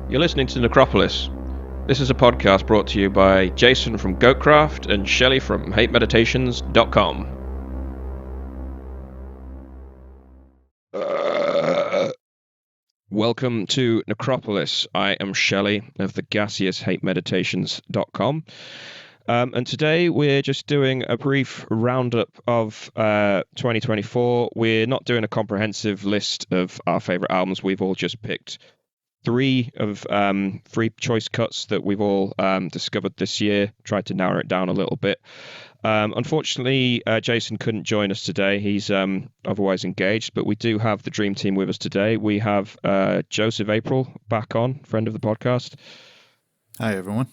You're listening to Necropolis. This is a podcast brought to you by Jason from Goatcraft and Shelley from HateMeditations.com. Welcome to Necropolis. I am Shelley of the gaseous HateMeditations.com. And today we're just doing a brief roundup of 2024. We're not doing a comprehensive list of our favourite albums. We've all just picked three choice cuts that we've all discovered this year, tried to narrow it down a little bit. Unfortunately, Jason couldn't join us today. He's otherwise engaged, but we do have the dream team with us today. We have Joseph April back on, friend of the podcast. Hi, everyone.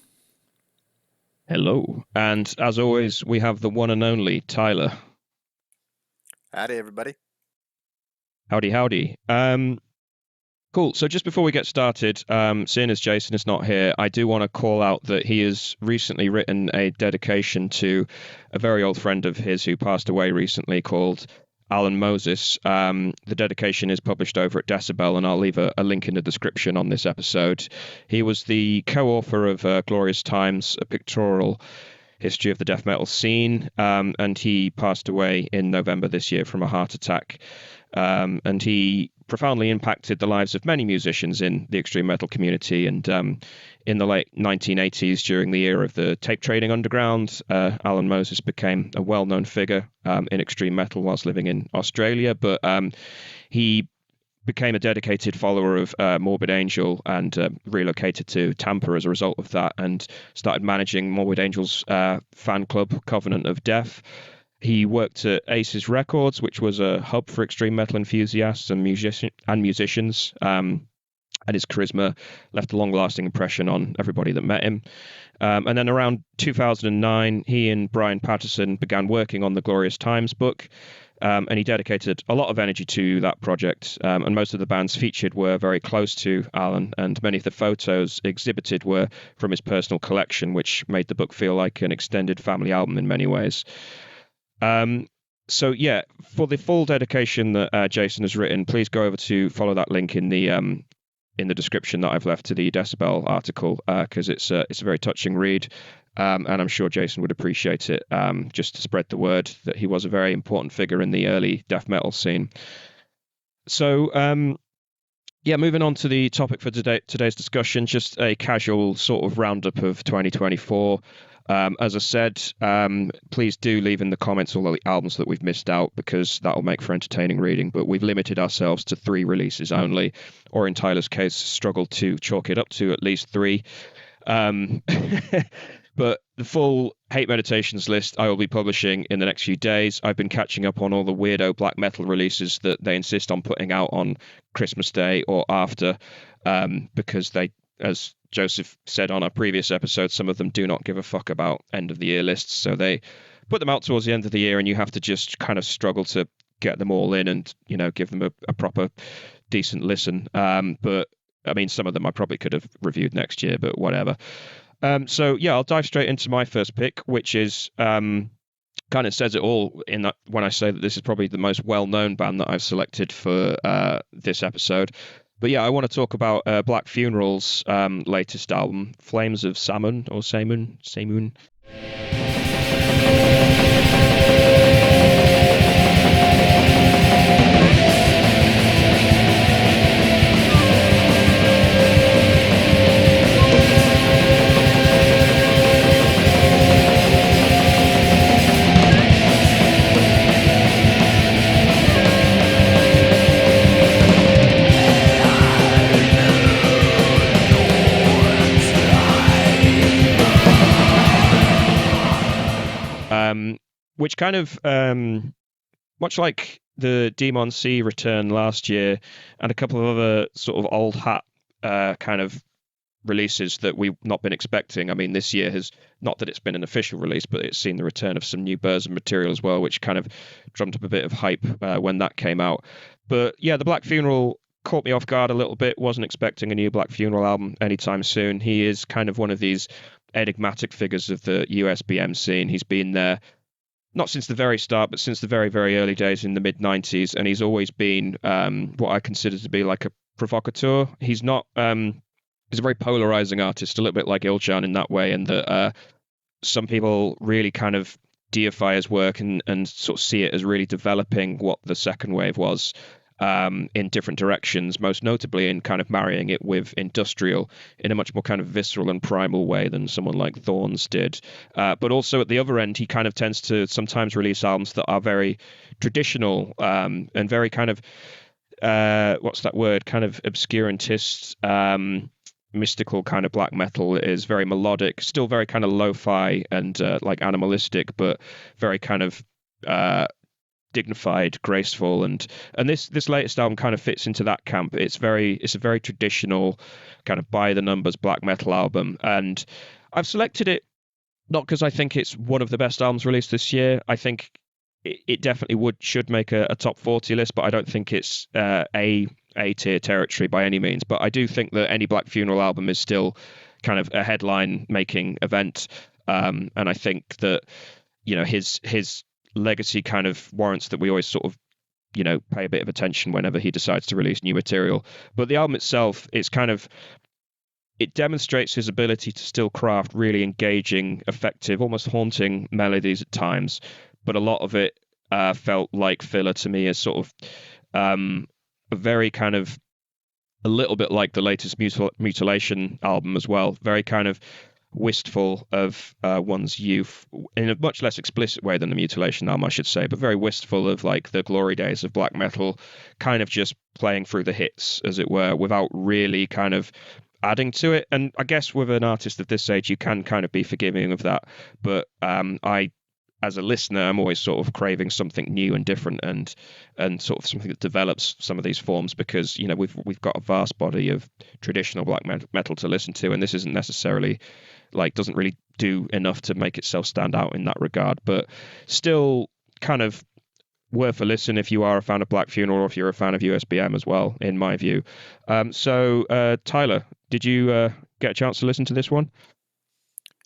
Hello. And as always, we have the one and only Tyler. Howdy, everybody. Howdy. Cool. So just before we get started, seeing as Jason is not here, I do want to call out that he has recently written a dedication to a very old friend of his who passed away recently called Alan Moses. The dedication is published over at Decibel, and I'll leave a link in the description on this episode. He was the co-author of Glorious Times, a pictorial history of the death metal scene, and he passed away in November this year from a heart attack. And he profoundly impacted the lives of many musicians in the extreme metal community. And in the late 1980s, during the era of the tape trading underground, Alan Moses became a well-known figure in extreme metal whilst living in Australia. But he became a dedicated follower of Morbid Angel and relocated to Tampa as a result of that, and started managing Morbid Angel's fan club, Covenant of Death. He worked at Aces Records, which was a hub for extreme metal enthusiasts and musicians, and his charisma left a long-lasting impression on everybody that met him. And then around 2009, he and Brian Patterson began working on the Glorious Times book, and he dedicated a lot of energy to that project. And most of the bands featured were very close to Alan, and many of the photos exhibited were from his personal collection, which made the book feel like an extended family album in many ways. So yeah, for the full dedication that Jason has written, please go over to follow that link in the description that I've left to the Decibel article, because it's a very touching read, and I'm sure Jason would appreciate it, just to spread the word that he was a very important figure in the early death metal scene. So moving on to the topic for today's discussion, just a casual sort of roundup of 2024. As I said, please do leave in the comments all the albums that we've missed out, because that will make for entertaining reading. But we've limited ourselves to 3 releases only, or in Tyler's case, struggled to chalk it up to at least 3. But the full Hate Meditations list I will be publishing in the next few days. I've been catching up on all the weirdo black metal releases that they insist on putting out on Christmas Day or after, because they, as Joseph said on our previous episode, some of them do not give a fuck about end of the year lists. So they put them out towards the end of the year, and you have to just kind of struggle to get them all in and, give them a proper decent listen. But I mean, some of them I probably could have reviewed next year, but whatever. So yeah, I'll dive straight into my first pick, which is kind of says it all in that when I say that this is probably the most well-known band that I've selected for this episode. But yeah, I want to talk about Black Funeral's latest album, Flames of Samun, or Samun. Which kind of, much like the Demon Sea return last year and a couple of other sort of old hat kind of releases that we've not been expecting. I mean, this year has, not that it's been an official release, but it's seen the return of some new Burzum material as well, which kind of drummed up a bit of hype when that came out. But yeah, the Black Funeral caught me off guard a little bit. Wasn't expecting a new Black Funeral album anytime soon. He is kind of one of these enigmatic figures of the USBM scene. He's been there not since the very start, but since the very, very early days in the mid-90s, and he's always been what I consider to be like a provocateur. He's not he's a very polarizing artist, a little bit like Iljan in that way, and that some people really kind of deify his work and sort of see it as really developing what the second wave was, in different directions, most notably in kind of marrying it with industrial in a much more kind of visceral and primal way than someone like Thorns did. But also at the other end, he kind of tends to sometimes release albums that are very traditional, and very kind of what's that word? Kind of obscurantist, mystical kind of black metal. It is very melodic, still very kind of lo-fi and like animalistic, but very kind of dignified, graceful, and this latest album kind of fits into that camp. It's a very traditional kind of by the numbers black metal album, and I've selected it not because I think it's one of the best albums released this year. I think it definitely should make a top 40 list, but I don't think it's A tier territory by any means. But I do think that any Black Funeral album is still kind of a headline making event, and I think that his legacy kind of warrants that we always sort of pay a bit of attention whenever he decides to release new material. But the album itself, it demonstrates his ability to still craft really engaging, effective, almost haunting melodies at times. But a lot of it felt like filler to me, as sort of a very kind of a little bit like the latest Mutilation album as well. Very kind of wistful of one's youth in a much less explicit way than the Mutilation album, I should say, but very wistful of like the glory days of black metal, kind of just playing through the hits, as it were, without really kind of adding to it. And I guess with an artist of this age, you can kind of be forgiving of that. But I, as a listener, I'm always sort of craving something new and different, and sort of something that develops some of these forms, because we've got a vast body of traditional black metal to listen to, and this isn't necessarily doesn't really do enough to make itself stand out in that regard, but still kind of worth a listen if you are a fan of Black Funeral, or if you're a fan of USBM as well, in my view. So Tyler, did you get a chance to listen to this one?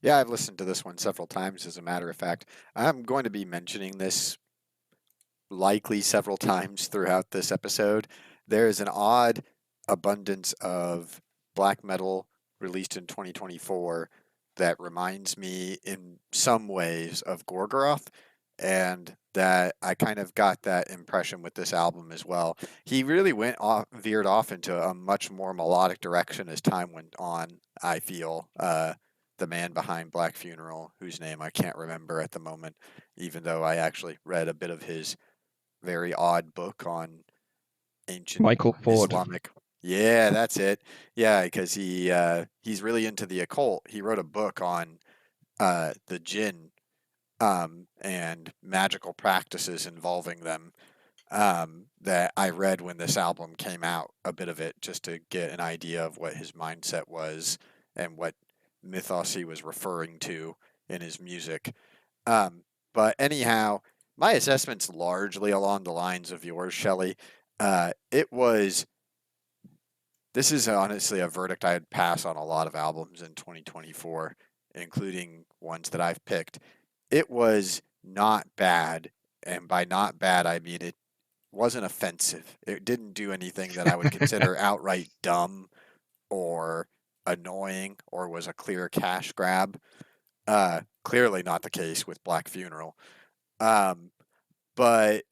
Yeah, I've listened to this one several times, as a matter of fact. I'm going to be mentioning this likely several times throughout this episode. There is an odd abundance of black metal released in 2024 that reminds me in some ways of Gorgoroth, and that I kind of got that impression with this album as well. He really veered off into a much more melodic direction as time went on, I feel. The man behind Black Funeral, whose name I can't remember at the moment, even though I actually read a bit of his very odd book on ancient Michael Ford. Islamic. Yeah, that's it. Yeah, because he's really into the occult. He wrote a book on the jinn, and magical practices involving them, that I read when this album came out, a bit of it, just to get an idea of what his mindset was and what mythos he was referring to in his music. But anyhow, my assessment's largely along the lines of yours, Shelley. It was This is honestly a verdict I'd pass on a lot of albums in 2024, including ones that I've picked. It was not bad, and by not bad, I mean it wasn't offensive. It didn't do anything that I would consider outright dumb or annoying or was a clear cash grab. Clearly not the case with Black Funeral. But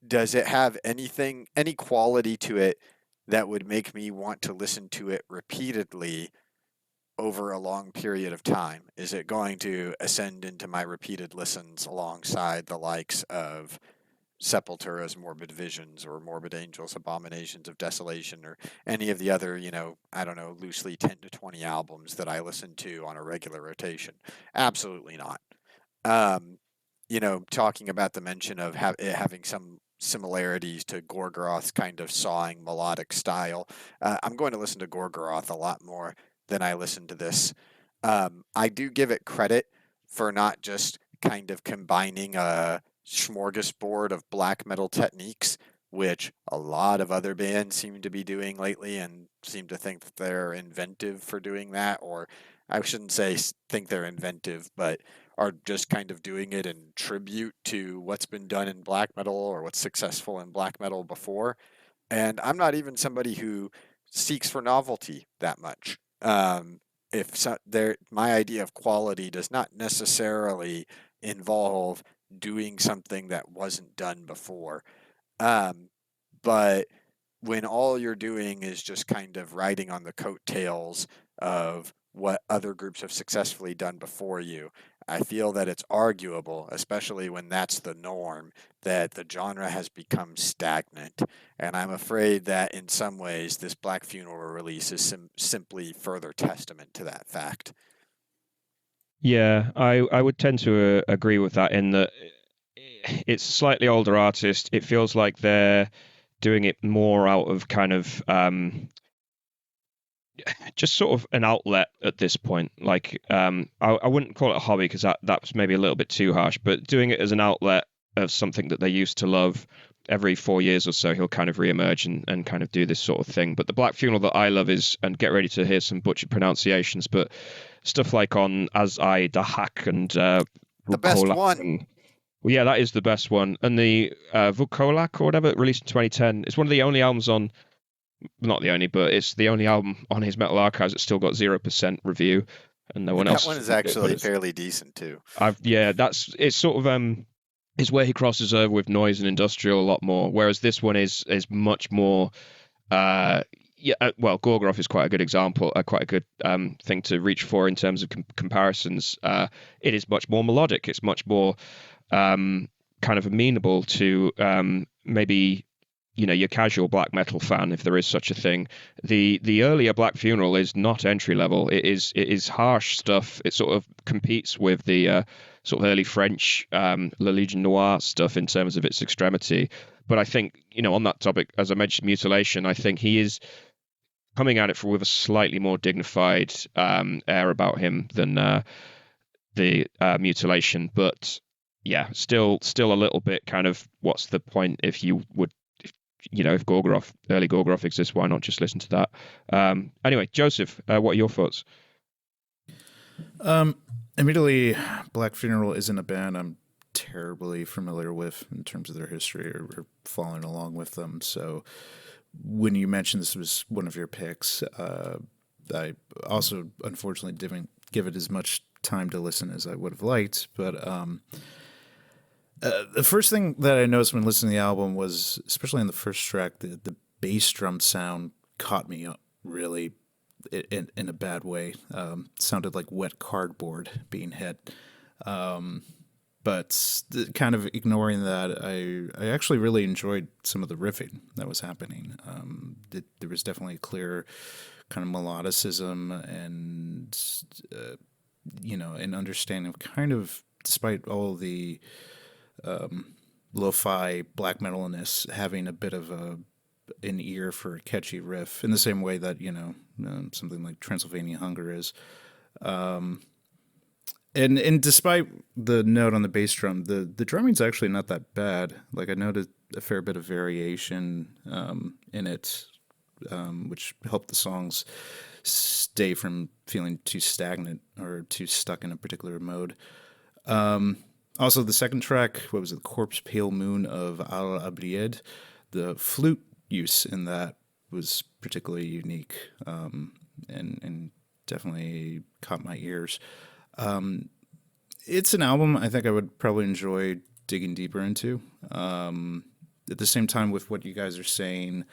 does it have any quality to it that would make me want to listen to it repeatedly over a long period of time? Is it going to ascend into my repeated listens alongside the likes of Sepultura's Morbid Visions or Morbid Angels, Abominations of Desolation, or any of the other, I don't know, loosely 10 to 20 albums that I listen to on a regular rotation? Absolutely not. Talking about the mention of it having some similarities to Gorgoroth's kind of sawing melodic style, I'm going to listen to Gorgoroth a lot more than I listen to this. I do give it credit for not just kind of combining a smorgasbord of black metal techniques, which a lot of other bands seem to be doing lately and seem to think that they're inventive for doing that, or I shouldn't say think they're inventive, but are just kind of doing it in tribute to what's been done in black metal or what's successful in black metal before. And I'm not even somebody who seeks for novelty that much. If my idea of quality does not necessarily involve doing something that wasn't done before. But when all you're doing is just kind of riding on the coattails of what other groups have successfully done before you, I feel that it's arguable, especially when that's the norm, that the genre has become stagnant. And I'm afraid that in some ways, this Black Funeral release is simply further testament to that fact. Yeah, I would tend to agree with that in that it's a slightly older artist. It feels like they're doing it more out of kind of just sort of an outlet at this point. Like I wouldn't call it a hobby because that's maybe a little bit too harsh, but doing it as an outlet of something that they used to love. Every 4 years or so, he'll kind of reemerge and kind of do this sort of thing. But the Black Funeral that I love is, and get ready to hear some butchered pronunciations, but stuff like on As I Dahak and The best Vukolak one. well, yeah, that is the best one. And the Vukolak or whatever, released in 2010, it's one of the only albums on, not the only, but it's the only album on his Metal Archives that's still got 0% review, and no one That else. one is actually fairly decent too. It's sort of is where he crosses over with noise and industrial a lot more, whereas this one is much more. Well, Gorgoroth is quite a good example, quite a good thing to reach for in terms of comparisons. It is much more melodic. It's much more kind of amenable to maybe your casual black metal fan, if there is such a thing. The earlier Black Funeral is not entry level. It is harsh stuff. It sort of competes with the sort of early French La Légion Noire stuff in terms of its extremity. But I think on that topic, as I mentioned, Mutilation, I think he is coming at it with a slightly more dignified air about him than the Mutilation. But yeah, still a little bit kind of what's the point if you would. If early Gorgoroth exists, why not just listen to that? Anyway, Joseph, what are your thoughts? Immediately, Black Funeral isn't a band I'm terribly familiar with in terms of their history or following along with them. So when you mentioned this was one of your picks, I also unfortunately didn't give it as much time to listen as I would have liked. But the first thing that I noticed when listening to the album was, especially in the first track, the bass drum sound caught me up really in a bad way. Sounded like wet cardboard being hit. But kind of ignoring that, I actually really enjoyed some of the riffing that was happening. There was definitely a clear kind of melodicism and, an understanding of kind of, despite all the lo-fi black metalness, having a bit of an ear for a catchy riff in the same way that something like Transylvania Hunger is, and despite the note on the bass drum, the drumming's actually not that bad. Like I noted a fair bit of variation in it, which helped the songs stay from feeling too stagnant or too stuck in a particular mode. Also, the second track, what was it, Corpse Pale Moon of Al Abried, the flute use in that was particularly unique and definitely caught my ears. It's an album I think I would probably enjoy digging deeper into. At the same time, with what you guys are saying,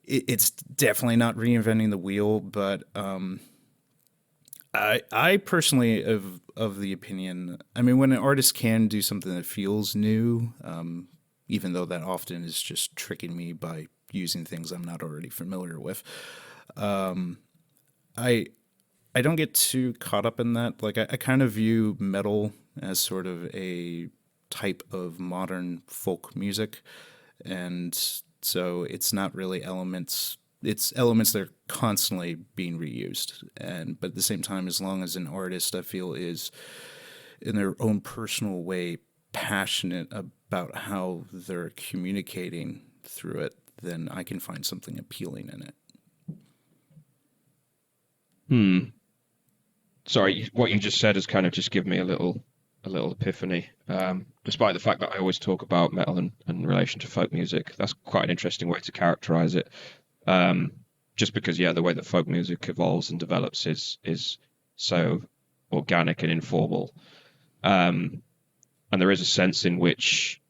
it's definitely not reinventing the wheel, but I personally of the opinion, I mean, when an artist can do something that feels new, even though that often is just tricking me by using things I'm not already familiar with, I don't get too caught up in that. Like I kind of view metal as sort of a type of modern folk music, and so it's not really elements. It's elements that are constantly being reused, but at the same time, as long as an artist I feel is in their own personal way passionate about how they're communicating through it, then I can find something appealing in it. Sorry, what you just said has kind of just given me a little epiphany. Despite the fact that I always talk about metal in relation to folk music, that's quite an interesting way to characterize it. just because the way that folk music evolves and develops is so organic and informal. And there is a sense in which,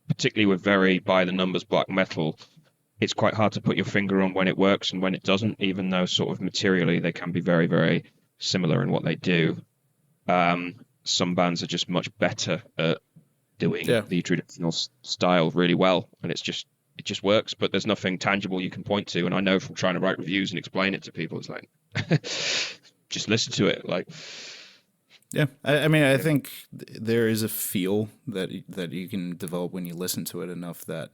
particularly with very by the numbers black metal, it's quite hard to put your finger on when it works and when it doesn't, even though sort of materially they can be very, very similar in what they do. Some bands are just much better at doing the traditional style really well, and it just works, but there's nothing tangible you can point to. And I know from trying to write reviews and explain it to people, it's like, just listen to it. Like, yeah, I mean, I think there is a feel that you can develop when you listen to it enough that,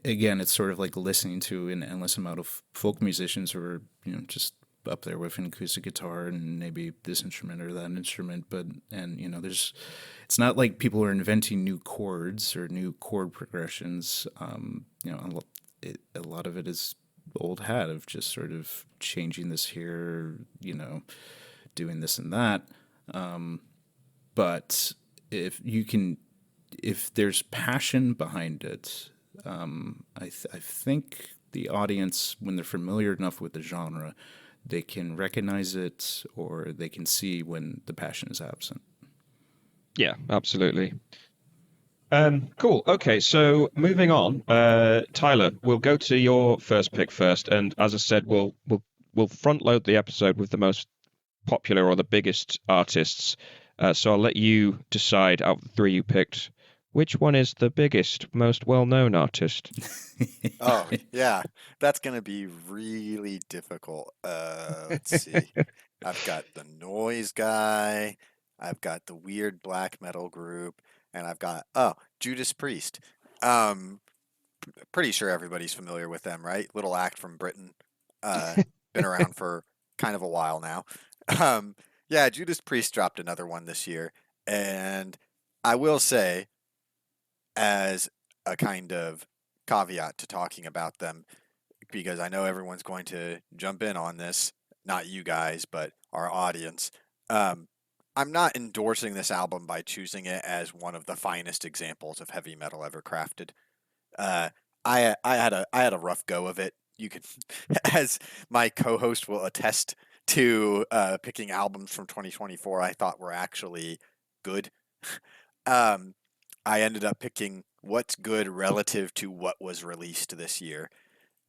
again, it's sort of like listening to an endless amount of folk musicians who are, just up there with an acoustic guitar and maybe this instrument or that instrument. But, and, it's not like people are inventing new chords or new chord progressions. A lot of it is old hat of just sort of changing this here, doing this and that. But if there's passion behind it, I think the audience, when they're familiar enough with the genre, they can recognize it or they can see when the passion is absent. Yeah, absolutely. Cool. Okay, so moving on, Tyler, we'll go to your first pick first, and as I said, we'll front load the episode with the most popular or the biggest artists. So I'll let you decide out of the three you picked, which one is the biggest, most well-known artist. Oh, yeah. That's going to be really difficult. Let's see. I've got the noise guy, I've got the weird black metal group, and I've got, Judas Priest. Um, Pretty sure everybody's familiar with them, right? Little act from Britain. Been around for kind of a while now. Um, yeah, Judas Priest dropped another one this year, and I will say, as a kind of caveat to talking about them, because I know everyone's going to jump in on this, not you guys, but our audience. Um, I'm not endorsing this album by choosing it as one of the finest examples of heavy metal ever crafted. Uh, I had a rough go of it. You could, as my co-host will attest to, picking albums from 2024 I thought were actually good. Um, I ended up picking what's good relative to what was released this year.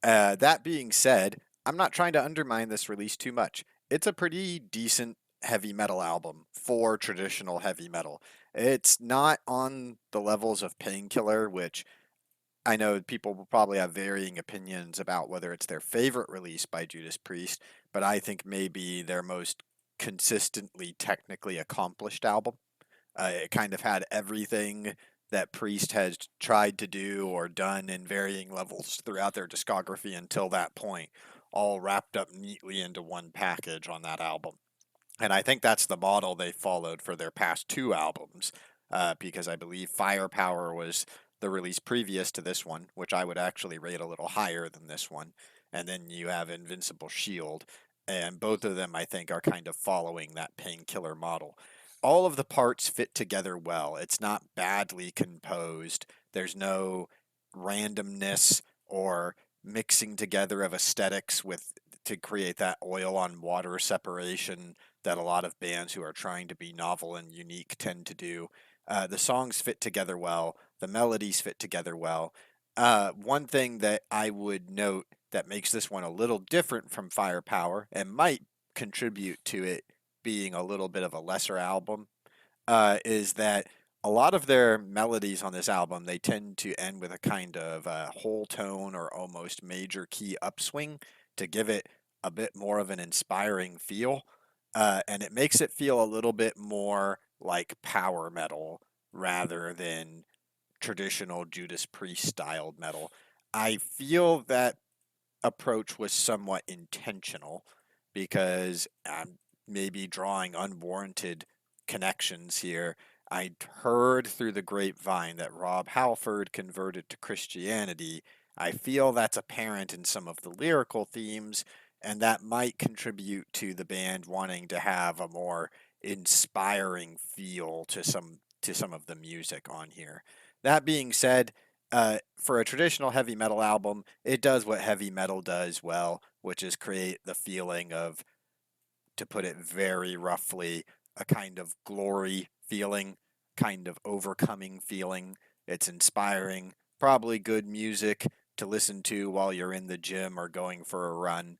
That being said, I'm not trying to undermine this release too much. It's a pretty decent heavy metal album for traditional heavy metal. It's not on the levels of Painkiller, which I know people will probably have varying opinions about whether it's their favorite release by Judas Priest, but I think maybe their most consistently technically accomplished album. It kind of had everything that Priest has tried to do or done in varying levels throughout their discography until that point, all wrapped up neatly into one package on that album. And I think that's the model they followed for their past two albums, because I believe Firepower was the release previous to this one, which I would actually rate a little higher than this one. And then you have Invincible Shield, and both of them I think are kind of following that Painkiller model. All of the parts fit together well. It's not badly composed. There's no randomness or mixing together of aesthetics with to create that oil on water separation that a lot of bands who are trying to be novel and unique tend to do. The songs fit together well. The melodies fit together well. One thing that I would note that makes this one a little different from Firepower and might contribute to it being a little bit of a lesser album, is that a lot of their melodies on this album they tend to end with a kind of whole tone or almost major key upswing to give it a bit more of an inspiring feel, and it makes it feel a little bit more like power metal rather than traditional Judas Priest styled metal. I feel that approach was somewhat intentional because I'm maybe drawing unwarranted connections here. I'd heard through the grapevine that Rob Halford converted to Christianity. I feel that's apparent in some of the lyrical themes, and that might contribute to the band wanting to have a more inspiring feel to some of the music on here. That being said, for a traditional heavy metal album, it does what heavy metal does well, which is create the feeling of, to put it very roughly, a kind of glory feeling, kind of overcoming feeling. It's inspiring, probably good music to listen to while you're in the gym or going for a run.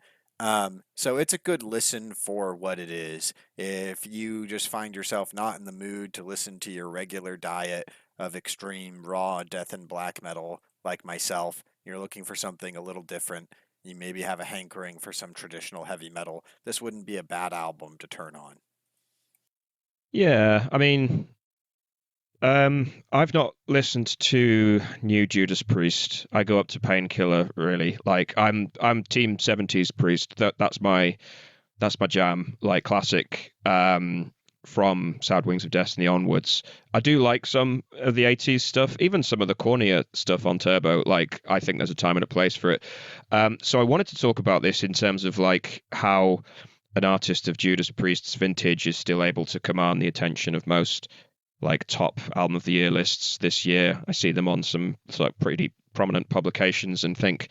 So it's a good listen for what it is. If you just find yourself not in the mood to listen to your regular diet of extreme raw death and black metal like myself, you're looking for something a little different, you maybe have a hankering for some traditional heavy metal, this wouldn't be a bad album to turn on. Yeah, I mean, I've not listened to new Judas Priest. I go up to Painkiller really. Like I'm Team 70s Priest. That's my jam. Like classic from Sad Wings of Destiny onwards. I do like some of the 80s stuff, even some of the cornier stuff on Turbo. Like I think there's a time and a place for it. So I wanted to talk about this in terms of like how an artist of Judas Priest's vintage is still able to command the attention of most like top album of the year lists this year. I see them on some like pretty prominent publications and think,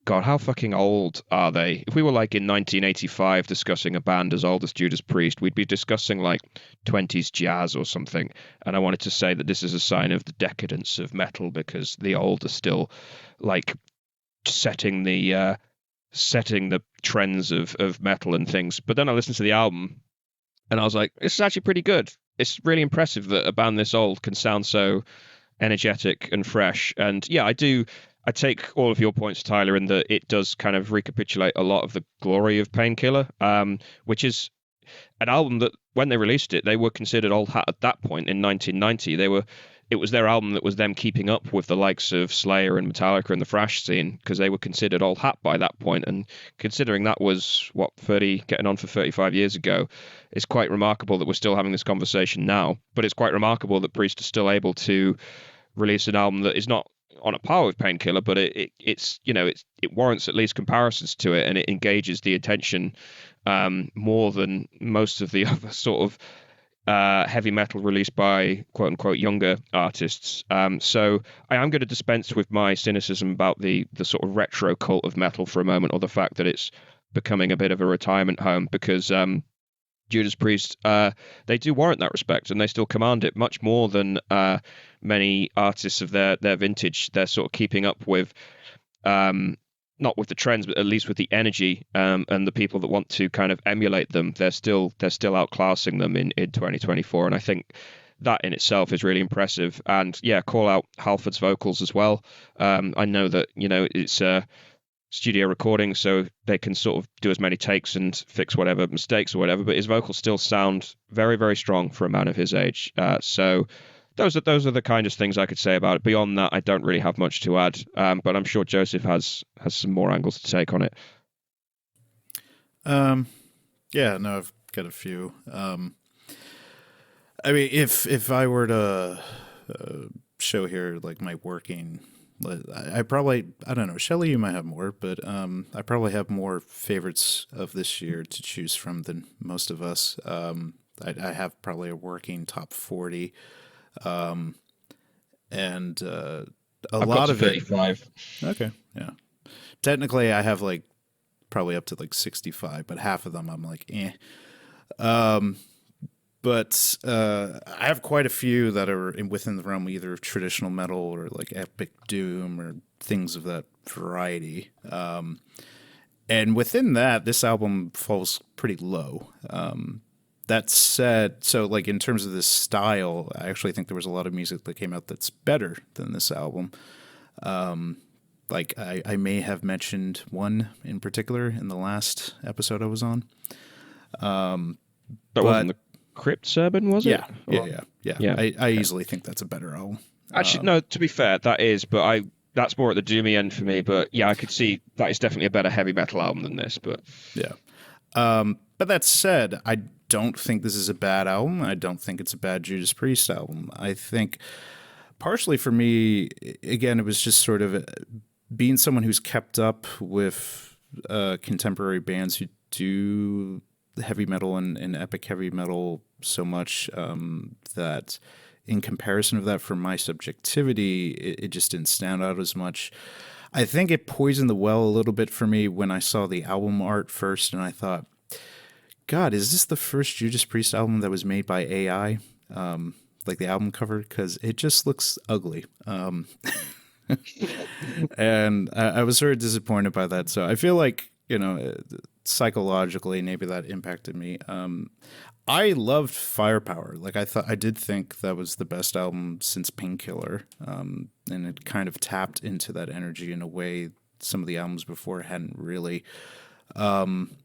God, how fucking old are they? If we were like in 1985 discussing a band as old as Judas Priest, we'd be discussing like 20s jazz or something. And I wanted to say that this is a sign of the decadence of metal because the old are still like setting the trends of metal and things. But then I listened to the album and I was like, this is actually pretty good. It's really impressive that a band this old can sound so energetic and fresh. And yeah, I take all of your points, Tyler, in that it does kind of recapitulate a lot of the glory of Painkiller, which is an album that when they released it, they were considered old hat at that point in 1990. It was their album that was them keeping up with the likes of Slayer and Metallica and the thrash scene because they were considered old hat by that point. And considering that was what 30, getting on for 35 years ago, it's quite remarkable that we're still having this conversation now. But it's quite remarkable that Priest is still able to release an album that is not on a par with Painkiller, but it's it warrants at least comparisons to it, and it engages the attention more than most of the other sort of heavy metal released by quote unquote younger artists. So I am going to dispense with my cynicism about the sort of retro cult of metal for a moment, or the fact that it's becoming a bit of a retirement home, because Judas Priest, they do warrant that respect, and they still command it much more than many artists of their outvintage. They're sort of keeping up with, not with the trends, but at least with the energy, and the people that want to kind of emulate them. They're still outclassing them in 2024, and I think that in itself is really impressive. And yeah, call out Halford's vocals as well. I know that it's studio recording, so they can sort of do as many takes and fix whatever mistakes or whatever, but his vocals still sound very, very strong for a man of his age. So those are the kind of things I could say about it. Beyond that, I don't really have much to add, but I'm sure Joseph has some more angles to take on it. Yeah, no, I've got a few. I mean, if I were to show here like my working, I don't know, Shelley, you might have more, but I probably have more favorites of this year to choose from than most of us. I have probably a working top 40, and a I've lot got to of it. 35. Okay, yeah. Technically, I have like probably up to like 65, but half of them I'm like, eh. But I have quite a few that are within the realm either of traditional metal or like epic doom or things of that variety. And within that, this album falls pretty low. That said, so like in terms of this style, I actually think there was a lot of music that came out that's better than this album. Like I may have mentioned one in particular in the last episode I was on. That wasn't the Crypt Sermon, was it? Yeah. I easily think that's a better album. Actually, no, to be fair, that is, but that's more at the doomy end for me. But yeah, I could see that is definitely a better heavy metal album than this. But yeah. But that said, I don't think this is a bad album. I don't think it's a bad Judas Priest album. I think partially for me, again, it was just sort of being someone who's kept up with contemporary bands who do heavy metal and epic heavy metal so much that in comparison of that, for my subjectivity, it just didn't stand out as much. I think it poisoned the well a little bit for me when I saw the album art first, and I thought, God, is this the first Judas Priest album that was made by AI? Like the album cover, because it just looks ugly. And I was sort of disappointed by that. So I feel like, psychologically, maybe that impacted me. I loved Firepower. Like I did think that was the best album since Painkiller, and it kind of tapped into that energy in a way some of the albums before hadn't really. I mean,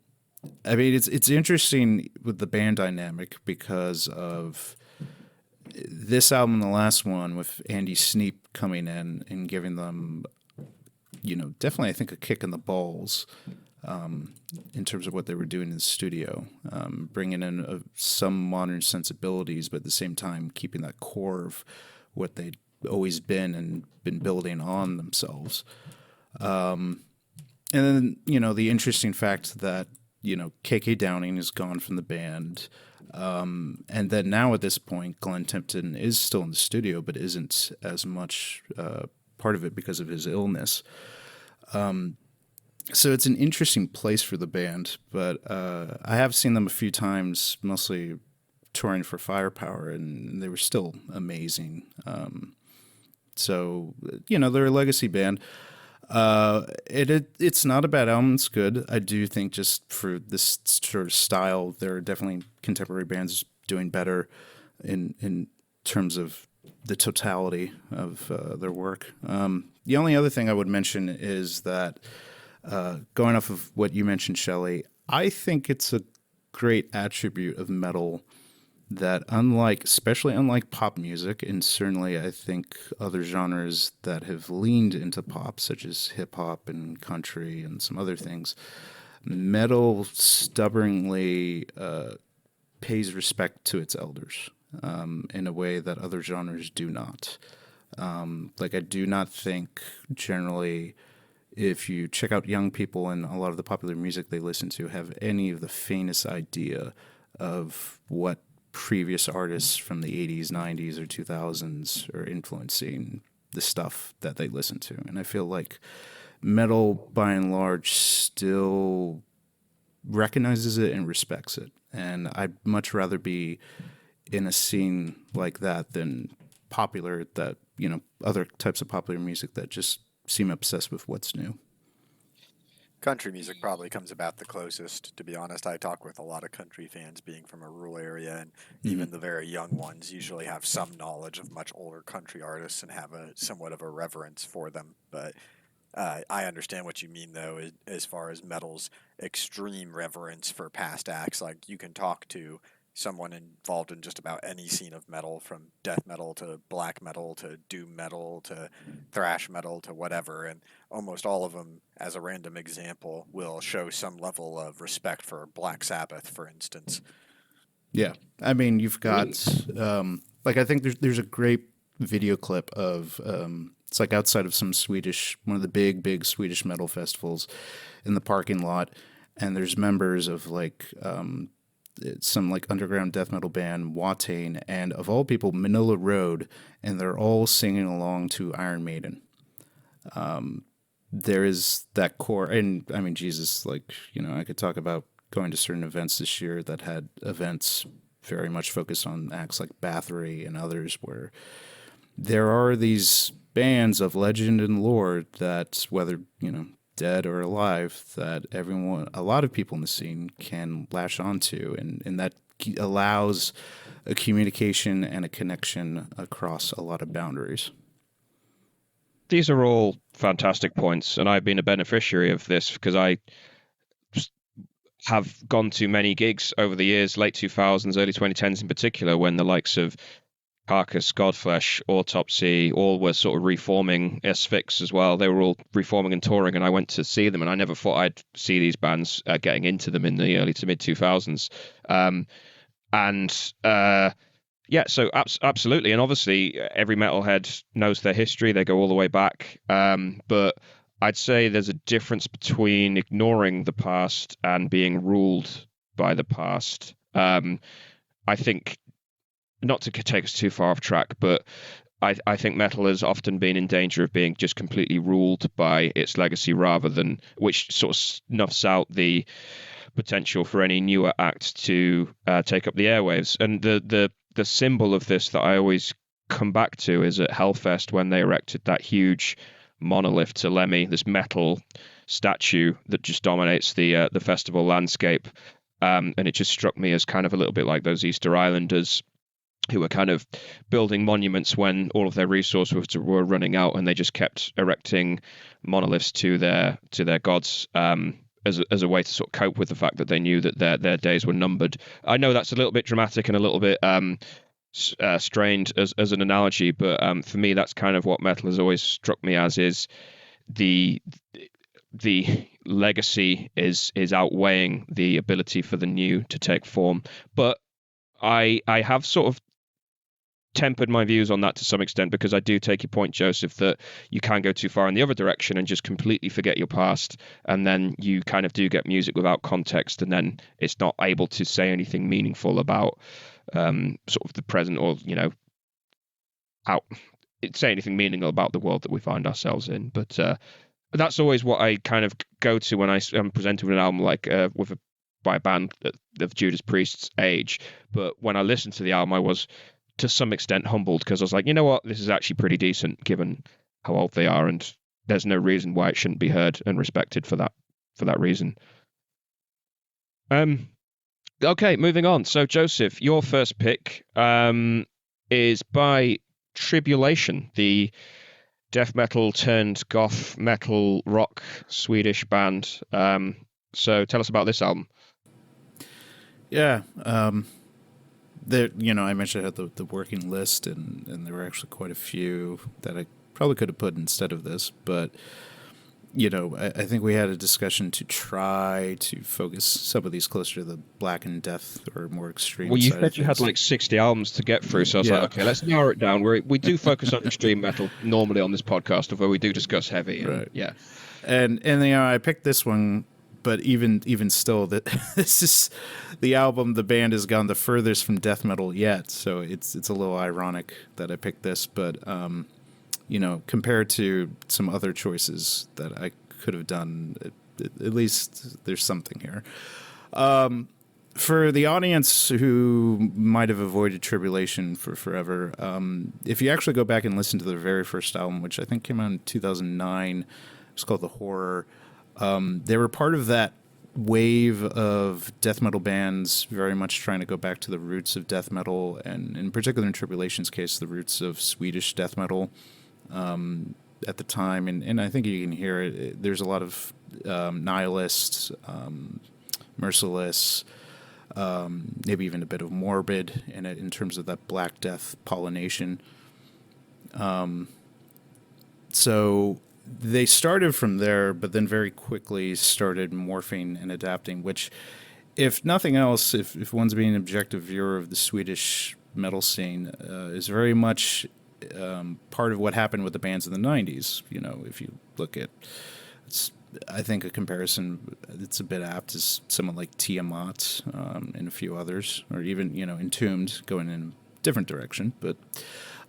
it's interesting with the band dynamic because of this album and the last one with Andy Sneap coming in and giving them, definitely I think a kick in the balls. In terms of what they were doing in the studio, bringing in some modern sensibilities, but at the same time keeping that core of what they'd always been and been building on themselves. And then, the interesting fact that, KK Downing is gone from the band. And then now at this point, Glenn Tipton is still in the studio, but isn't as much part of it because of his illness. So it's an interesting place for the band, but I have seen them a few times, mostly touring for Firepower, and they were still amazing. So, they're a legacy band. It's not a bad album. It's good. I do think just for this sort of style, there are definitely contemporary bands doing better in terms of the totality of their work. The only other thing I would mention is that going off of what you mentioned, Shelley, I think it's a great attribute of metal that especially unlike pop music, and certainly I think other genres that have leaned into pop, such as hip hop and country and some other things, metal stubbornly pays respect to its elders in a way that other genres do not. I do not think generally, if you check out young people and a lot of the popular music they listen to, have any of the faintest idea of what previous artists from the 80s, 90s, or 2000s are influencing the stuff that they listen to. And I feel like metal, by and large, still recognizes it and respects it. And I'd much rather be in a scene like that than popular, that, other types of popular music that just seem obsessed with what's new. Country music probably comes about the closest, to be honest. I talk with a lot of country fans, being from a rural area, and even the very young ones usually have some knowledge of much older country artists and have a somewhat of a reverence for them. But I understand what you mean, though, as far as metal's extreme reverence for past acts. Like, you can talk to someone involved in just about any scene of metal, from death metal to black metal to doom metal to thrash metal to whatever, and almost all of them, as a random example, will show some level of respect for Black Sabbath, for instance. Yeah, I mean, you've got I think there's a great video clip of it's like outside of one of the big Swedish metal festivals, in the parking lot, and there's members of some underground death metal band, Watain, and of all people, Manila Road, and they're all singing along to Iron Maiden. There is that core, and I mean, Jesus, I could talk about going to certain events this year that had events very much focused on acts like Bathory and others, where there are these bands of legend and lore that, whether, dead or alive, that a lot of people in the scene can latch onto, and that allows a communication and a connection across a lot of boundaries. These are all fantastic points, and I've been a beneficiary of this because I have gone to many gigs over the years, late 2000s, early 2010s in particular, when the likes of Carcass, Godflesh, Autopsy, all were sort of reforming. Asphyx as well. They were all reforming and touring, and I went to see them, and I never thought I'd see these bands getting into them in the early to mid 2000s. So absolutely. And obviously, every metalhead knows their history. They go all the way back. But I'd say there's a difference between ignoring the past and being ruled by the past. I think not to take us too far off track, but I think metal has often been in danger of being just completely ruled by its legacy rather than, which sort of snuffs out the potential for any newer act to take up the airwaves. And the symbol of this that I always come back to is at Hellfest when they erected that huge monolith to Lemmy, this metal statue that just dominates the festival landscape. And it just struck me as kind of a little bit like those Easter Islanders who were kind of building monuments when all of their resources were running out, and they just kept erecting monoliths to their gods as a way to sort of cope with the fact that they knew that their days were numbered. I know that's a little bit dramatic and a little bit strained as an analogy, but for me, that's kind of what metal has always struck me as, is the legacy is outweighing the ability for the new to take form. But I have sort of tempered my views on that to some extent, because I do take your point, Joseph, that you can go too far in the other direction and just completely forget your past, and then you kind of do get music without context, and then it's not able to say anything meaningful about sort of the present, or say anything meaningful about the world that we find ourselves in. But that's always what I kind of go to when I'm presented with an album like by a band of Judas Priest's age. But when I listened to the album, I was to some extent humbled, because I was like, you know what, this is actually pretty decent given how old they are, and there's no reason why it shouldn't be heard and respected for that reason. Okay, moving on. So Joseph, your first pick is by Tribulation, the death metal turned goth metal rock Swedish band. So tell us about this album. Yeah, there, I mentioned I had the working list, and there were actually quite a few that I probably could have put instead of this, but I think we had a discussion to try to focus some of these closer to the Black and Death or more extreme. Well, you said you had like 60 albums to get through, so I was like, okay, let's narrow it down. We do focus on extreme metal normally on this podcast, although we do discuss heavy. And, right. Yeah. And I picked this one, but even still, that this is the album the band has gone the furthest from death metal yet. So it's a little ironic that I picked this, but compared to some other choices that I could have done, at least there's something here. For the audience who might have avoided Tribulation for forever, if you actually go back and listen to their very first album, which I think came out in 2009, it's called The Horror. They were part of that wave of death metal bands very much trying to go back to the roots of death metal, and in particular in Tribulation's case, the roots of Swedish death metal at the time. And I think you can hear it. There's a lot of nihilist, merciless, maybe even a bit of morbid in it in terms of that Black Death pollination. So they started from there, but then very quickly started morphing and adapting, which, if nothing else, if one's being an objective viewer of the Swedish metal scene, is very much part of what happened with the bands in the 90s. If you look at, I think a comparison that's a bit apt is someone like Tiamat and a few others, or even, Entombed going in a different direction. But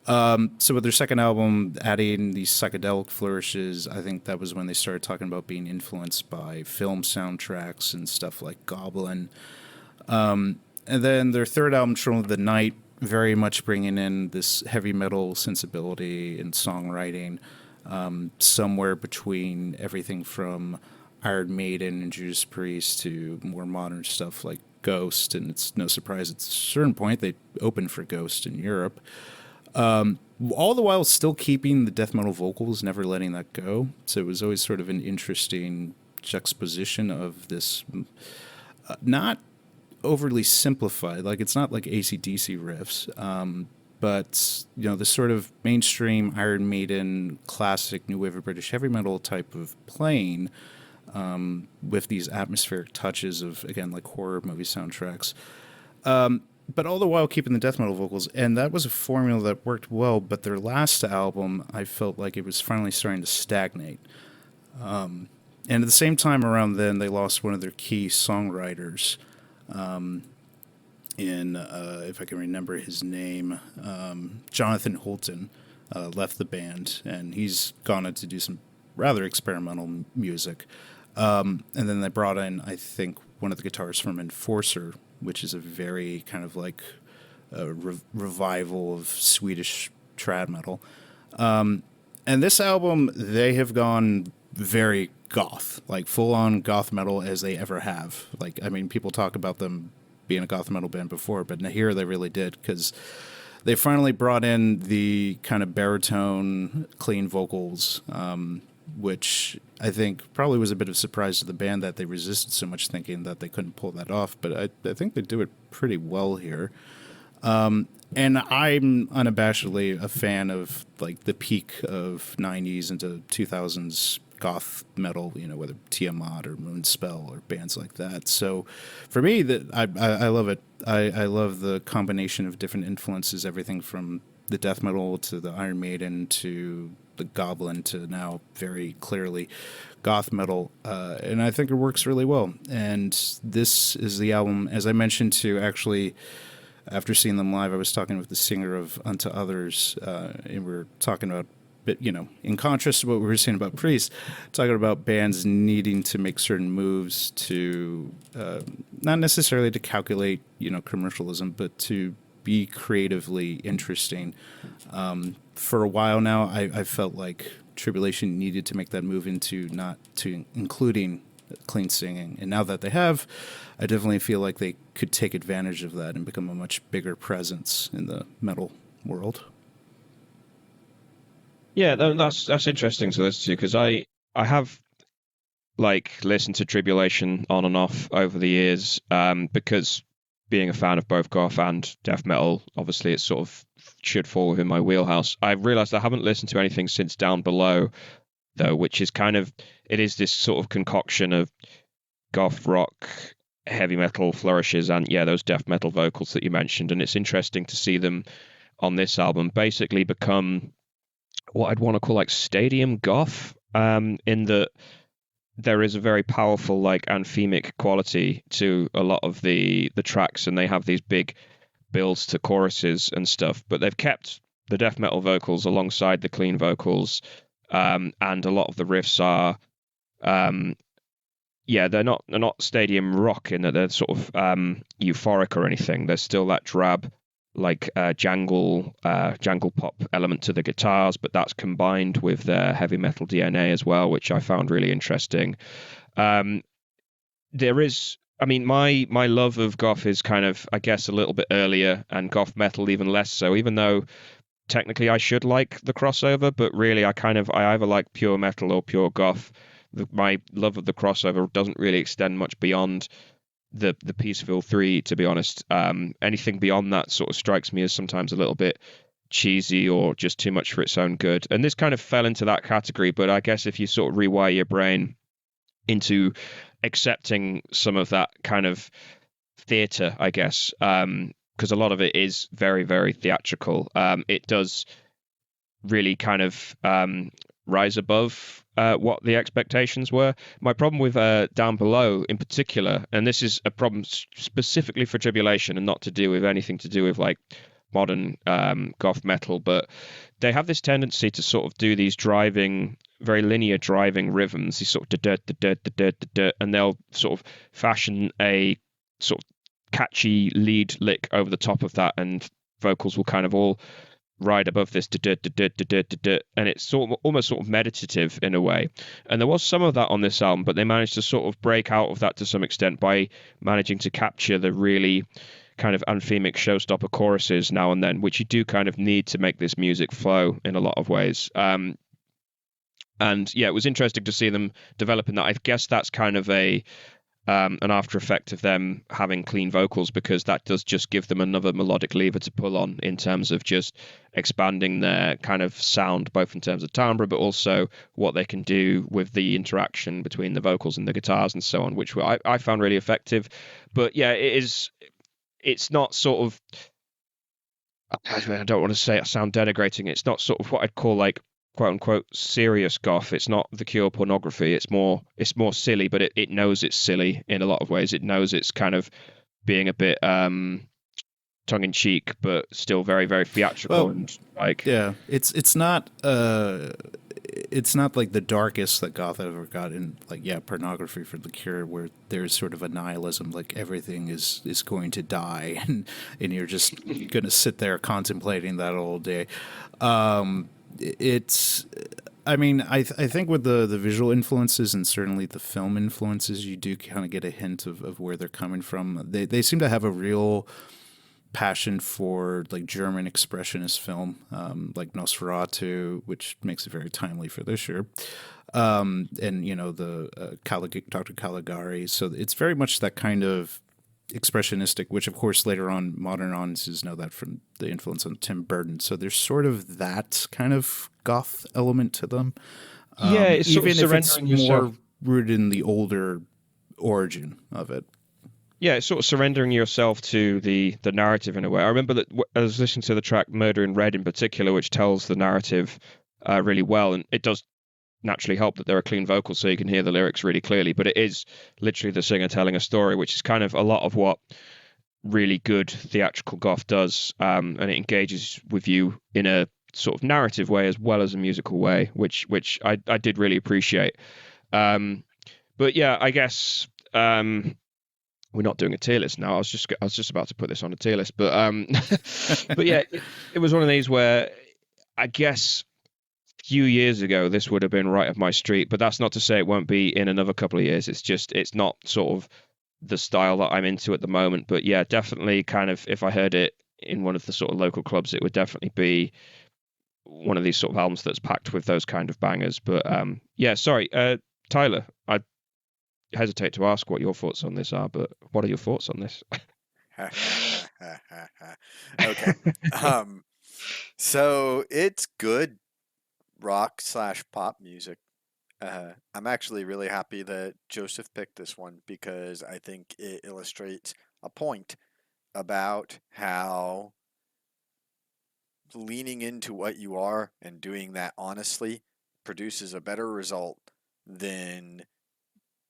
so with their second album, adding these psychedelic flourishes, I think that was when they started talking about being influenced by film soundtracks and stuff like Goblin. And then their third album, Children of the Night, very much bringing in this heavy metal sensibility and songwriting, somewhere between everything from Iron Maiden and Judas Priest to more modern stuff like Ghost. And it's no surprise at a certain point they opened for Ghost in Europe. All the while still keeping the death metal vocals, never letting that go. So it was always sort of an interesting juxtaposition of this, not overly simplified, like it's not like AC/DC riffs, but this sort of mainstream Iron Maiden, classic new wave of British heavy metal type of playing, with these atmospheric touches of, again, like horror movie soundtracks. But all the while keeping the death metal vocals, and that was a formula that worked well. But their last album, I felt like it was finally starting to stagnate. And at the same time around then, they lost one of their key songwriters. in, if I can remember his name, Jonathan Holton, left the band, and he's gone on to do some rather experimental music. And then they brought in, I think, one of the guitarists from Enforcer, which is a very kind of like a revival of Swedish trad metal. And this album, they have gone very goth, like full-on goth metal as they ever have. Like, I mean, people talk about them being a goth metal band before, but here they really did, because they finally brought in the kind of baritone, clean vocals, which I think probably was a bit of a surprise to the band that they resisted so much, thinking that they couldn't pull that off. But I think they do it pretty well here. And I'm unabashedly a fan of like the peak of 90s into 2000s goth metal, you know, whether Tiamat or Moonspell or bands like that. So for me, I love it. I love the combination of different influences, everything from the death metal to the Iron Maiden to the Goblin to now very clearly goth metal. And I think it works really well. And this is the album, as I mentioned, to actually... After seeing them live, I was talking with the singer of Unto Others, and we were talking about, you know, in contrast to what we were saying about Priest, talking about bands needing to make certain moves to, not necessarily to calculate, you know, commercialism, but to be creatively interesting. For a while now, I felt like Tribulation needed to make that move into including clean singing, and now that they have, I definitely feel like they could take advantage of that and become a much bigger presence in the metal world. Yeah, that's interesting to listen to, because I have like listened to Tribulation on and off over the years, because being a fan of both goth and death metal, obviously it sort of should fall within my wheelhouse. I've realized I haven't listened to anything since Down Below, though, which is kind of, it is this sort of concoction of goth rock, heavy metal flourishes, and yeah, those death metal vocals that you mentioned. And it's interesting to see them on this album basically become what I'd want to call like stadium goth, in that there is a very powerful like anthemic quality to a lot of the tracks, and they have these big builds to choruses and stuff, but they've kept the death metal vocals alongside the clean vocals. And a lot of the riffs are, they're not stadium rock in that they're sort of euphoric or anything. There's still that drab, like jangle pop element to the guitars, but that's combined with their heavy metal DNA as well, which I found really interesting. There is, I mean, my love of goth is kind of, I guess, a little bit earlier, and goth metal even less so, even though technically I should like the crossover, but really I either like pure metal or pure goth. My love of the crossover doesn't really extend much beyond the Peaceville 3, to be honest. Anything beyond that sort of strikes me as sometimes a little bit cheesy or just too much for its own good. And this kind of fell into that category, but I guess if you sort of rewire your brain into accepting some of that kind of theatre, I guess, because a lot of it is very, very theatrical. It does really kind of rise above what the expectations were. My problem with Down Below in particular, and this is a problem specifically for Tribulation and not to do with anything to do with like modern goth metal, but they have this tendency to sort of do these very linear driving rhythms, these sort of da-da-da-da-da-da-da, and they'll sort of fashion a sort of catchy lead lick over the top of that, and vocals will kind of all ride above this, and it's almost sort of meditative in a way. And there was some of that on this album, but they managed to sort of break out of that to some extent by managing to capture the really kind of anthemic showstopper choruses now and then, which you do kind of need to make this music flow in a lot of ways. And yeah, it was interesting to see them developing that. I guess that's kind of an after effect of them having clean vocals, because that does just give them another melodic lever to pull on in terms of just expanding their kind of sound, both in terms of timbre, but also what they can do with the interaction between the vocals and the guitars and so on, which I found really effective. But yeah, it's not sort of, I don't want to say it sound denigrating, it's not sort of what I'd call like quote unquote serious goth. It's not The Cure pornography. It's more silly, but it knows it's silly in a lot of ways. It knows it's kind of being a bit tongue in cheek, but still very, very theatrical. Well, and like, yeah, it's not like the darkest that goth ever got in, like, yeah, Pornography for the Cure, where there's sort of a nihilism, like everything is going to die, and you're just gonna sit there contemplating that all day. It's I mean, I think with the visual influences and certainly the film influences, you do kind of get a hint of where they're coming from. They seem to have a real passion for like German expressionist film, like Nosferatu, which makes it very timely for this year. And you know the Dr. Caligari. So it's very much that kind of expressionistic, which of course later on modern audiences know that from the influence on Tim Burton. So there's sort of that kind of goth element to them. yeah, it's sort Even of if it's surrendering yourself. more rooted in the older origin of it. Yeah, it's sort of surrendering yourself to the narrative in a way. I remember that I was listening to the track Murder in Red in particular, which tells the narrative really well, and it does naturally help that there are clean vocals so you can hear the lyrics really clearly, but it is literally the singer telling a story, which is kind of a lot of what really good theatrical goth does, and it engages with you in a sort of narrative way as well as a musical way, which I did really appreciate. But yeah, I guess we're not doing a tier list now. I was just about to put this on a tier list, but but yeah, it was one of these where I guess few years ago this would have been right up my street, but that's not to say it won't be in another couple of years. It's just it's not sort of the style that I'm into at the moment. But yeah, definitely kind of if I heard it in one of the sort of local clubs, it would definitely be one of these sort of albums that's packed with those kind of bangers. But yeah, sorry, Tyler, I hesitate to ask what your thoughts on this are, but what are your thoughts on this? Okay. So it's good rock / pop music. I'm actually really happy that Joseph picked this one because I think it illustrates a point about how leaning into what you are and doing that honestly produces a better result than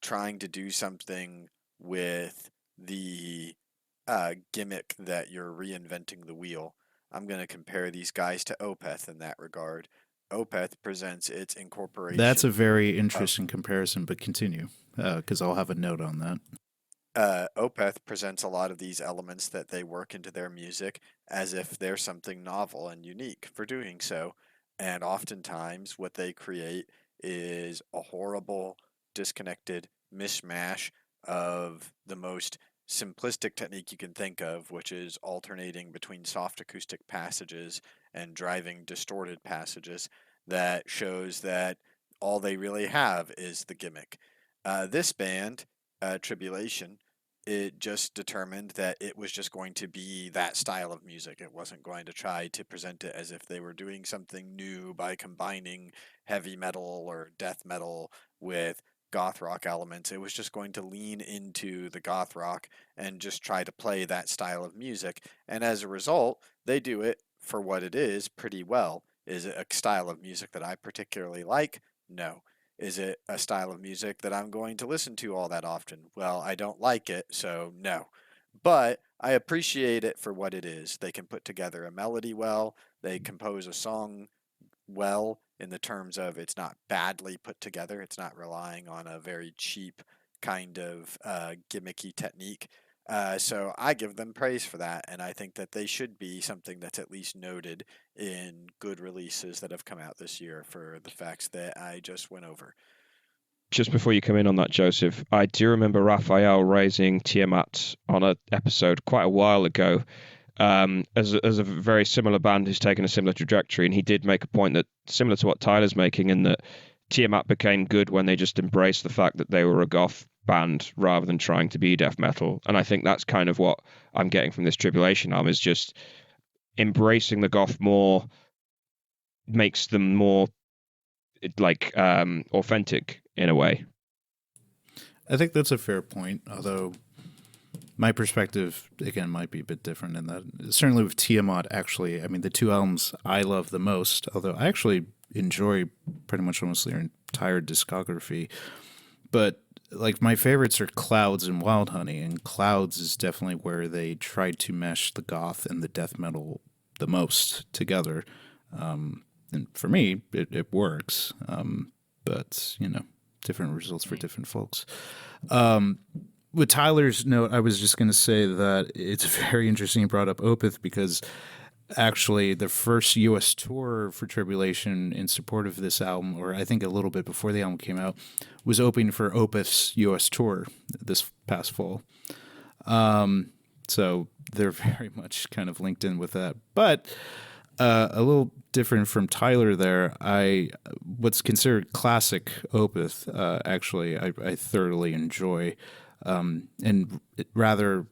trying to do something with the gimmick that you're reinventing the wheel. I'm going to compare these guys to Opeth in that regard. Opeth presents its incorporation. That's a very interesting comparison, but continue, because I'll have a note on that. Opeth presents a lot of these elements that they work into their music as if they're something novel and unique for doing so. And oftentimes what they create is a horrible, disconnected mishmash of the most simplistic technique you can think of, which is alternating between soft acoustic passages and driving distorted passages that shows that all they really have is the gimmick. This band, Tribulation, it just determined that it was just going to be that style of music. It wasn't going to try to present it as if they were doing something new by combining heavy metal or death metal with goth rock elements. It was just going to lean into the goth rock and just try to play that style of music. And as a result, they do it for what it is pretty well. Is it a style of music that I particularly like? No. Is it a style of music that I'm going to listen to all that often? Well, I don't like it, so no. But I appreciate it for what it is. They can put together a melody well, they compose a song well in the terms of it's not badly put together, it's not relying on a very cheap kind of gimmicky technique. So I give them praise for that, and I think that they should be something that's at least noted in good releases that have come out this year for the facts that I just went over. Just before you come in on that, Joseph, I do remember Raphael raising Tiamat on an episode quite a while ago as a very similar band who's taken a similar trajectory, and he did make a point that similar to what Tyler's making, in that Tiamat became good when they just embraced the fact that they were a goth band rather than trying to be death metal. And I think that's kind of what I'm getting from this Tribulation album, is just embracing the goth more makes them more like authentic in a way. I think that's a fair point, although my perspective, again, might be a bit different in that. Certainly with Tiamat, actually, I mean, the two albums I love the most, although I actually enjoy pretty much almost their entire discography. But like my favorites are Clouds and Wild Honey, and Clouds is definitely where they tried to mesh the goth and the death metal the most together. And for me, it works. But different results for different folks. With Tyler's note, I was just going to say that it's very interesting you brought up Opeth, because actually the first U.S. tour for Tribulation in support of this album, or I think a little bit before the album came out, was opening for Opeth's U.S. tour this past fall. So they're very much kind of linked in with that. But a little different from Tyler there, what's considered classic Opeth, actually, I thoroughly enjoy. And rather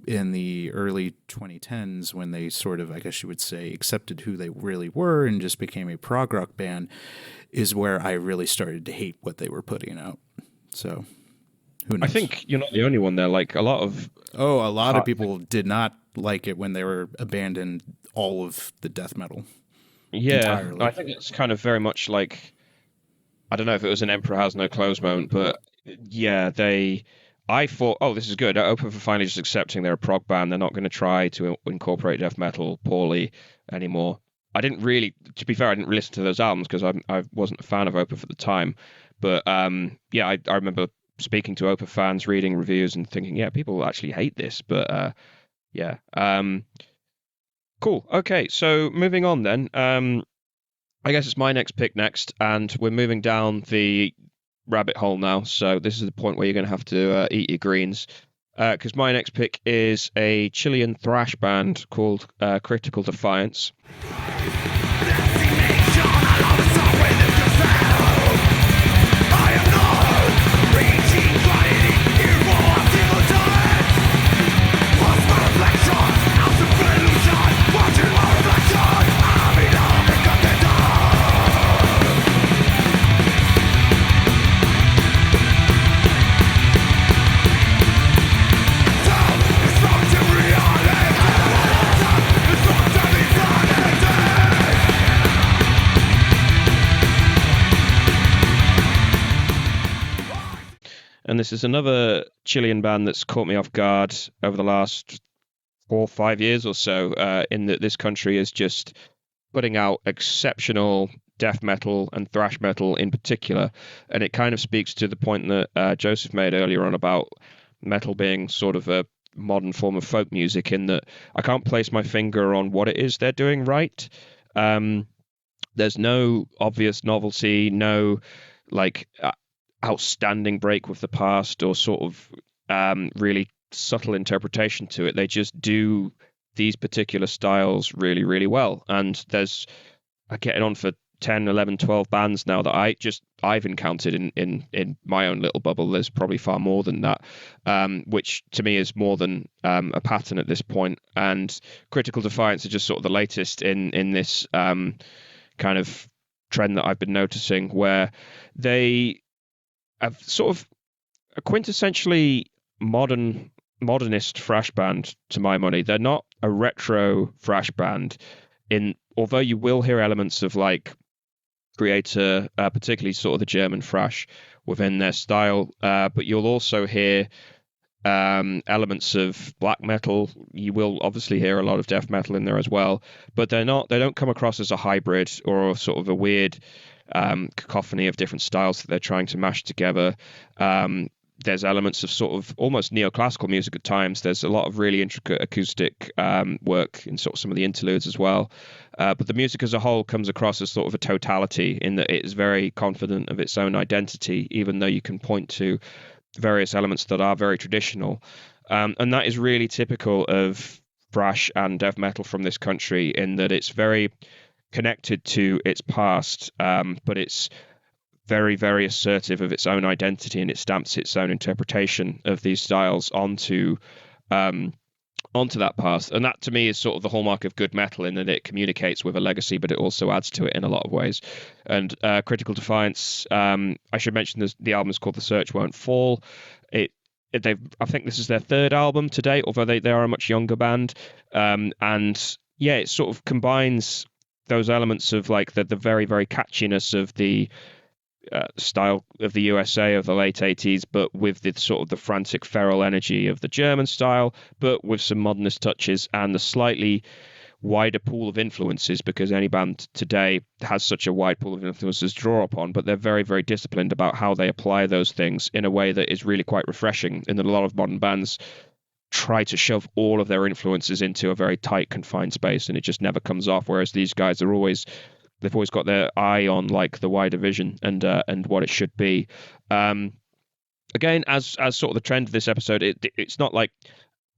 in the early 2010s, when they sort of, I guess you would say, accepted who they really were and just became a prog rock band, is where I really started to hate what they were putting out. So, who knows? I think you're not the only one there. Like a lot of people did not like it when they were abandoned all of the death metal. Yeah, entirely. I think it's kind of very much like, I don't know if it was an Emperor Has No Clothes moment, but yeah, I thought, oh, this is good. Open for finally just accepting they're a prog band. They're not going to try to incorporate death metal poorly anymore. I didn't really, to be fair, I didn't listen to those albums because I wasn't a fan of Opeth at the time. But yeah, I remember speaking to Opeth fans, reading reviews, and thinking, yeah, people actually hate this. But yeah, cool. Okay, so moving on then. I guess it's my next pick next, and we're moving down the rabbit hole now. So this is the point where you're going to have to eat your greens. Because my next pick is a Chilean thrash band called Critical Defiance. And this is another Chilean band that's caught me off guard over the last 4 or 5 years or so, in that this country is just putting out exceptional death metal and thrash metal in particular. And it kind of speaks to the point that Joseph made earlier on about metal being sort of a modern form of folk music, in that I can't place my finger on what it is they're doing right. There's no obvious novelty, no like outstanding break with the past or sort of really subtle interpretation to it. They just do these particular styles really, really well. And there's getting on for 10, 11, 12 bands now that I've encountered in my own little bubble. There's probably far more than that, which to me is more than a pattern at this point. And Critical Defiance are just sort of the latest in this kind of trend that I've been noticing, where they have sort of a quintessentially modernist thrash band, to my money. They're not a retro thrash band, although you will hear elements of like Creator, particularly sort of the German thrash within their style, but you'll also hear elements of black metal. You will obviously hear a lot of death metal in there as well, but they don't come across as a hybrid or sort of a weird cacophony of different styles that they're trying to mash together. There's elements of sort of almost neoclassical music at times. There's a lot of really intricate acoustic work in sort of some of the interludes as well. But the music as a whole comes across as sort of a totality, in that it is very confident of its own identity, even though you can point to various elements that are very traditional. And that is really typical of thrash and death metal from this country, in that it's very connected to its past, but it's very, very assertive of its own identity, and it stamps its own interpretation of these styles onto that past. And that to me is sort of the hallmark of good metal, in that it communicates with a legacy, but it also adds to it in a lot of ways. And Critical Defiance, I should mention the album is called The Search Won't Fall. I think this is their third album to date, although they are a much younger band. And yeah, it sort of combines those elements of like the very, very catchiness of the style of the USA of the late 80s, but with the sort of the frantic feral energy of the German style, but with some modernist touches and the slightly wider pool of influences, because any band today has such a wide pool of influences to draw upon, but they're very, very disciplined about how they apply those things in a way that is really quite refreshing, in that a lot of modern bands try to shove all of their influences into a very tight, confined space, and it just never comes off. Whereas these guys are they've always got their eye on like the wider vision and what it should be. Again, as sort of the trend of this episode, it's not like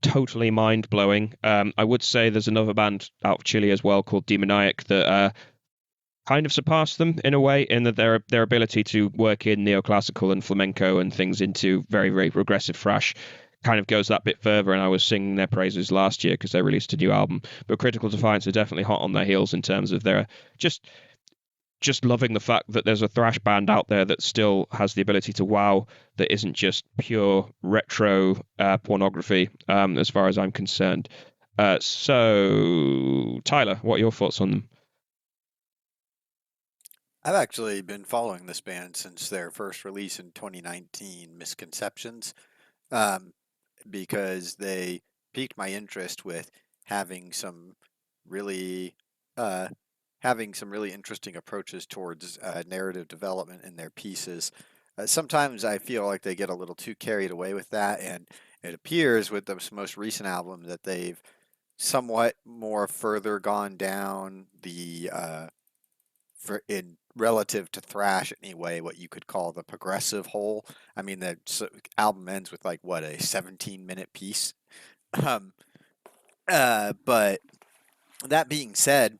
totally mind blowing. I would say there's another band out of Chile as well called Demoniac that kind of surpassed them in a way, in that their ability to work in neoclassical and flamenco and things into very, very progressive thrash kind of goes that bit further, and I was singing their praises last year because they released a new album. But Critical Defiance are definitely hot on their heels in terms of their just loving the fact that there's a thrash band out there that still has the ability to wow, that isn't just pure retro pornography, as far as I'm concerned. So, Tyler, what are your thoughts on them? I've actually been following this band since their first release in 2019, Misconceptions. Um, because they piqued my interest with having some really uh, interesting approaches towards narrative development in their pieces. Sometimes I feel like they get a little too carried away with that, and it appears with the most recent album that they've somewhat more further gone down the in relative to thrash anyway, what you could call the progressive hole. I mean, the album ends with like what, a 17-minute piece. Um, but that being said,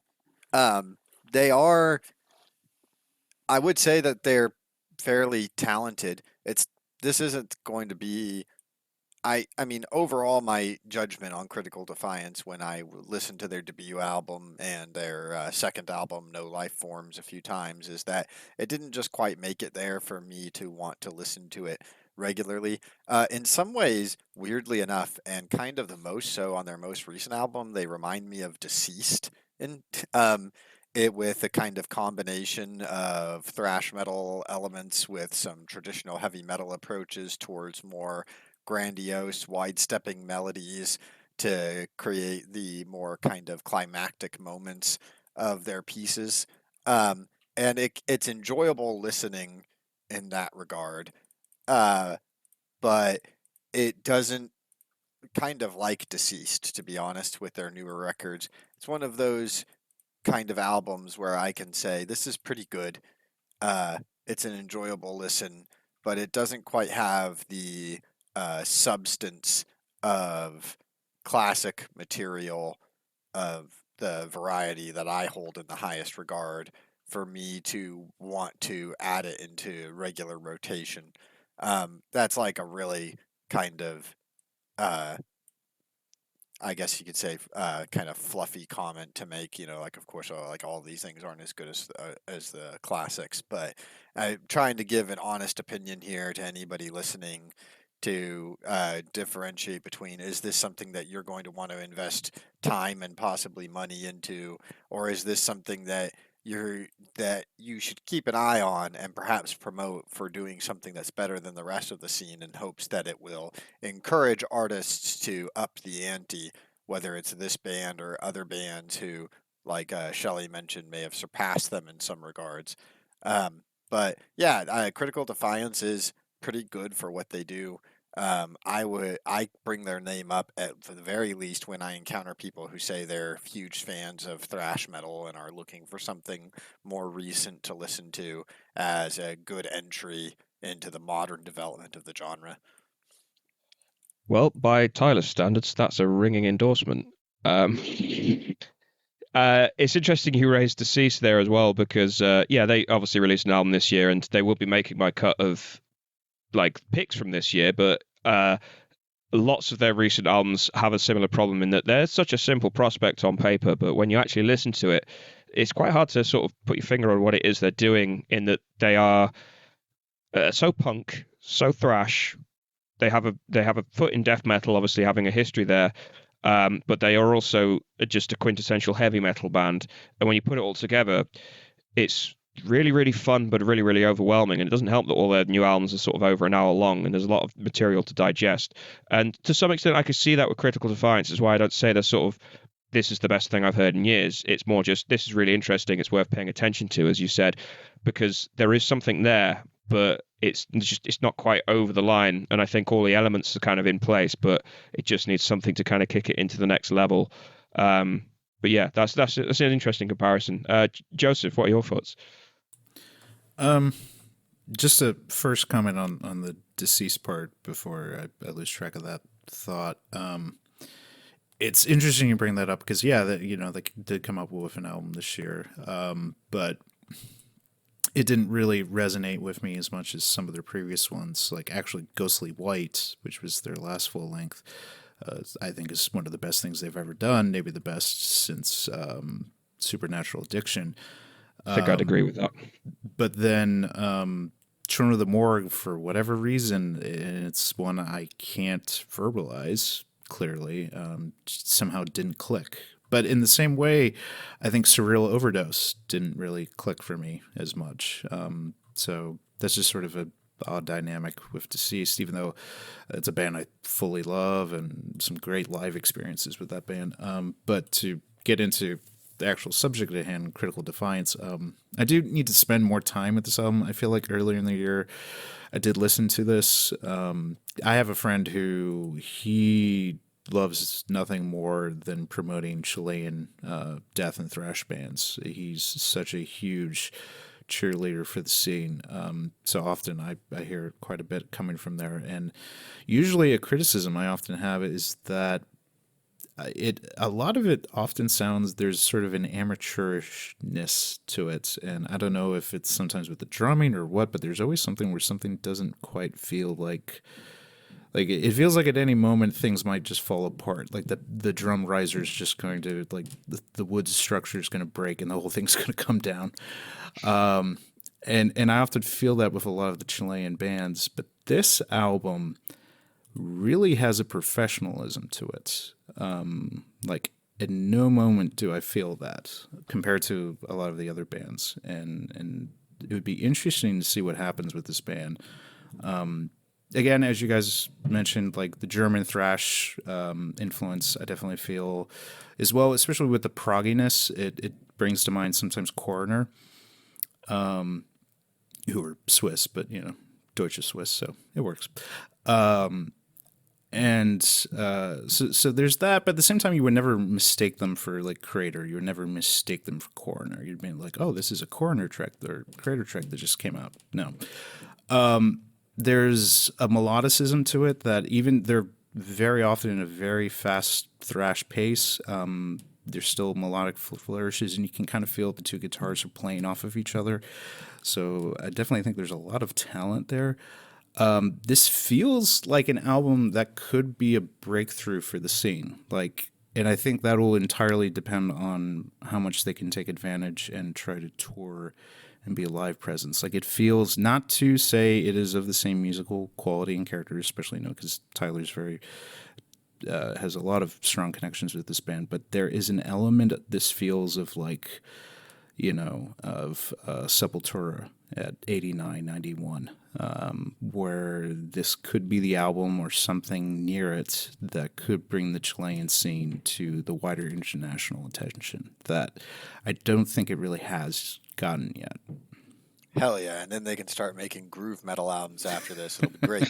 they are. I would say that they're fairly talented. This isn't going to be. I mean, overall, my judgment on Critical Defiance when I listened to their debut album and their second album, No Life Forms, a few times, is that it didn't just quite make it there for me to want to listen to it regularly. In some ways, weirdly enough, and kind of the most so on their most recent album, they remind me of Deceased, in it with a kind of combination of thrash metal elements with some traditional heavy metal approaches towards more grandiose, wide-stepping melodies to create the more kind of climactic moments of their pieces. And it's enjoyable listening in that regard. But it doesn't, kind of like Deceased, to be honest, with their newer records. It's one of those kind of albums where I can say, this is pretty good. It's an enjoyable listen, but it doesn't quite have the substance of classic material of the variety that I hold in the highest regard for me to want to add it into regular rotation. That's like a really kind of uh, I guess you could say, kind of fluffy comment to make. Like of course, like all these things aren't as good as the classics, but I'm trying to give an honest opinion here to anybody listening to differentiate between, is this something that you're going to want to invest time and possibly money into, or is this something that you should keep an eye on and perhaps promote for doing something that's better than the rest of the scene in hopes that it will encourage artists to up the ante, whether it's this band or other bands who, like Shelley mentioned, may have surpassed them in some regards. But yeah, Critical Defiance is pretty good for what they do. I bring their name up at for the very least when I encounter people who say they're huge fans of thrash metal and are looking for something more recent to listen to as a good entry into the modern development of the genre. Well, by Tyler's standards, that's a ringing endorsement. It's interesting you raised Deceased there as well, because they obviously released an album this year, and they will be making my cut of like picks from this year. But lots of their recent albums have a similar problem in that they're such a simple prospect on paper, but when you actually listen to it, it's quite hard to sort of put your finger on what it is they're doing. In that they are so punk, so thrash. They have a foot in death metal, obviously having a history there. But they are also just a quintessential heavy metal band. And when you put it all together, it's really, really fun, but really, really overwhelming. And it doesn't help that all their new albums are sort of over an hour long, and there's a lot of material to digest. And to some extent, I could see that with Critical Defiance. Is why I don't say they're sort of, this is the best thing I've heard in years. It's more just, this is really interesting. It's worth paying attention to, as you said, because there is something there, but it's not quite over the line. And I think all the elements are kind of in place, but it just needs something to kind of kick it into the next level. But yeah, that's an interesting comparison. Joseph, what are your thoughts? Just a first comment on the deceased part before I lose track of that thought. It's interesting you bring that up because they did come up with an album this year, but it didn't really resonate with me as much as some of their previous ones. Like actually, Ghostly White, which was their last full length, I think is one of the best things they've ever done. Maybe the best since Supernatural Addiction. I think I'd agree with that. But then Children of the Morgue, for whatever reason, and it's one I can't verbalize clearly, somehow didn't click. But in the same way, I think Surreal Overdose didn't really click for me as much. So that's just sort of a odd dynamic with Deceased, even though it's a band I fully love and some great live experiences with that band. But to get into the actual subject at hand, Critical Defiance, I do need to spend more time with this album. I feel like earlier in the year I did listen to this. I have a friend who he loves nothing more than promoting Chilean death and thrash bands. He's such a huge cheerleader for the scene. So often I hear quite a bit coming from there. And usually a criticism I often have is that a lot of it often sounds, there's sort of an amateurishness to it. And I don't know if it's sometimes with the drumming or what, but there's always something where something doesn't quite feel like it feels like at any moment things might just fall apart. Like the drum riser is just going to, like the wood structure is going to break and the whole thing's going to come down. And I often feel that with a lot of the Chilean bands, but this album really has a professionalism to it. Like at no moment do I feel that compared to a lot of the other bands. And it would be interesting to see what happens with this band. Again, as you guys mentioned, like the German thrash influence, I definitely feel as well, especially with the progginess. It brings to mind sometimes Coroner, who are Swiss, but Deutsche Swiss, so it works. So there's that, but at the same time, you would never mistake them for like Creator. You would never mistake them for Coroner. You'd be like, oh, this is a Coroner track or Creator track that just came out. No. There's a melodicism to it that even they're very often in a very fast thrash pace. There's still melodic flourishes, and you can kind of feel the two guitars are playing off of each other. So I definitely think there's a lot of talent there. This feels like an album that could be a breakthrough for the scene. And I think that will entirely depend on how much they can take advantage and try to tour and be a live presence. Like it feels, not to say it is of the same musical quality and character, especially because Tyler's has a lot of strong connections with this band, but there is an element this feels of like, of Sepultura at 89, 91, where this could be the album or something near it that could bring the Chilean scene to the wider international attention that I don't think it really has gotten yet. Hell yeah, and then they can start making groove metal albums after this. It'll be great.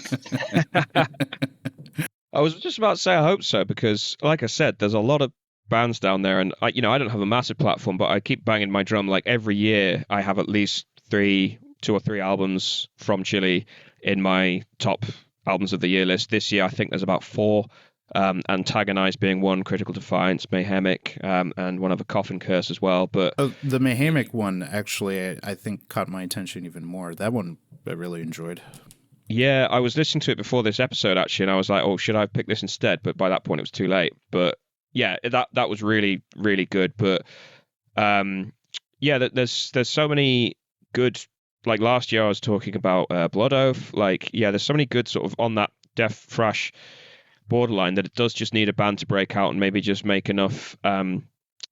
I was just about to say I hope so, because like I said, there's a lot of bands down there, and I don't have a massive platform, but I keep banging my drum. Like every year I have at least 2 or 3 albums from Chile in my top albums of the year list. This year I think there's about 4, Antagonize being one, Critical Defiance, Mayhemic, and one other, Coffin Curse as well. But the Mayhemic one actually I think caught my attention even more. That one I really enjoyed. Yeah, I was listening to it before this episode actually, and I was like, oh, should I pick this instead? But by that point it was too late. But yeah, that was really, really good. But there's so many good. Like last year I was talking about Blood Oath. Like, yeah, there's so many good sort of on that death thrash borderline that it does just need a band to break out and maybe just make enough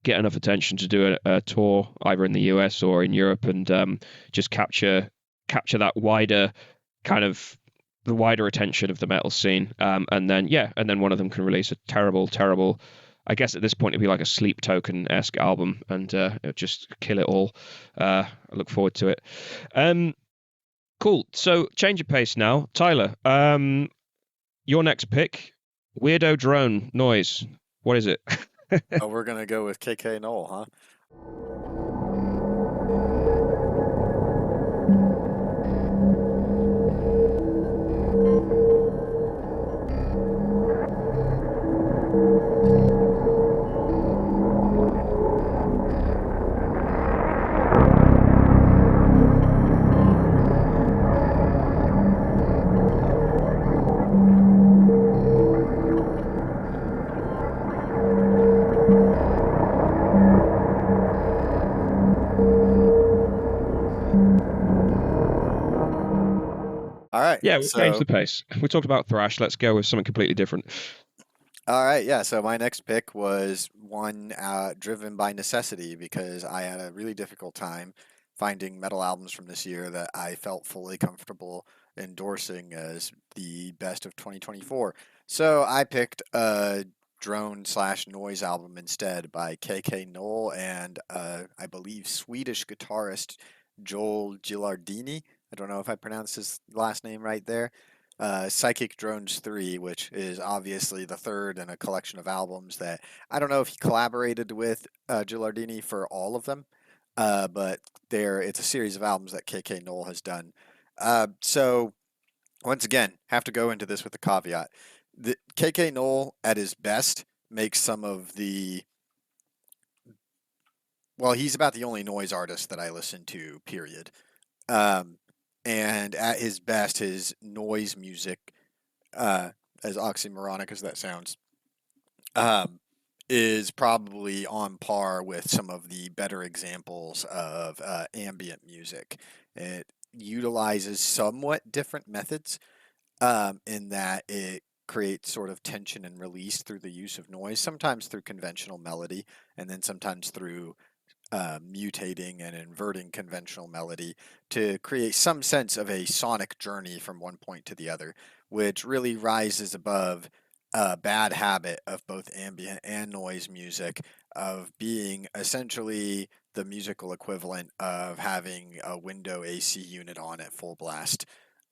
get enough attention to do a tour either in the US or in Europe, and just capture that wider kind of the wider attention of the metal scene. And then one of them can release a terrible. I guess at this point it'd be like a Sleep Token-esque album, and it'll just kill it all. I look forward to it. Cool. So change of pace now, Tyler. Your next pick, Weirdo Drone Noise. What is it? Oh, we're gonna go with KK Null, huh? All right. Yeah, we'll change the pace. We talked about thrash. Let's go with something completely different. All right, yeah. So my next pick was one driven by necessity because I had a really difficult time finding metal albums from this year that I felt fully comfortable endorsing as the best of 2024. So I picked a drone/noise album instead by KK Null and I believe Swedish guitarist Joel Gilardini. I don't know if I pronounced his last name right there. Psychic Drones 3, which is obviously the third in a collection of albums that I don't know if he collaborated with Gilardini for all of them, but it's a series of albums that KK Null has done. So, once again, have to go into this with the caveat. The KK Null, at his best, makes some of the. Well, he's about the only noise artist that I listen to, period. Um, and at his best, his noise music, as oxymoronic as that sounds, um, is probably on par with some of the better examples of ambient music. It utilizes somewhat different methods in that it creates sort of tension and release through the use of noise, sometimes through conventional melody, and then sometimes through mutating and inverting conventional melody to create some sense of a sonic journey from one point to the other, which really rises above a bad habit of both ambient and noise music of being essentially the musical equivalent of having a window AC unit on at full blast.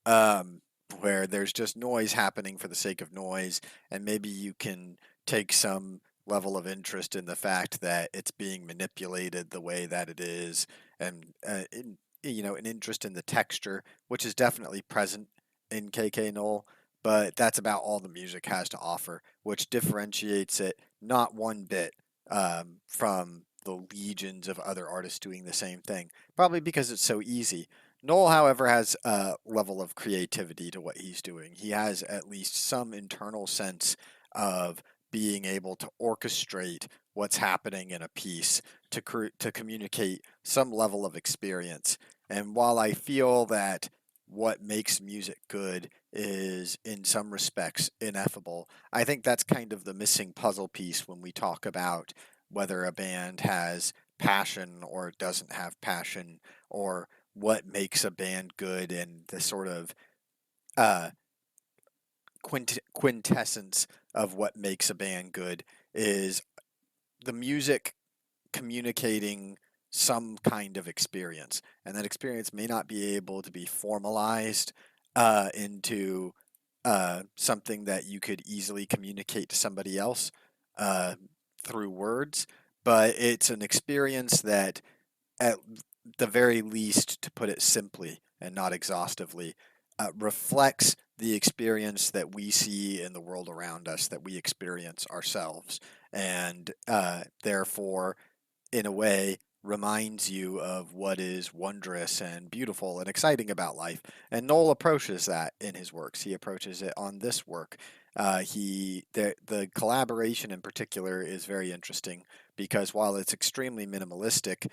Um, where there's just noise happening for the sake of noise, and maybe you can take some level of interest in the fact that it's being manipulated the way that it is, and an interest in the texture, which is definitely present in KK Null, but that's about all the music has to offer, which differentiates it not one bit from the legions of other artists doing the same thing, probably because it's so easy. Null, however, has a level of creativity to what he's doing. He has at least some internal sense of being able to orchestrate what's happening in a piece to communicate some level of experience. And while I feel that what makes music good is in some respects ineffable, I think that's kind of the missing puzzle piece when we talk about whether a band has passion or doesn't have passion, or what makes a band good, and the sort of uh, quintessence of what makes a band good is the music communicating some kind of experience, and that experience may not be able to be formalized into something that you could easily communicate to somebody else uh, through words, but it's an experience that, at the very least, to put it simply and not exhaustively, reflects the experience that we see in the world around us, that we experience ourselves, and therefore, in a way, reminds you of what is wondrous and beautiful and exciting about life. And Noel approaches that in his works. He approaches it on this work. The collaboration in particular is very interesting because while it's extremely minimalistic,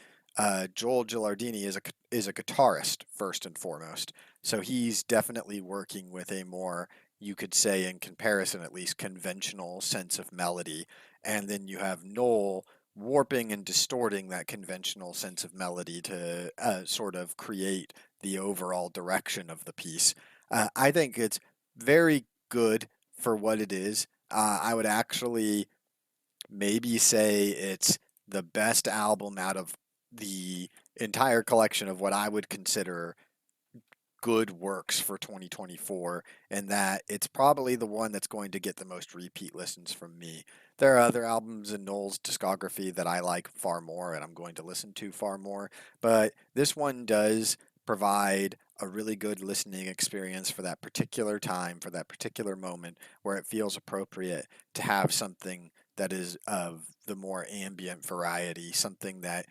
Joel Gilardini is a guitarist first and foremost. So he's definitely working with a more, you could say, in comparison at least, conventional sense of melody. And then you have Noel warping and distorting that conventional sense of melody to sort of create the overall direction of the piece. I think it's very good for what it is. I would actually maybe say it's the best album out of the entire collection of what I would consider good works for 2024, and that it's probably the one that's going to get the most repeat listens from me. There are other albums in Null's discography that I like far more and I'm going to listen to far more, but this one does provide a really good listening experience for that particular time, for that particular moment where it feels appropriate to have something that is of the more ambient variety, something that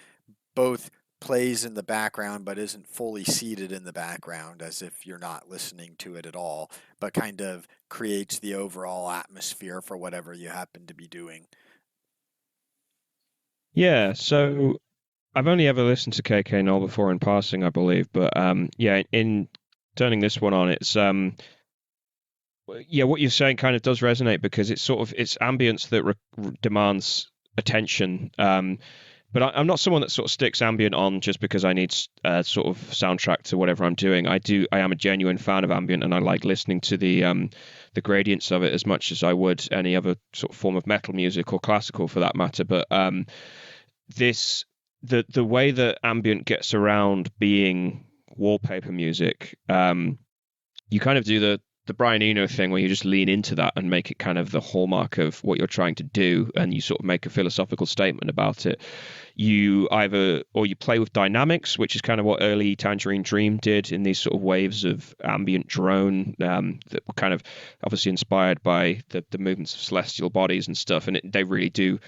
both plays in the background but isn't fully seated in the background as if you're not listening to it at all, but kind of creates the overall atmosphere for whatever you happen to be doing. Yeah, so I've only ever listened to KK Null before in passing, I believe, but yeah, in turning this one on, it's yeah, what you're saying kind of does resonate because it's sort of it's ambience that demands attention. But I'm not someone that sort of sticks ambient on just because I need sort of soundtrack to whatever I'm doing. I am a genuine fan of ambient, and I like listening to the gradients of it as much as I would any other sort of form of metal music or classical for that matter. But this the way that ambient gets around being wallpaper music, you kind of do the Brian Eno thing where you just lean into that and make it kind of the hallmark of what you're trying to do, and you sort of make a philosophical statement about it. You play with dynamics, which is kind of what early Tangerine Dream did in these sort of waves of ambient drone that were kind of obviously inspired by the movements of celestial bodies and stuff, and they really do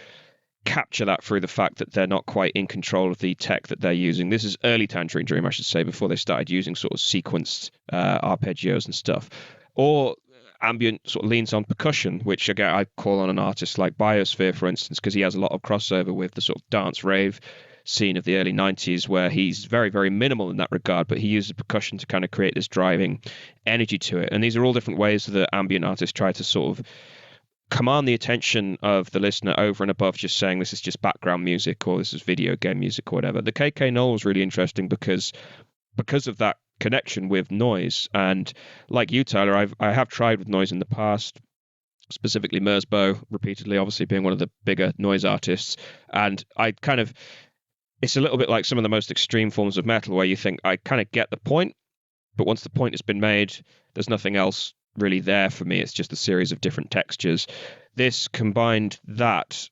capture that through the fact that they're not quite in control of the tech that they're using. This is early Tangerine Dream, I should say, before they started using sort of sequenced arpeggios and stuff. Or ambient sort of leans on percussion, which again I call on an artist like Biosphere, for instance, because he has a lot of crossover with the sort of dance rave scene of the early 90s, where he's very, very minimal in that regard, but he uses percussion to kind of create this driving energy to it. And these are all different ways that ambient artists try to sort of command the attention of the listener over and above just saying this is just background music or this is video game music or whatever. The KK Null was really interesting because of that connection with noise. And like you, Tyler, I have tried with noise in the past, specifically Merzbow, repeatedly, obviously being one of the bigger noise artists. And it's a little bit like some of the most extreme forms of metal where you think, I kind of get the point, but once the point has been made, there's nothing else really there for me. It's just a series of different textures. This combined that,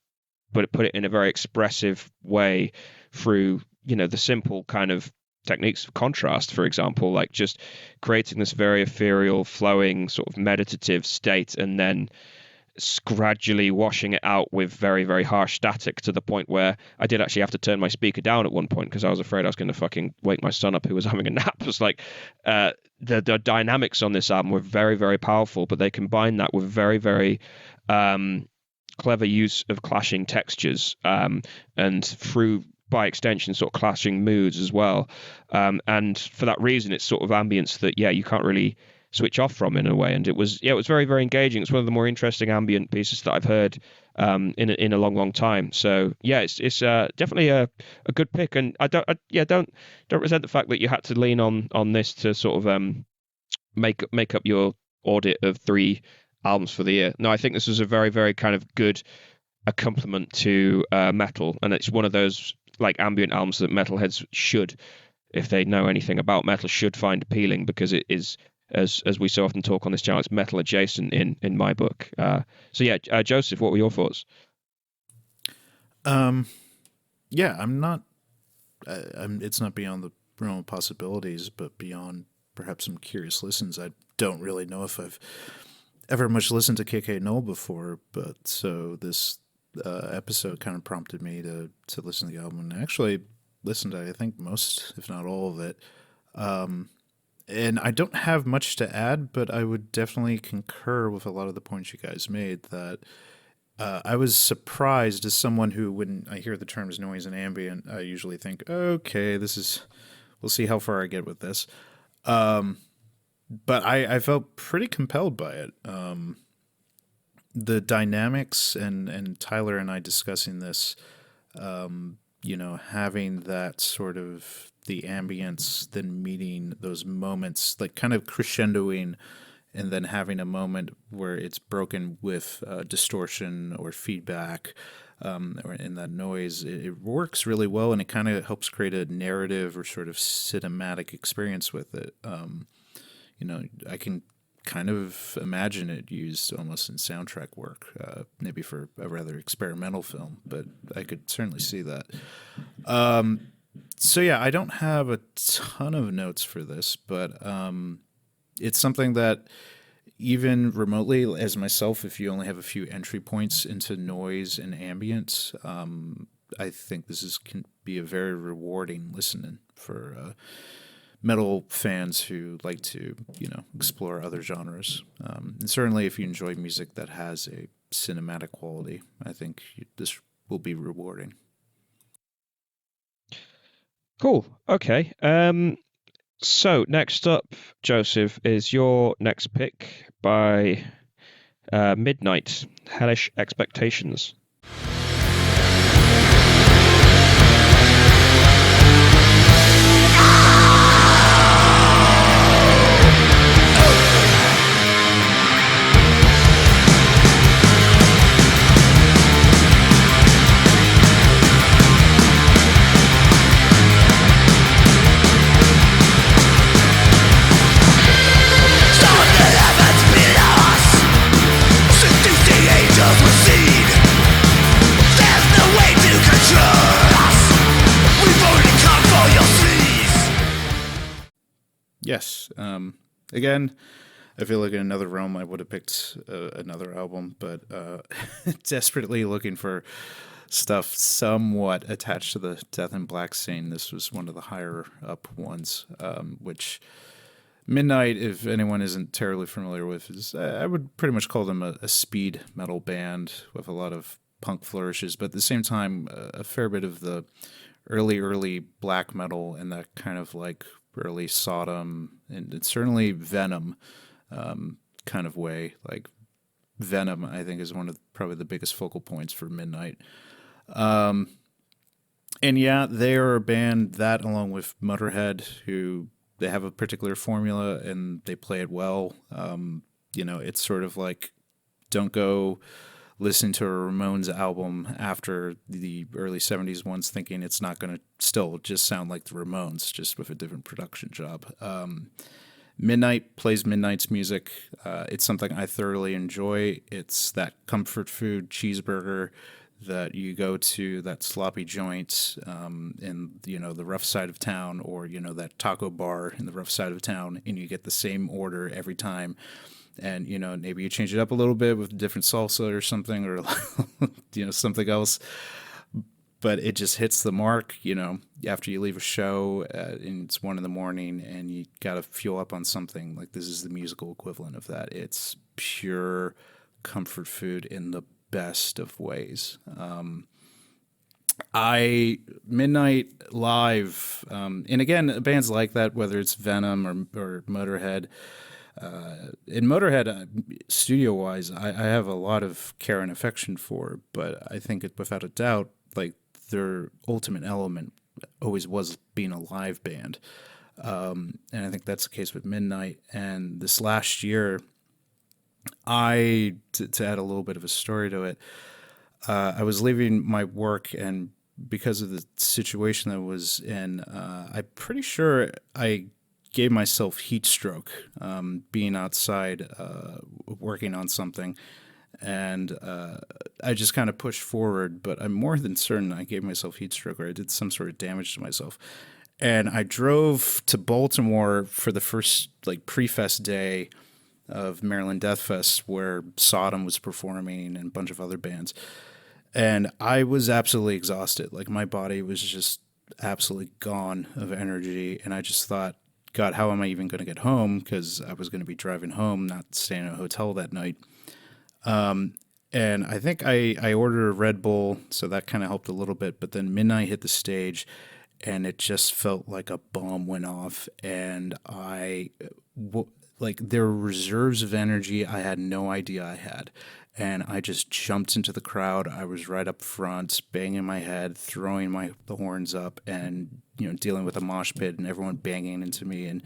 but it put it in a very expressive way through, the simple kind of techniques of contrast, for example, like just creating this very ethereal, flowing, sort of meditative state, and then gradually washing it out with very, very harsh static to the point where I did actually have to turn my speaker down at one point because I was afraid I was going to fucking wake my son up who was having a nap. It was like the dynamics on this album were very, very powerful, but they combined that with very, very clever use of clashing textures and through by extension sort of clashing moods as well, and for that reason it's sort of ambience that you can't really switch off from in a way. And it was very, very engaging. It's one of the more interesting ambient pieces that I've heard in a long, long time. So it's definitely a good pick. And I don't resent the fact that you had to lean on this to sort of make up your audit of 3 albums for the year. No, I think this was a very, very kind of good accompaniment to metal, and it's one of those like ambient albums that metalheads should, if they know anything about metal, should find appealing, because it is, as we so often talk on this channel, it's metal adjacent in my book. Joseph, what were your thoughts? I'm not. It's not beyond the realm of possibilities, but beyond perhaps some curious listens. I don't really know if I've ever much listened to KK Null before, but so this episode kind of prompted me to listen to the album, and actually listened to, I think, most, if not all of it. And I don't have much to add, but I would definitely concur with a lot of the points you guys made, that I was surprised, as someone who, when I hear the terms noise and ambient, I usually think, okay, we'll see how far I get with this. But I felt pretty compelled by it. The dynamics and Tyler and I discussing this Having that sort of the ambience, then meeting those moments, like kind of crescendoing, and then having a moment where it's broken with distortion or feedback, or in that noise. It works really well, and it kind of helps create a narrative or sort of cinematic experience with it. I can kind of imagine it used almost in soundtrack work, maybe for a rather experimental film, but I could certainly see that. So yeah, I don't have a ton of notes for this, but it's something that even remotely, as myself, if you only have a few entry points into noise and ambient, I think can be a very rewarding listening for metal fans who like to, explore other genres. And certainly, if you enjoy music that has a cinematic quality, I think this will be rewarding. Cool. Okay. So next up, Joseph, is your next pick by Midnight, Hellish Expectations. Yes. Again, I feel like in another realm I would have picked another album, but desperately looking for stuff somewhat attached to the Death in Black scene. This was one of the higher up ones, which Midnight, if anyone isn't terribly familiar with, is I would pretty much call them a speed metal band with a lot of punk flourishes, but at the same time, a fair bit of the early black metal and that kind of like early Sodom and certainly Venom kind of way. Like Venom, I think, is one of probably the biggest focal points for Midnight. And yeah, they are a band that, along with Motorhead, who they have a particular formula and they play it well. It's sort of like, don't go listen to a Ramones album after the early 70s ones thinking it's not going to still just sound like the Ramones, just with a different production job. Midnight plays Midnight's music. It's something I thoroughly enjoy. It's that comfort food cheeseburger that you go to, that sloppy joint in the rough side of town, or that taco bar in the rough side of town, and you get the same order every time. And maybe you change it up a little bit with different salsa or something, or something else, but it just hits the mark. After you leave a show and it's 1 a.m. and you got to fuel up on something, like this is the musical equivalent of that. It's pure comfort food in the best of ways. Midnight live, and again, bands like that, whether it's Venom or Motorhead. In Motorhead, studio-wise, I have a lot of care and affection for, but I think without a doubt, like their ultimate element always was being a live band, and I think that's the case with Midnight. And this last year, to add a little bit of a story to it, I was leaving my work, and because of the situation that I was in, I'm pretty sure I gave myself heat stroke being outside working on something, and I just kind of pushed forward, but I'm more than certain I gave myself heat stroke, or I did some sort of damage to myself. And I drove to Baltimore for the first pre-fest day of Maryland Death Fest, where Sodom was performing and a bunch of other bands, and I was absolutely exhausted. Like my body was just absolutely gone of energy, and I just thought, God, how am I even going to get home? Because I was going to be driving home, not staying in a hotel that night. And I think I ordered a Red Bull, so that kind of helped a little bit. But then Midnight hit the stage, and it just felt like a bomb went off. And like there were reserves of energy I had no idea I had. And I just jumped into the crowd. I was right up front, banging my head, throwing the horns up, and dealing with a mosh pit and everyone banging into me and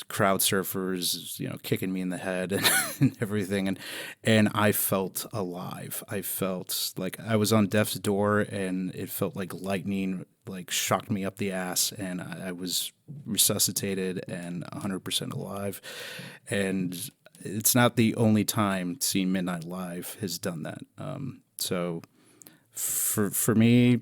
crowd surfers, kicking me in the head and everything. And I felt alive. I felt like I was on death's door, and it felt like lightning like shocked me up the ass, and I was resuscitated and 100% alive. And it's not the only time seeing Midnight live has done that. So for me,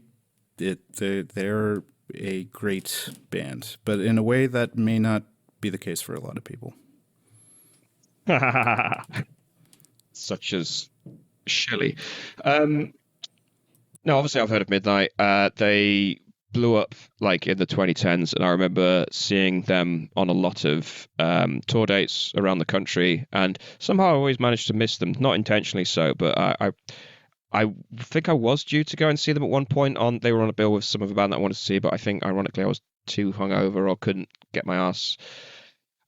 they're a great band, but in a way that may not be the case for a lot of people. Such as Shelley. No, obviously I've heard of Midnight. They blew up like in the 2010s, and I remember seeing them on a lot of tour dates around the country, and somehow I always managed to miss them. Not intentionally so, but I think I was due to go and see them at one point. They were on a bill with some of the band that I wanted to see, but I think ironically I was too hungover or couldn't get my ass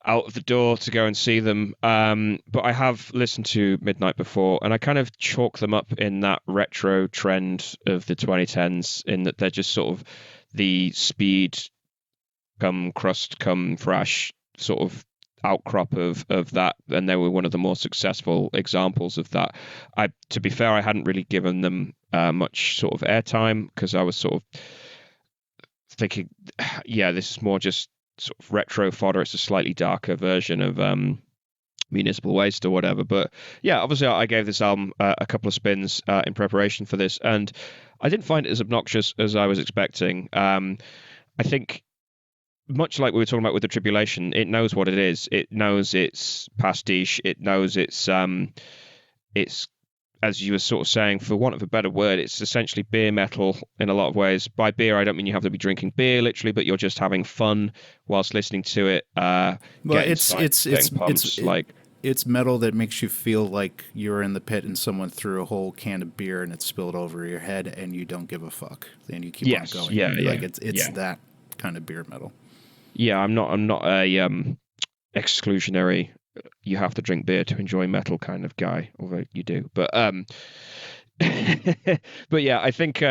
out of the door to go and see them. But I have listened to Midnight before, and I kind of chalk them up in that retro trend of the 2010s, in that they're just sort of the speed come crust come thrash sort of outcrop of that, and they were one of the more successful examples of that. To be fair, I hadn't really given them much sort of airtime, because I was sort of thinking, yeah, this is more just sort of retro fodder. It's a slightly darker version of Municipal Waste or whatever. But yeah, obviously I gave this album a couple of spins in preparation for this, and I didn't find it as obnoxious as I was expecting. I think, much like we were talking about with the Tribulation, it knows what it is. It knows it's pastiche. It knows it's as you were sort of saying, for want of a better word, it's essentially beer metal in a lot of ways. By beer, I don't mean you have to be drinking beer literally, but you're just having fun whilst listening to it. Well, it's like, it's metal that makes you feel like you're in the pit and someone threw a whole can of beer and it spilled over your head, and you don't give a fuck, and you keep on going. Yeah, like it's that kind of beer metal. Yeah, I'm not a exclusionary, you have to drink beer to enjoy metal kind of guy, although you do. But but yeah, I think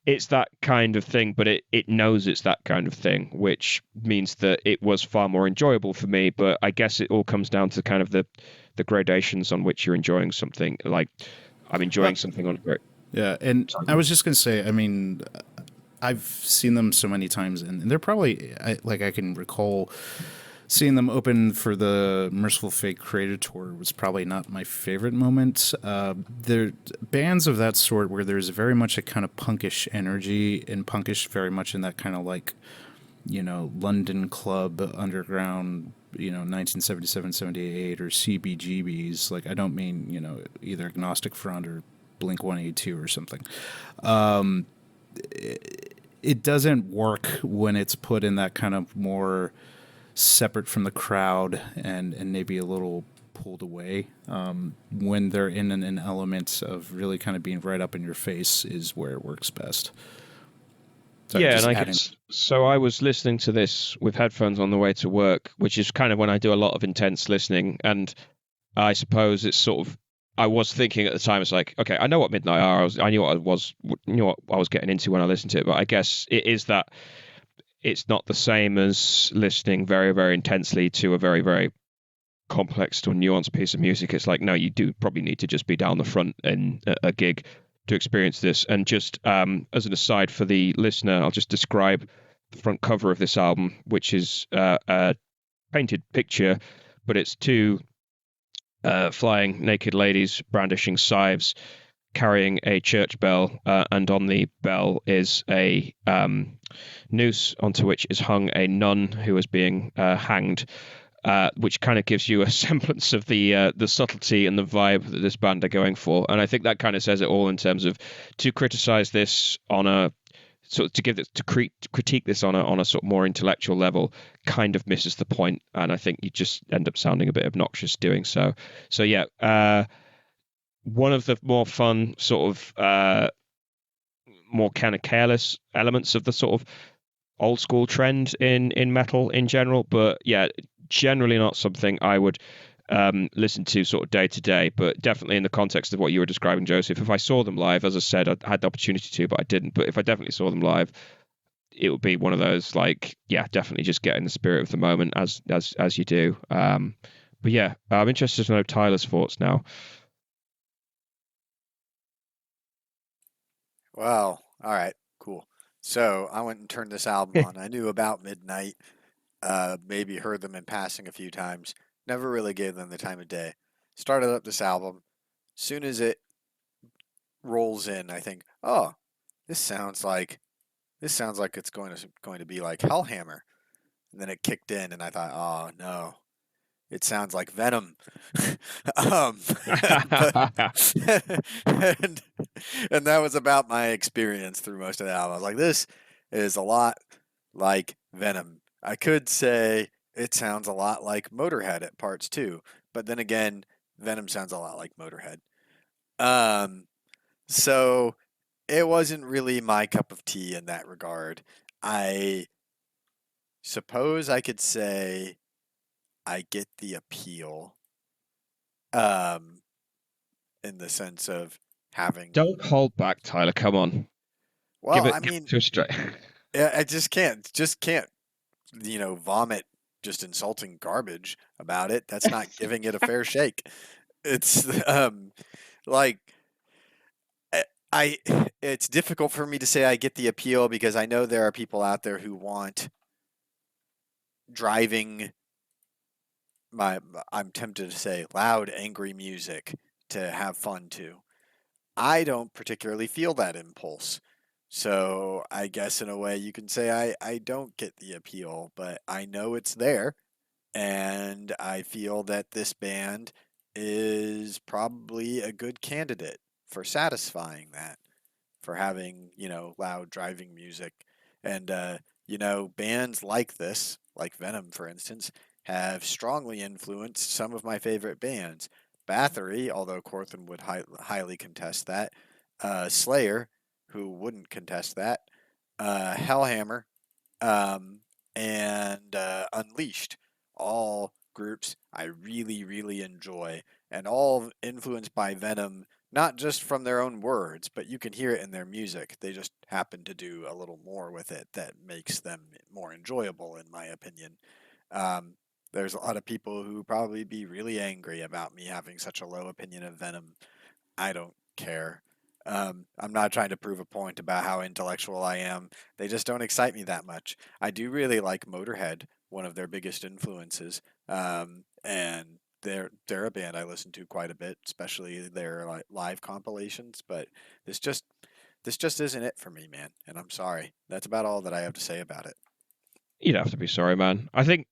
it's that kind of thing, but it knows it's that kind of thing, which means that it was far more enjoyable for me. But I guess it all comes down to kind of the gradations on which you're enjoying something. Like, I'm enjoying something on great. Yeah, and I was just gonna say, I mean, I've seen them so many times, and they're probably I can recall seeing them open for the Merciful Fate Creator Tour was probably not my favorite moment. There bands of that sort where there's very much a kind of punkish energy, and punkish very much in that kind of like, London club underground, 1977, 78 or CBGBs. Like, I don't mean, either Agnostic Front or Blink 182 or something. It doesn't work when it's put in that kind of more separate from the crowd and maybe a little pulled away. When they're in an element of really kind of being right up in your face is where it works best. So I was listening to this with headphones on the way to work, which is kind of when I do a lot of intense listening. And I suppose it's sort of, I was thinking at the time, it's like, okay, I know what Midnight are. I knew what I was getting into when I listened to it, but I guess it is that it's not the same as listening very, very intensely to a very, very complex or nuanced piece of music. It's like, no, you do probably need to just be down the front in a gig to experience this. And just as an aside for the listener, I'll just describe the front cover of this album, which is a painted picture, but it's two flying naked ladies brandishing scythes, carrying a church bell, and on the bell is a noose onto which is hung a nun who is being hanged, which kind of gives you a semblance of the subtlety and the vibe that this band are going for. And I think that kind of says it all in terms of, to criticize this on a sort of, critique this on a sort of more intellectual level kind of misses the point, and I think you just end up sounding a bit obnoxious doing so. So yeah, one of the more fun sort of more kind of careless elements of the sort of old school trend in metal in general. But yeah, generally not something I would listen to sort of day to day, but definitely in the context of what you were describing, Joseph. If I saw them live, as I said, I had the opportunity to, but I didn't. But if I definitely saw them live, it would be one of those, like, yeah, definitely just get in the spirit of the moment as you do. But yeah, I'm interested to know Tyler's thoughts now. Well, all right, cool. So I went and turned this album on. I knew about Midnight, maybe heard them in passing a few times. Never really gave them the time of day. Started up this album. Soon as it rolls in, I think, oh, this sounds like it's going to be like Hellhammer. And then it kicked in, and I thought, oh no, it sounds like Venom. But and, and that was about my experience through most of the album. I was like, this is a lot like Venom. I could say it sounds a lot like Motorhead at parts too, but then again, Venom sounds a lot like Motorhead. Um, so it wasn't really my cup of tea in that regard. I suppose I could say I get the appeal, um, in the sense of having. Don't hold back, Tyler. Come on, Well, I give mean, it to us straight. I just can't, vomit just insulting garbage about it. That's not giving it a fair shake. It's like I it's difficult for me to say I get the appeal because I know there are people out there who want driving I'm tempted to say loud, angry music to have fun to. I don't particularly feel that impulse. So I guess in a way you can say I don't get the appeal, but I know it's there. And I feel that this band is probably a good candidate for satisfying that, for having, loud driving music. And, bands like this, like Venom, for instance, have strongly influenced some of my favorite bands. Bathory, although Corthan would highly contest that. Slayer, who wouldn't contest that. Hellhammer, um, and Unleashed, all groups I really, really enjoy, and all influenced by Venom, not just from their own words, but you can hear it in their music. They just happen to do a little more with it that makes them more enjoyable, in my opinion. Um, there's a lot of people who probably be really angry about me having such a low opinion of Venom. I don't care. I'm not trying to prove a point about how intellectual I am. They just don't excite me that much. I do really like Motorhead, one of their biggest influences, and they're a band I listen to quite a bit, especially their like live compilations. But this just this just isn't it for me, man. And I'm sorry. That's about all that I have to say about it. You'd have to be sorry, man. I think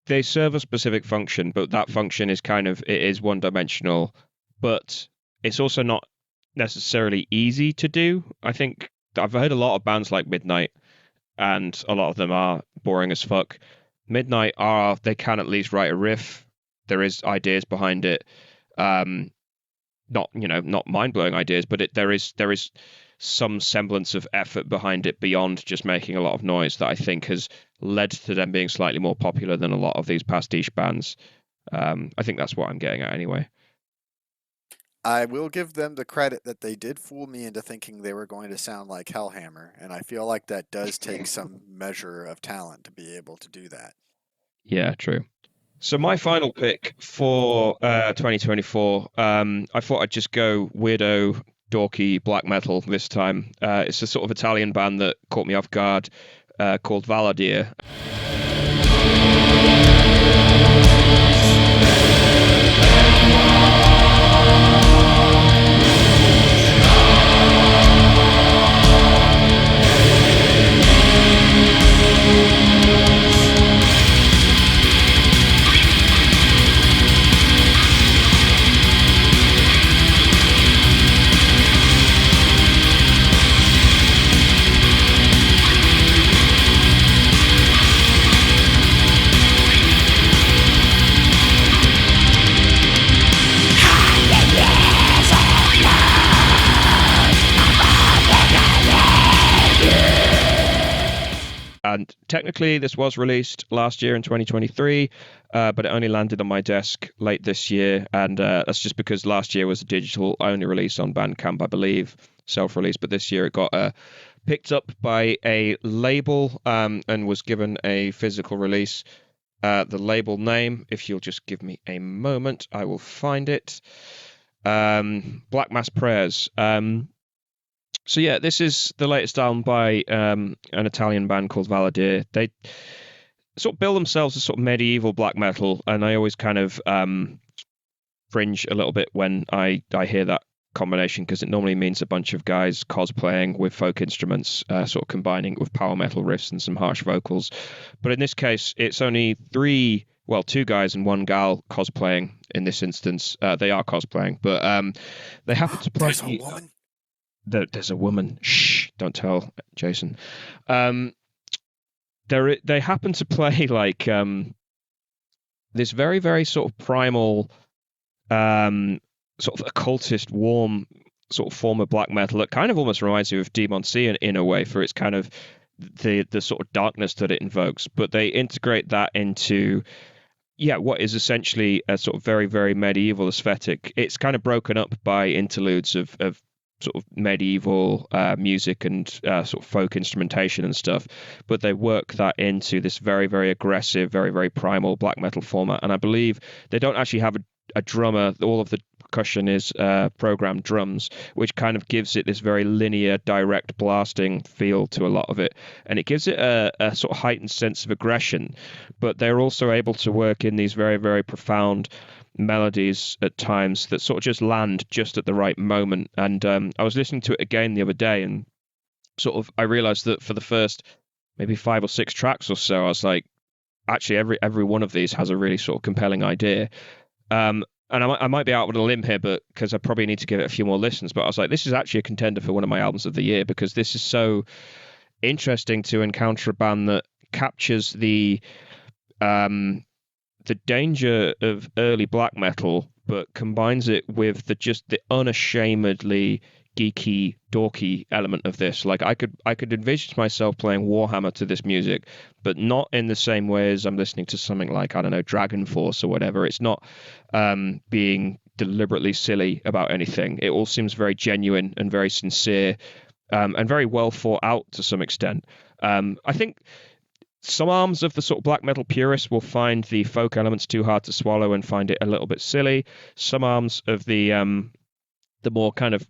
they serve a specific function, but that function is it is one dimensional, but it's also not necessarily easy to do. I think I've heard a lot of bands like Midnight, and a lot of them are boring as fuck. Midnight they can at least write a riff. There is ideas behind it. Not mind blowing ideas, but there is some semblance of effort behind it beyond just making a lot of noise that I think has led to them being slightly more popular than a lot of these pastiche bands. I think that's what I'm getting at anyway. I will give them the credit that they did fool me into thinking they were going to sound like Hellhammer, and I feel like that does take some measure of talent to be able to do that. Yeah, true. So my final pick for 2024, I thought I'd just go weirdo, dorky black metal this time. It's a sort of Italian band that caught me off guard, called Valadier. And technically, this was released last year in 2023, but it only landed on my desk late this year. And that's just because last year was a digital-only release on Bandcamp, I believe, self-release. But this year it got picked up by a label and was given a physical release. The label name, if you'll just give me a moment, I will find it. Black Mass Prayers. So yeah, this is the latest album by an Italian band called Valadier. They sort of bill themselves as sort of medieval black metal, and I always kind of cringe a little bit when I hear that combination, because it normally means a bunch of guys cosplaying with folk instruments, sort of combining it with power metal riffs and some harsh vocals. But in this case, it's only two guys and one gal cosplaying in this instance. They are cosplaying, but they happen to play... There's a woman? There's a woman. Shh, don't tell Jason. They happen to play like this very, very sort of primal, sort of occultist, warm sort of form of black metal that kind of almost reminds me of Demon Sea in a way, for its kind of the sort of darkness that it invokes. But they integrate that into what is essentially a sort of very, very medieval aesthetic. It's kind of broken up by interludes of sort of medieval music and sort of folk instrumentation and stuff, but they work that into this very, very aggressive, very, very primal black metal format. And I believe they don't actually have a drummer. All of the percussion is programmed drums, which kind of gives it this very linear, direct blasting feel to a lot of it, and it gives it a sort of heightened sense of aggression. But they're also able to work in these very, very profound melodies at times that sort of just land just at the right moment. And I was listening to it again the other day, and sort of I realized that for the first maybe 5 or 6 tracks or so, I was like, actually every one of these has a really sort of compelling idea. And I might be out on a limb here, but because I probably need to give it a few more listens, but I was like, this is actually a contender for one of my albums of the year, because this is so interesting to encounter a band that captures the danger of early black metal, but combines it with the unashamedly geeky, dorky element of this. Like I could envision myself playing Warhammer to this music, but not in the same way as I'm listening to something like, I don't know, Dragon Force or whatever. It's not being deliberately silly about anything. It all seems very genuine and very sincere, and very well thought out to some extent. I think some arms of the sort of black metal purists will find the folk elements too hard to swallow and find it a little bit silly. Some arms of the more kind of,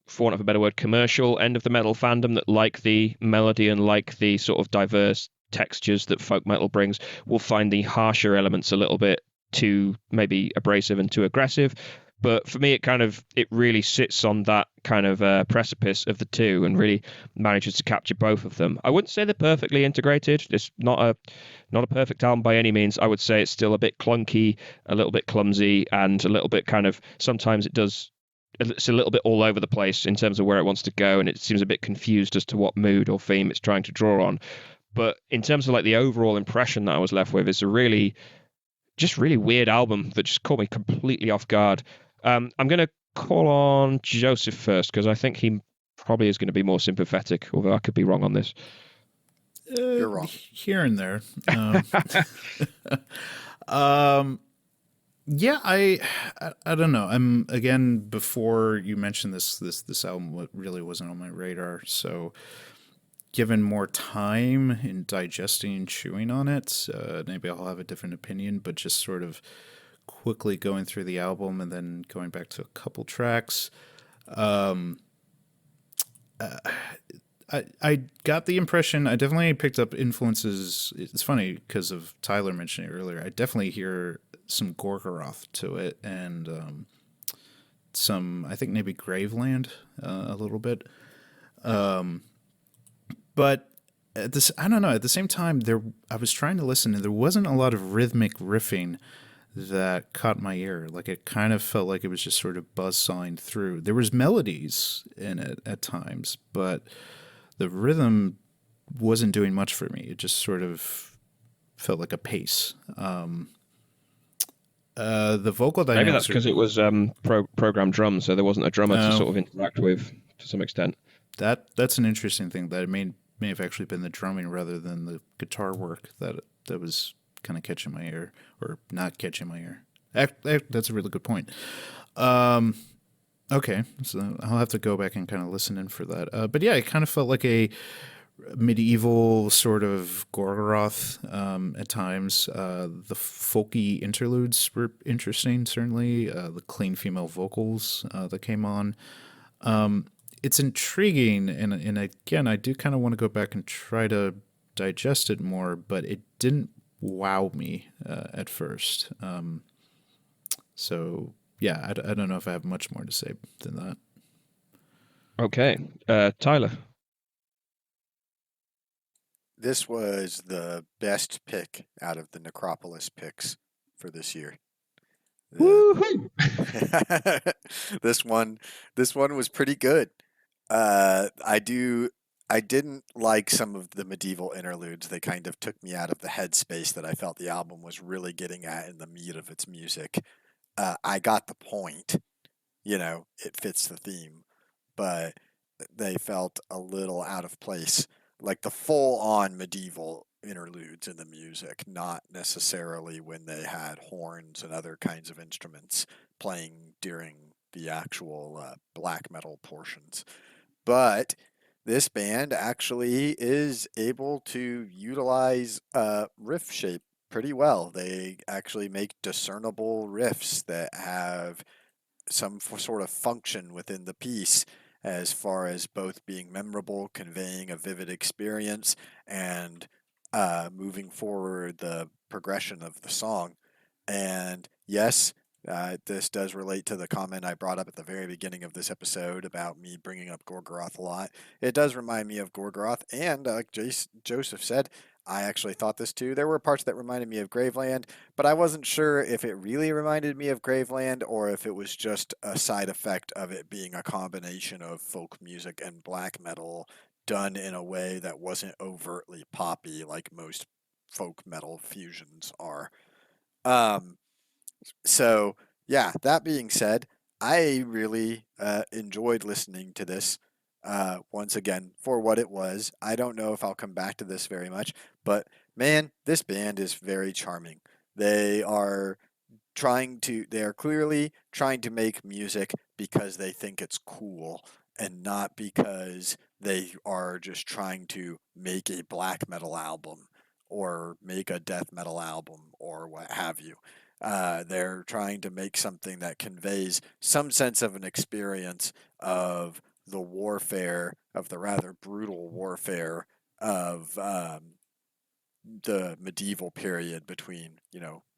for want of a better word, commercial end of the metal fandom that like the melody and like the sort of diverse textures that folk metal brings will find the harsher elements a little bit too maybe abrasive and too aggressive. But for me, it really sits on that kind of precipice of the two and really manages to capture both of them. I wouldn't say they're perfectly integrated. It's not a perfect album by any means. I would say it's still a bit clunky, a little bit clumsy, and a little bit kind of, sometimes it's a little bit all over the place in terms of where it wants to go, and it seems a bit confused as to what mood or theme it's trying to draw on. But in terms of like the overall impression that I was left with, it's a really weird album that just caught me completely off guard. I'm going to call on Joseph first, because I think he probably is going to be more sympathetic, although I could be wrong on this. You're wrong. Here and there. Yeah, I don't know. Again, before you mentioned this album really wasn't on my radar, so given more time in digesting and chewing on it, maybe I'll have a different opinion, but just sort of quickly going through the album and then going back to a couple tracks. I got the impression, I definitely picked up influences. It's funny because of Tyler mentioning it earlier. I definitely hear some Gorgoroth to it, and some, I think maybe Graveland a little bit. But at this, I don't know, at the same time, I was trying to listen, and there wasn't a lot of rhythmic riffing that caught my ear. Like, it kind of felt like it was just sort of buzzsawing through. There was melodies in it at times, but the rhythm wasn't doing much for me. It just sort of felt like a pace. The vocal dynamics. Maybe that's because it was programmed drums, so there wasn't a drummer to sort of interact with to some extent. That's an interesting thing that it may may have actually been the drumming rather than the guitar work that was kind of catching my ear, or not catching my ear. That's a really good point. Okay, so I'll have to go back and kind of listen in for that. But yeah, it kind of felt like a medieval sort of Gorgoroth at times. The folky interludes were interesting, certainly. The clean female vocals that came on. It's intriguing, and again, I do kind of want to go back and try to digest it more, but it didn't wow me at first. So yeah, I don't know if I have much more to say than that. Okay, Tyler. This was the best pick out of the Necropolis picks for this year. Woohoo! this one was pretty good. I didn't like some of the medieval interludes. They kind of took me out of the headspace that I felt the album was really getting at in the meat of its music. I got the point, it fits the theme, but they felt a little out of place. Like the full on medieval interludes in the music, not necessarily when they had horns and other kinds of instruments playing during the actual black metal portions. But this band actually is able to utilize riff shape pretty well. They actually make discernible riffs that have some sort of function within the piece as far as both being memorable, conveying a vivid experience, and moving forward the progression of the song. And yes, this does relate to the comment I brought up at the very beginning of this episode about me bringing up Gorgoroth a lot. It does remind me of Gorgoroth, and like Joseph said, I actually thought this too. There were parts that reminded me of Graveland, but I wasn't sure if it really reminded me of Graveland or if it was just a side effect of it being a combination of folk music and black metal done in a way that wasn't overtly poppy like most folk metal fusions are. Um, so, yeah, that being said, I really enjoyed listening to this once again for what it was. I don't know if I'll come back to this very much, but man, this band is very charming. They are they are clearly trying to make music because they think it's cool and not because they are just trying to make a black metal album or make a death metal album or what have you. They're trying to make something that conveys some sense of an experience of the warfare, of the rather brutal warfare of the medieval period between,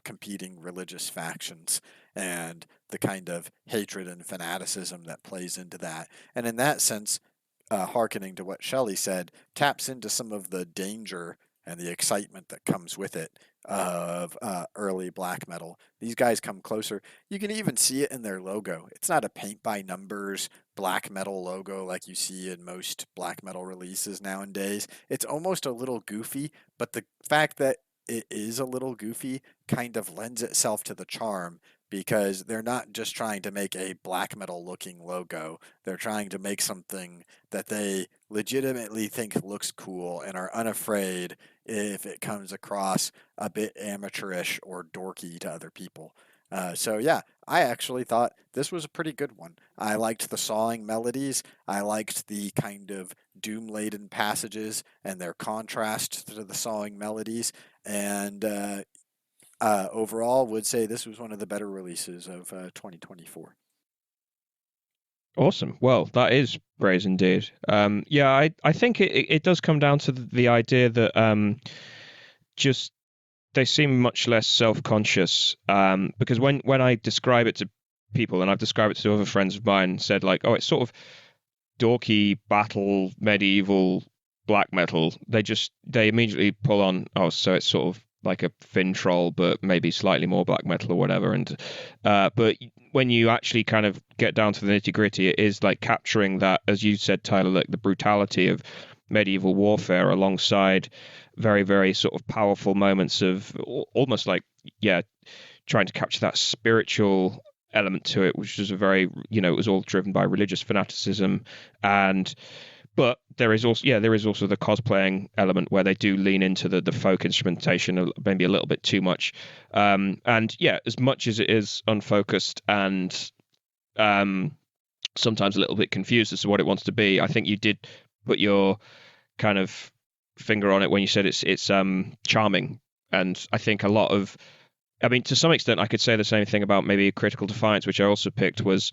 competing religious factions and the kind of hatred and fanaticism that plays into that. And in that sense, hearkening to what Shelley said, taps into some of the danger and the excitement that comes with it of early black metal. These guys come closer. You can even see it in their logo. It's not a paint by numbers black metal logo like you see in most black metal releases nowadays. It's almost a little goofy, but the fact that it is a little goofy kind of lends itself to the charm because they're not just trying to make a black metal looking logo. They're trying to make something that they legitimately think looks cool and are unafraid if it comes across a bit amateurish or dorky to other people. So yeah, I actually thought this was a pretty good one. I liked the sawing melodies. I liked the kind of doom-laden passages and their contrast to the sawing melodies. And overall, would say this was one of the better releases of 2024. Awesome. Well, that is praise indeed. Yeah, I think it does come down to the idea that just they seem much less self-conscious because when I describe it to people, and I've described it to other friends of mine, said like, oh, it's sort of dorky battle medieval black metal, they immediately pull on, oh, so it's sort of like a Finn troll but maybe slightly more black metal or whatever. And but when you actually kind of get down to the nitty-gritty, it is like capturing that, as you said, Tyler, like the brutality of medieval warfare alongside very, very sort of powerful moments of almost like, yeah, trying to capture that spiritual element to it, which was a very, it was all driven by religious fanaticism and but there is also the cosplaying element where they do lean into the folk instrumentation maybe a little bit too much. And yeah, as much as it is unfocused and sometimes a little bit confused as to what it wants to be, I think you did put your kind of finger on it when you said it's charming. And I think to some extent, I could say the same thing about maybe Critical Defiance, which I also picked, was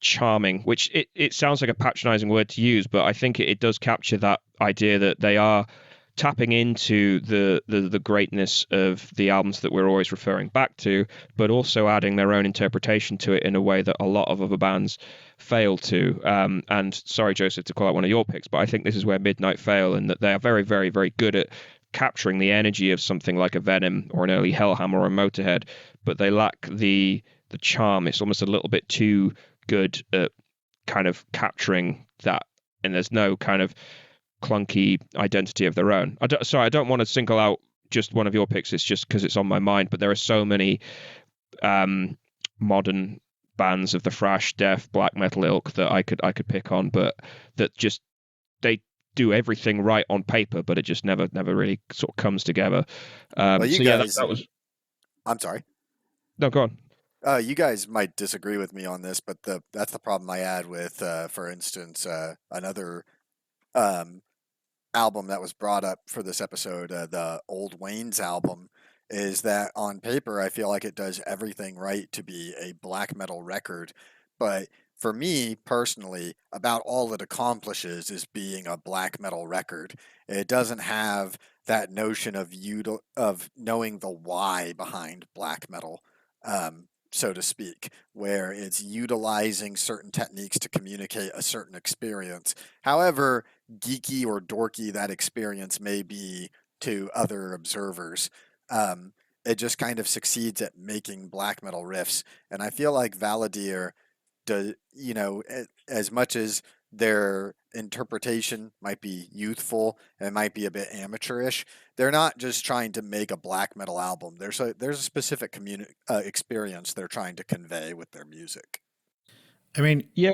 charming, which it sounds like a patronizing word to use, but I think it does capture that idea that they are tapping into the greatness of the albums that we're always referring back to, but also adding their own interpretation to it in a way that a lot of other bands fail to. And sorry, Joseph, to call out one of your picks, but I think this is where Midnight fail, and that they are very, very, very good at capturing the energy of something like a Venom or an early Hellhammer or a Motorhead, but they lack the charm. It's almost a little bit too good at kind of capturing that, and there's no kind of clunky identity of their own. I don't want to single out just one of your picks. It's just because it's on my mind, but there are so many modern bands of the thrash, death, black metal ilk that I could pick on, but that just they do everything right on paper, but it just never really sort of comes together. Well, you guys, that was. I'm sorry. No, go on. You guys might disagree with me on this, but that's the problem I had with, for instance, another album that was brought up for this episode, the Old Wayne's album, is that on paper I feel like it does everything right to be a black metal record, but for me personally, about all it accomplishes is being a black metal record. It doesn't have that notion of knowing the why behind black metal. So to speak, where it's utilizing certain techniques to communicate a certain experience. However geeky or dorky that experience may be to other observers, it just kind of succeeds at making black metal riffs. And I feel like Valadier does, as much as their interpretation might be youthful and might be a bit amateurish, they're not just trying to make a black metal album. There's a specific experience they're trying to convey with their music. I mean, Yeah.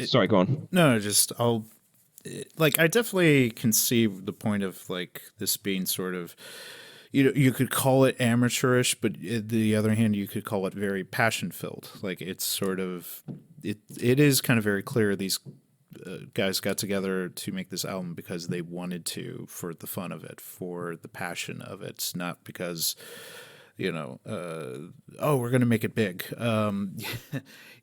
Sorry, go on. No, just I definitely conceive the point of like this being sort of, you could call it amateurish, but on the other hand, you could call it very passion filled. Like it's sort of, it is kind of very clear these guys got together to make this album because they wanted to, for the fun of it, for the passion of it, not because, we're going to make it big.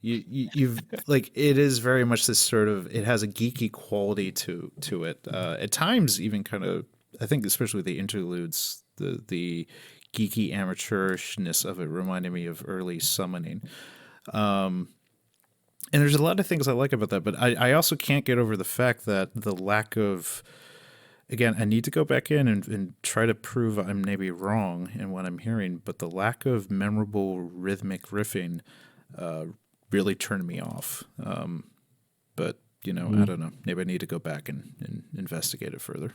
You've like, it is very much this sort of, it has a geeky quality to it. At times even kind of, I think especially the interludes, the geeky amateurishness of it reminded me of early Summoning. And there's a lot of things I like about that, but I also can't get over the fact that the lack of, again, I need to go back in and try to prove I'm maybe wrong in what I'm hearing, but the lack of memorable rhythmic riffing really turned me off. But, I don't know. Maybe I need to go back and investigate it further.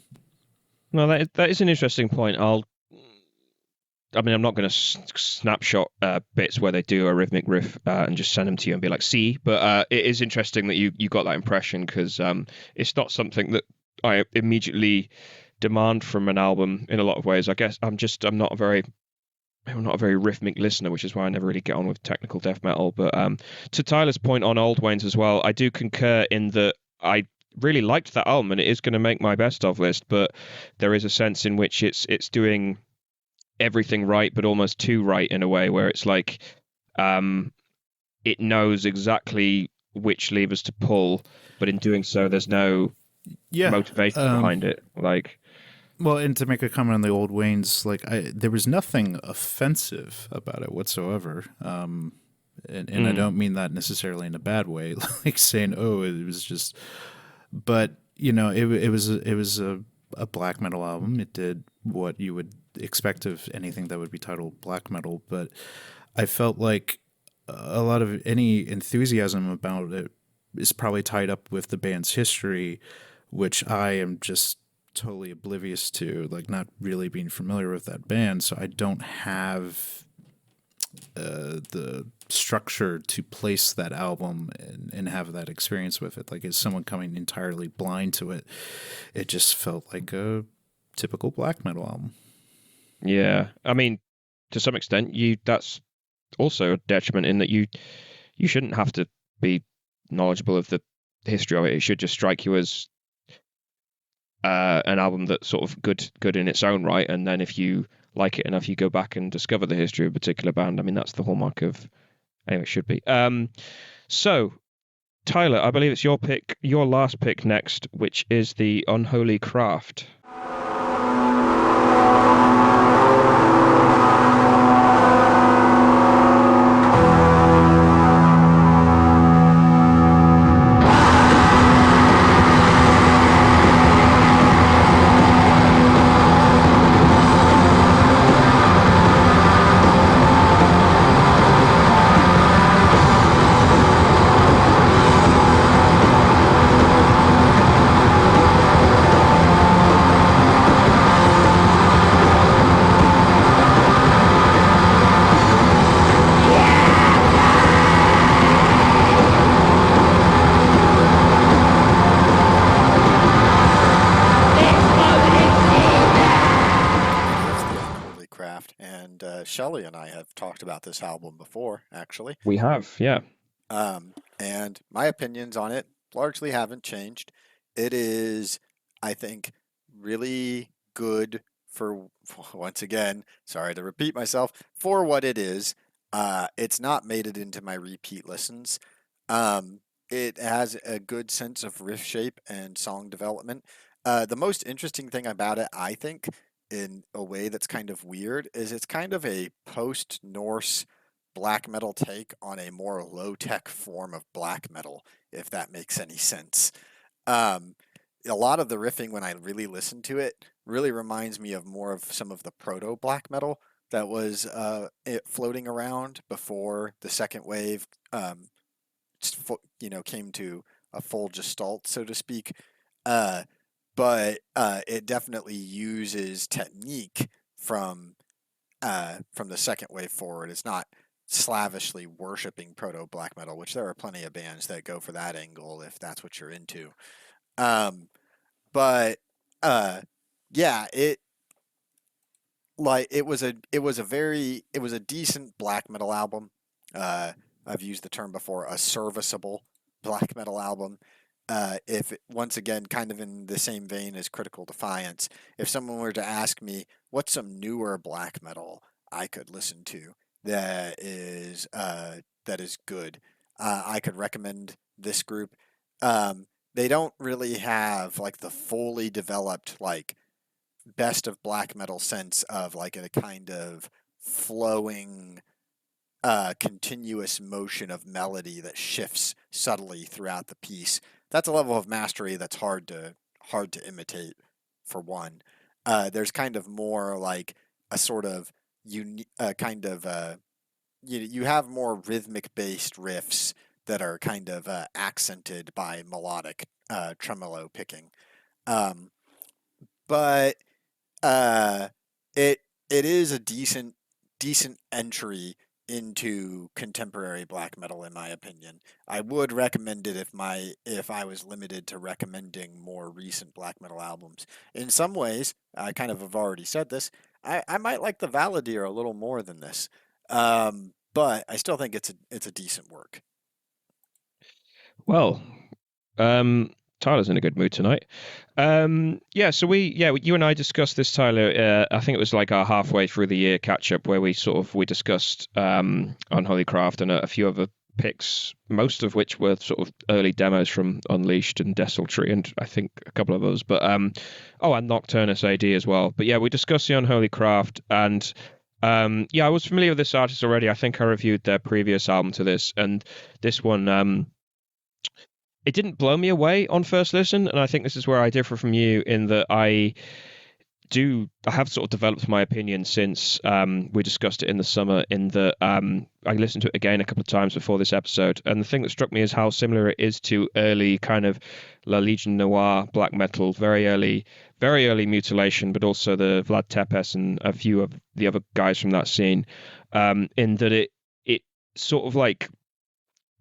No, that is an interesting point. I'm not going to snapshot bits where they do a rhythmic riff and just send them to you and be like, see, but it is interesting that you got that impression, because it's not something that I immediately demand from an album in a lot of ways. I guess I'm not a very rhythmic listener, which is why I never really get on with technical death metal. But to Tyler's point on Old Wayne's as well, I do concur in that I really liked that album and it is going to make my best of list, but there is a sense in which it's doing everything right, but almost too right in a way where it's like it knows exactly which levers to pull, but in doing so there's no motivation behind it. Well, and to make a comment on the Old Wayne's, there was nothing offensive about it whatsoever. And I don't mean that necessarily in a bad way, like saying, oh, it was just, but it was a black metal album. It did what you would expect of anything that would be titled black metal, but I felt like a lot of any enthusiasm about it is probably tied up with the band's history, which I am just totally oblivious to, like not really being familiar with that band. So I don't have the structure to place that album and have that experience with it. Like, as someone coming entirely blind to it, it just felt like a typical black metal album. Yeah, I mean, to some extent, that's also a detriment in that you shouldn't have to be knowledgeable of the history of it. It should just strike you as an album that's sort of good in its own right, and then if you like it enough, you go back and discover the history of a particular band. I mean, that's the hallmark of. Anyway, it should be. So, Tyler, I believe it's your last pick next, which is the Unholy Craft. Shelley and I have talked about this album before, actually. We have, yeah. And my opinions on it largely haven't changed. It is, I think, really good for, once again, sorry to repeat myself, for what it is. It's not made it into my repeat listens. It has a good sense of riff shape and song development. The most interesting thing about it, I think, in a way that's kind of weird, is it's kind of a post-Norse black metal take on a more low-tech form of black metal, if that makes any sense. A lot of the riffing, when I really listen to it, really reminds me of more of some of the proto-black metal that was floating around before the second wave came to a full gestalt, so to speak. But it definitely uses technique from the second wave forward. It's not slavishly worshiping proto black metal, which there are plenty of bands that go for that angle if that's what you're into. But yeah, it was a decent black metal album. I've used the term before, a serviceable black metal album. Once again, kind of in the same vein as Critical Defiance, if someone were to ask me what's some newer black metal I could listen to that is good, I could recommend this group. They don't really have like the fully developed like best of black metal sense of like a kind of flowing continuous motion of melody that shifts subtly throughout the piece. That's a level of mastery that's hard to imitate, for one. There's kind of more like a sort of you have more rhythmic based riffs that are kind of accented by melodic tremolo picking. But it is a decent entry into contemporary black metal, in my opinion. I would recommend it if I was limited to recommending more recent black metal albums. In some ways, I kind of have already said this, I might like the Valadier a little more than this. But I still think it's a decent work. Well, Tyler's in a good mood tonight. So you and I discussed this, Tyler. I think it was like our halfway through the year catch up where we discussed Unholy Craft and a few other picks, most of which were sort of early demos from Unleashed and Desultory, and I think a couple of others. But and Nocturnus AD as well. But yeah, we discussed the Unholy Craft, and I was familiar with this artist already. I think I reviewed their previous album to this, and this one. It didn't blow me away on first listen, and I think this is where I differ from you in that have sort of developed my opinion since we discussed it in the summer, in that I listened to it again a couple of times before this episode, and the thing that struck me is how similar it is to early kind of La Legion Noir black metal, very early Mutilation, but also the Vlad Tepes and a few of the other guys from that scene, in that it sort of like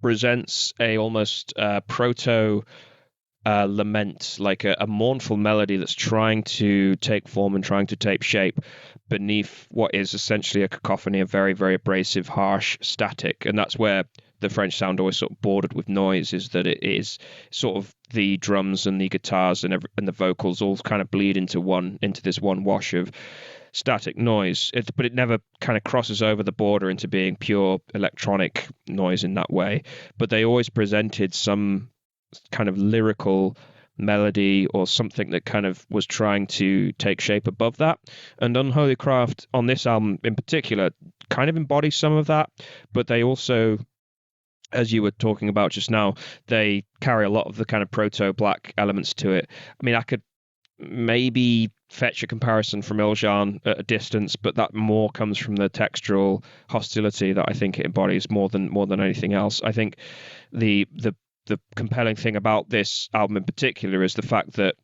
presents a almost proto lament, like a mournful melody that's trying to take form and trying to take shape beneath what is essentially a cacophony of very, very abrasive, harsh static. And that's where the French sound always sort of bordered with noise, is that it is sort of the drums and the guitars and the vocals all kind of bleed into this one wash of static noise, but it never kind of crosses over the border into being pure electronic noise in that way. But they always presented some kind of lyrical melody or something that kind of was trying to take shape above that. And Unholy Craft on this album in particular kind of embodies some of that, but they also, as you were talking about just now, they carry a lot of the kind of proto-black elements to it. I mean, I could maybe fetch a comparison from Iljan at a distance, but that more comes from the textural hostility that I think it embodies more than anything else. I think the compelling thing about this album in particular is the fact that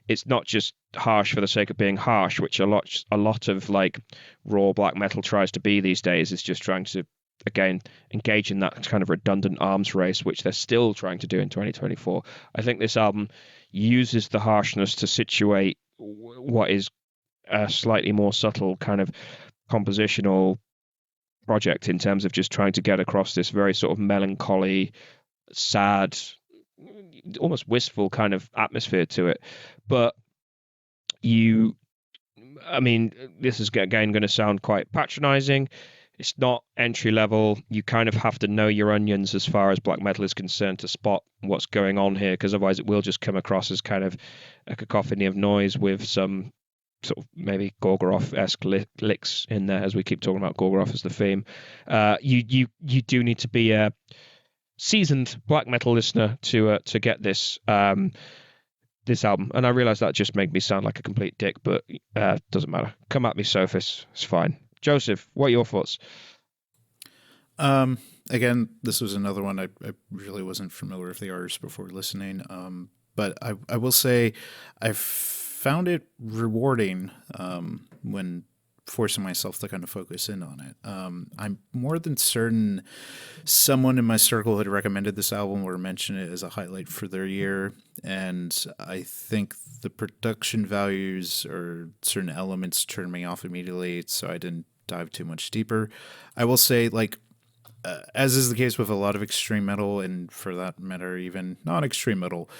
it's not just harsh for the sake of being harsh, which a lot of like raw black metal tries to be these days. It's just trying to, again, engage in that kind of redundant arms race, which they're still trying to do in 2024. I think this album uses the harshness to situate what is a slightly more subtle kind of compositional project in terms of just trying to get across this very sort of melancholy, sad, almost wistful kind of atmosphere to it. But I mean, this is again going to sound quite patronizing. It's not entry level. You kind of have to know your onions as far as black metal is concerned to spot what's going on here, because otherwise it will just come across as kind of a cacophony of noise with some sort of maybe Gorgoroth-esque licks in there, as we keep talking about Gorgoroth as the theme. You do need to be a seasoned black metal listener to get this this album, and I realize that just made me sound like a complete dick, but doesn't matter. Come at me, Sophis. It's fine. Joseph, what are your thoughts? Again, this was another one I really wasn't familiar with the artist before listening. But I will say I found it rewarding when forcing myself to kind of focus in on it. I'm more than certain someone in my circle had recommended this album or mentioned it as a highlight for their year, and I think the production values or certain elements turned me off immediately, so I didn't dive too much deeper. I will say, like, as is the case with a lot of extreme metal, and for that matter, even non-extreme metal,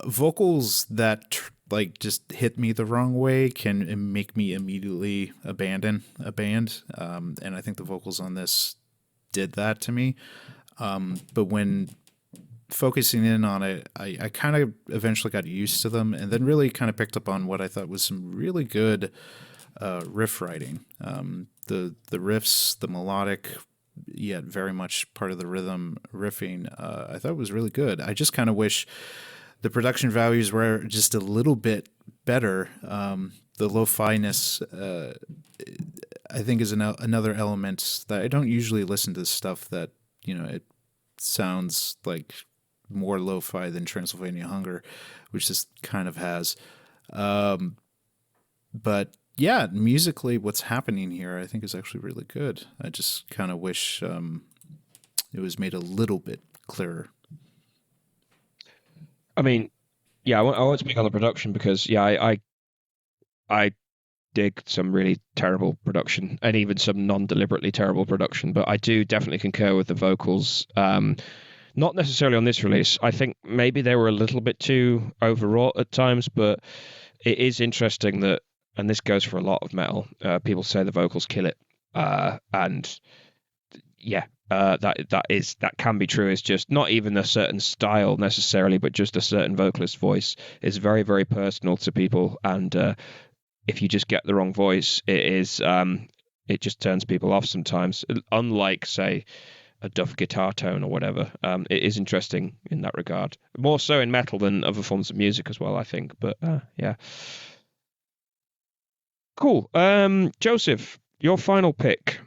vocals that like just hit me the wrong way can make me immediately abandon a band. And I think the vocals on this did that to me. But when focusing in on it, I kind of eventually got used to them, and then really kind of picked up on what I thought was some really good riff writing. The riffs, the melodic, yet very much part of the rhythm riffing, I thought was really good. I just kind of wish the production values were just a little bit better. The lo-fi-ness, I think, is another element that I don't usually listen to stuff that, you know, it sounds like more lo-fi than Transylvania Hunger, which this kind of has. But yeah, musically, what's happening here, I think, is actually really good. I just kind of wish it was made a little bit clearer. I mean, yeah, I won't speak on the production because, yeah, I dig some really terrible production and even some non-deliberately terrible production, but I do definitely concur with the vocals. Not necessarily on this release. I think maybe they were a little bit too overwrought at times, but it is interesting that, and this goes for a lot of metal, people say the vocals kill it, and yeah, that can be true. It's just not even a certain style necessarily, but just a certain vocalist voice is very, very personal to people, and if you just get the wrong voice, it just turns people off sometimes. Unlike, say, a duff guitar tone or whatever. It is interesting in that regard, more so in metal than other forms of music as well, I think. But yeah. Cool. Joseph, your final pick.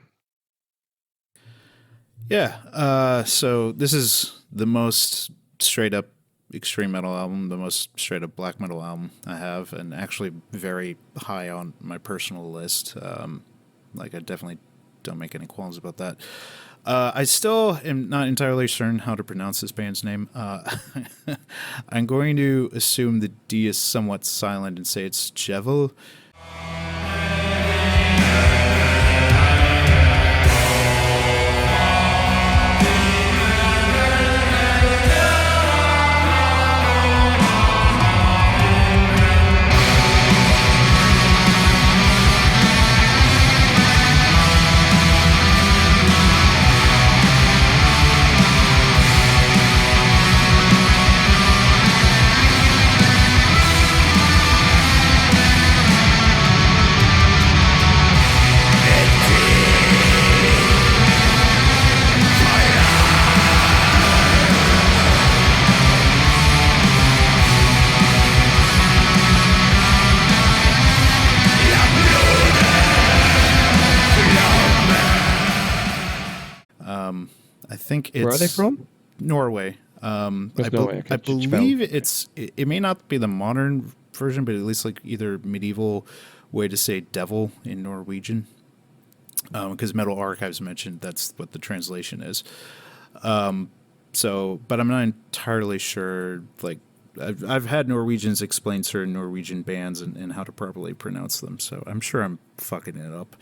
Yeah. So this is the most straight up extreme metal album, the most straight up black metal album I have, and actually very high on my personal list. Like I definitely don't make any qualms about that. I still am not entirely certain how to pronounce this band's name. I'm going to assume the D is somewhat silent and say it's Jevil. I think it's... Where are they from? Norway. Norway. Okay. I believe it may not be the modern version, but at least like either medieval way to say devil in Norwegian. Because Metal Archives mentioned that's what the translation is. So, but I'm not entirely sure. Like, I've had Norwegians explain certain Norwegian bands and how to properly pronounce them. So I'm sure I'm fucking it up.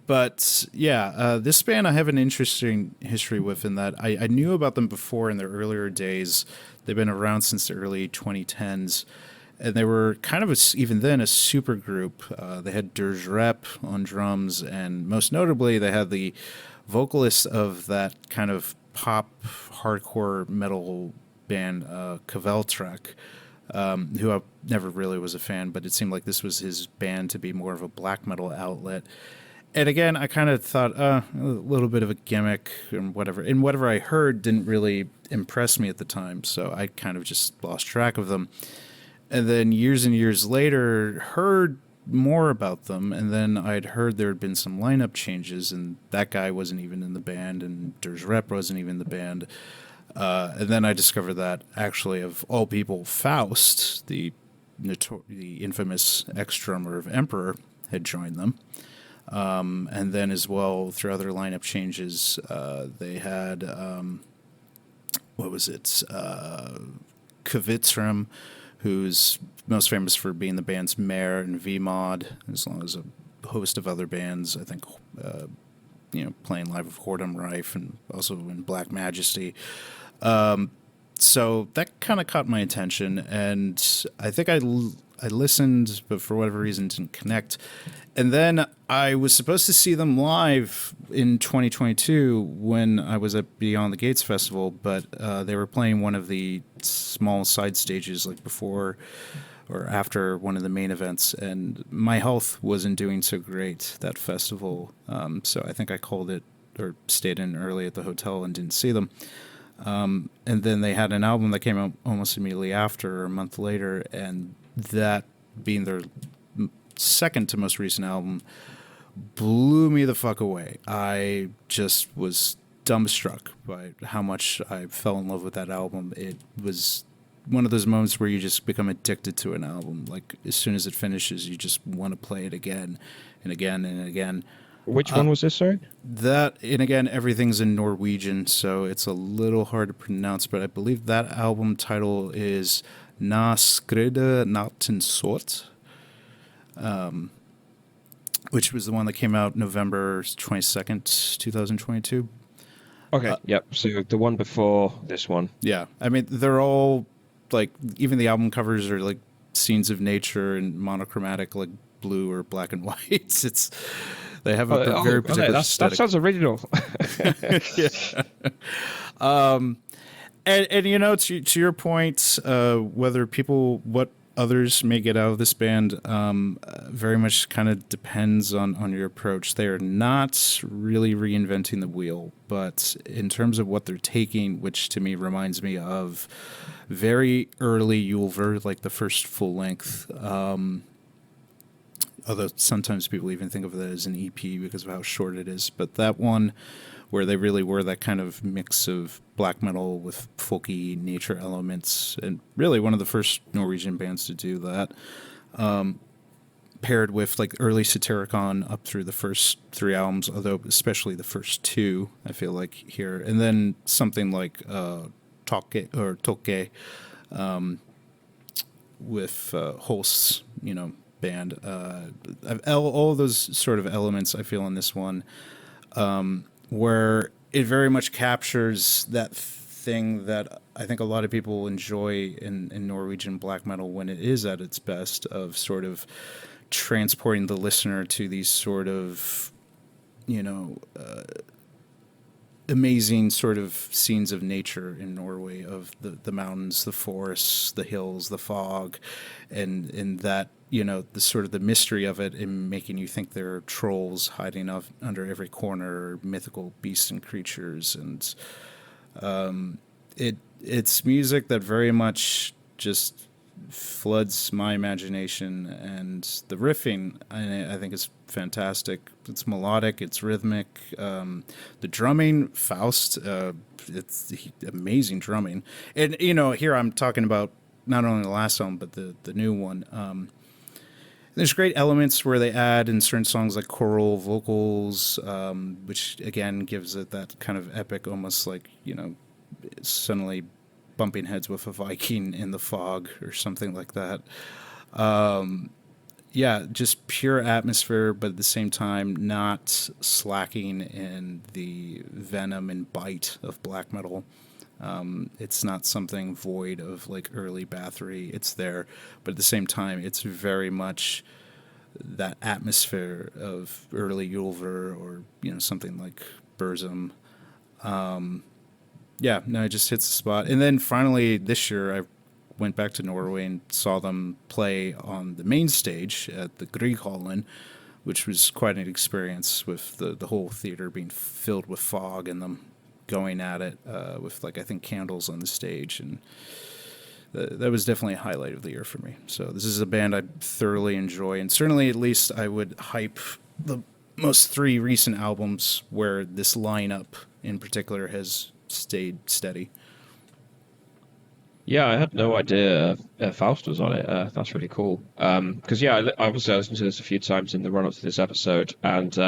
But yeah, this band I have an interesting history with in that I knew about them before in their earlier days. They've been around since the early 2010s. And they were kind of, even then, a super group. They had Rep on drums, and most notably, they had the vocalist of that kind of pop hardcore metal band, Kveldtrek, who I never really was a fan, but it seemed like this was his band to be more of a black metal outlet. And again, I kind of thought, a little bit of a gimmick and whatever. And whatever I heard didn't really impress me at the time, so I kind of just lost track of them. And then years and years later, heard more about them, and then I'd heard there had been some lineup changes, and that guy wasn't even in the band, and Rep wasn't even in the band. And then I discovered that, actually, of all people, Faust, the infamous ex-drummer of Emperor, had joined them. And then as well, through other lineup changes, they had, what was it, Kavitram, who's most famous for being the band's mayor in VMod, as long as a host of other bands, I think, playing live with Whoredom Rife and also in Black Majesty. So that kind of caught my attention, and I think I listened, but for whatever reason didn't connect. And then I was supposed to see them live in 2022 when I was at Beyond the Gates Festival, but they were playing one of the small side stages like before or after one of the main events, and my health wasn't doing so great that festival. So I think I called it or stayed in early at the hotel and didn't see them. And then they had an album that came out almost immediately after, or a month later, and that being their second to most recent album blew me the fuck away. I just was dumbstruck by how much I fell in love with that album. It was one of those moments where you just become addicted to an album. Like, as soon as it finishes, you just want to play it again and again and again. Which one was this, sorry? That, and again, everything's in Norwegian, so it's a little hard to pronounce, but I believe that album title is Na Skride Natten Sort, which was the one that came out November 22nd, 2022. Okay, yep. So the one before this one. Yeah. I mean, they're all, like, even the album covers are, like, scenes of nature and monochromatic, like, blue or black and white. It's... They have a very particular aesthetic. That sounds original. Yeah. And to your point, what others may get out of this band very much kind of depends on your approach. They are not really reinventing the wheel, but in terms of what they're taking, which to me reminds me of very early Ulver, like the first full length, although sometimes people even think of that as an EP because of how short it is. But that one, where they really were that kind of mix of black metal with folky nature elements, and really one of the first Norwegian bands to do that, paired with like early Satyricon up through the first 3 albums, although especially the first 2, I feel like here, and then something like Toke, with Holst's, band. All of those sort of elements I feel in this one, where it very much captures that thing that I think a lot of people enjoy in Norwegian black metal when it is at its best, of sort of transporting the listener to these sort of, amazing sort of scenes of nature in Norway, of the mountains, the forests, the hills, the fog, and that, the sort of the mystery of it, in making you think there are trolls hiding under every corner, mythical beasts and creatures. And it's music that very much just floods my imagination, and the riffing I think is fantastic. It's melodic, it's rhythmic. The drumming, Faust, it's amazing drumming. And here I'm talking about not only the last album but the new one. There's great elements where they add in certain songs like choral vocals, which again gives it that kind of epic, almost like suddenly bumping heads with a Viking in the fog or something like that. Just pure atmosphere, but at the same time not slacking in the venom and bite of black metal. It's not something void of like early Bathory. It's there, but at the same time, it's very much that atmosphere of early Ulver, or something like Burzum. It just hits the spot. And then finally this year, I went back to Norway and saw them play on the main stage at the Grieghallen, which was quite an experience, with the whole theater being filled with fog and them going at it with, like, I think candles on the stage. And that was definitely a highlight of the year for me. So this is a band I thoroughly enjoy, and certainly at least I would hype the most 3 recent albums where this lineup in particular has stayed steady. Yeah, I had no idea Faust was on it. That's really cool. Because I obviously listened to this a few times in the run-up to this episode, and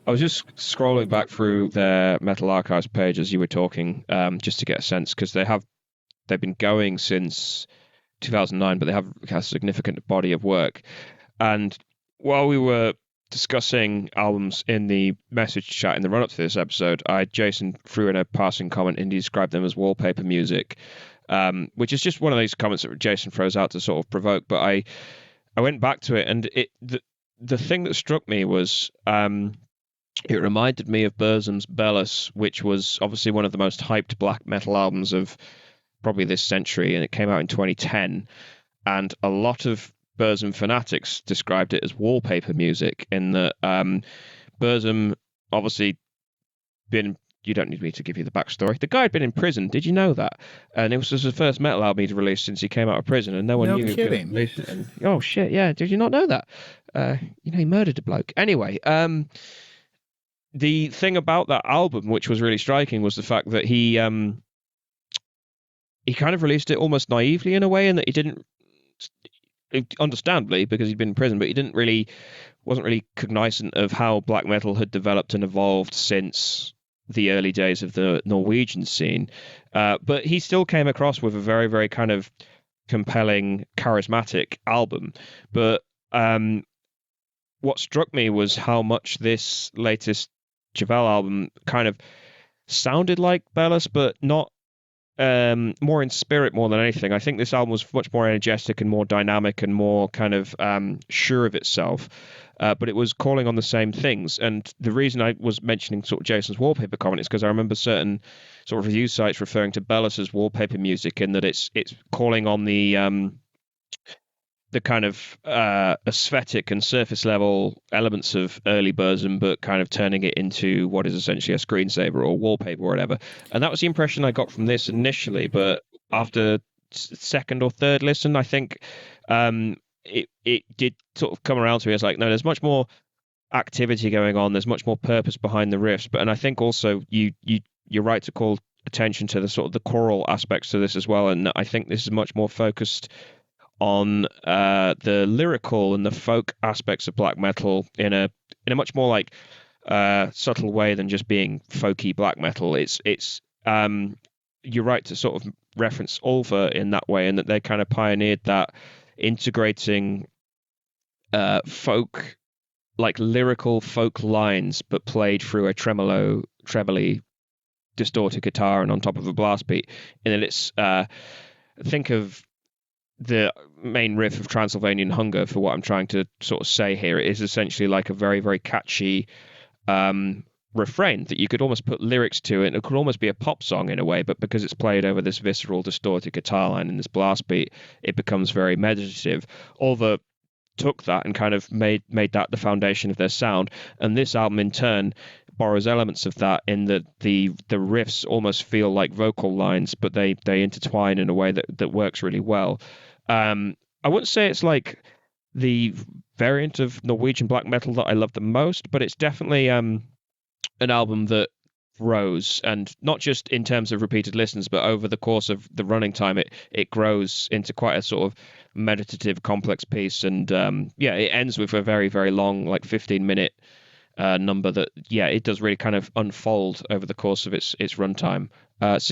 I was just scrolling back through their Metal Archives page as you were talking, just to get a sense, because they've been going since 2009, but they have a significant body of work. And while we were discussing albums in the message chat in the run-up to this episode, Jason threw in a passing comment and he described them as wallpaper music, which is just one of those comments that Jason throws out to sort of provoke. But I went back to it, and the thing that struck me was it reminded me of Burzum's Belus, which was obviously one of the most hyped black metal albums of probably this century, and it came out in 2010. And a lot of Burzum fanatics described it as wallpaper music, in that Burzum obviously you don't need me to give you the backstory. The guy had been in prison. Did you know that? And it was the first metal album he'd released since he came out of prison, and no one knew. No kidding. He was gonna release it. Oh shit! Yeah, did you not know that? He murdered a bloke. Anyway, the thing about that album, which was really striking, was the fact that he kind of released it almost naively in a way, and that he didn't, understandably because he'd been in prison, but he wasn't really cognizant of how black metal had developed and evolved since the early days of the Norwegian scene. But he still came across with a very, very kind of compelling, charismatic album. But what struck me was how much this latest Jevil album kind of sounded like Belus, but not more in spirit more than anything. I think this album was much more energetic and more dynamic and more kind of sure of itself, but it was calling on the same things. And the reason I was mentioning sort of Jason's wallpaper comment is because I remember certain sort of review sites referring to Belus as wallpaper music, in that it's calling on the kind of aesthetic and surface level elements of early Burzum, but kind of turning it into what is essentially a screensaver or wallpaper or whatever. And that was the impression I got from this initially, but after second or third listen, I think it did sort of come around to me as like, no, there's much more activity going on. There's much more purpose behind the riffs. And I think also you're right to call attention to the sort of the choral aspects to this as well. And I think this is much more focused on the lyrical and the folk aspects of black metal in a much more like subtle way than just being folky black metal. It's you're right to sort of reference Ulver in that way, and that they kind of pioneered that integrating folk, like lyrical folk lines, but played through a trebly distorted guitar and on top of a blast beat. And then it's think of the main riff of Transylvanian Hunger for what I'm trying to sort of say here. It is essentially like a very, very catchy refrain that you could almost put lyrics to, and it could almost be a pop song in a way, but because it's played over this visceral, distorted guitar line and this blast beat, it becomes very meditative. Although took that and kind of made that the foundation of their sound. And this album in turn borrows elements of that, in that the riffs almost feel like vocal lines, but they intertwine in a way that works really well. I wouldn't say it's like the variant of Norwegian black metal that I love the most, but it's definitely an album that grows, and not just in terms of repeated listens, but over the course of the running time, it grows into quite a sort of meditative, complex piece. And it ends with a very, very long, like 15-minute number that it does really kind of unfold over the course of its runtime. It's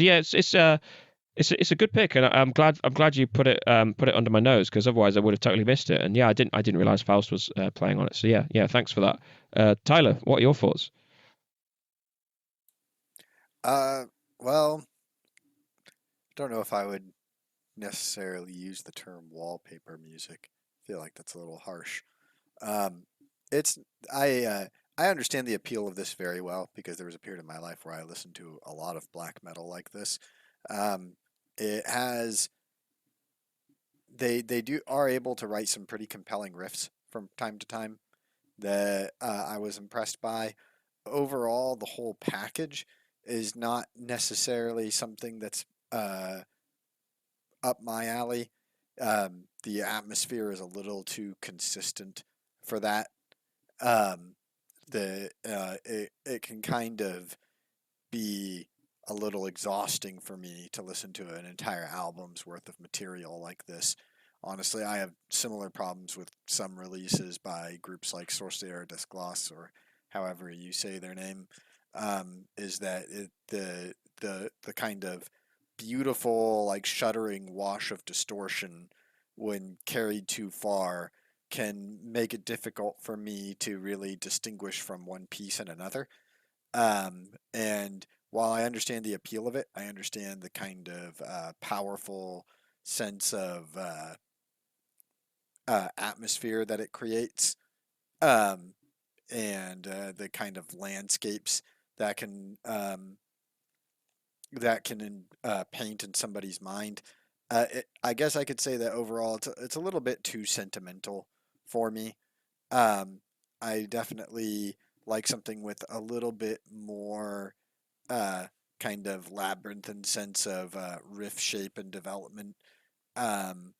a good pick, and I'm glad you put it under my nose, because otherwise I would have totally missed it. And I didn't realize Faust was playing on it. So thanks for that. Tyler, what are your thoughts? Well, don't know if I would necessarily use the term wallpaper music. I feel like that's a little harsh. Um, it's I understand the appeal of this very well, because there was a period in my life where I listened to a lot of black metal like this. Um, it has they do are able to write some pretty compelling riffs from time to time that I was impressed by. Overall, the whole package is not necessarily something that's uh, up my alley. The atmosphere is a little too consistent for that. Um, it can kind of be a little exhausting for me to listen to an entire album's worth of material like this. Honestly, I have similar problems with some releases by groups like Sorcerer des Glace, or however you say their name. Is that the kind of beautiful, like shuddering wash of distortion, when carried too far, can make it difficult for me to really distinguish from one piece and another. And while I understand the appeal of it, I understand the kind of powerful sense of atmosphere that it creates, um, and the kind of landscapes that can paint in somebody's mind. I guess I could say that overall it's a little bit too sentimental for me. Um, I definitely like something with a little bit more uh, kind of labyrinthine sense of riff shape and development. Um,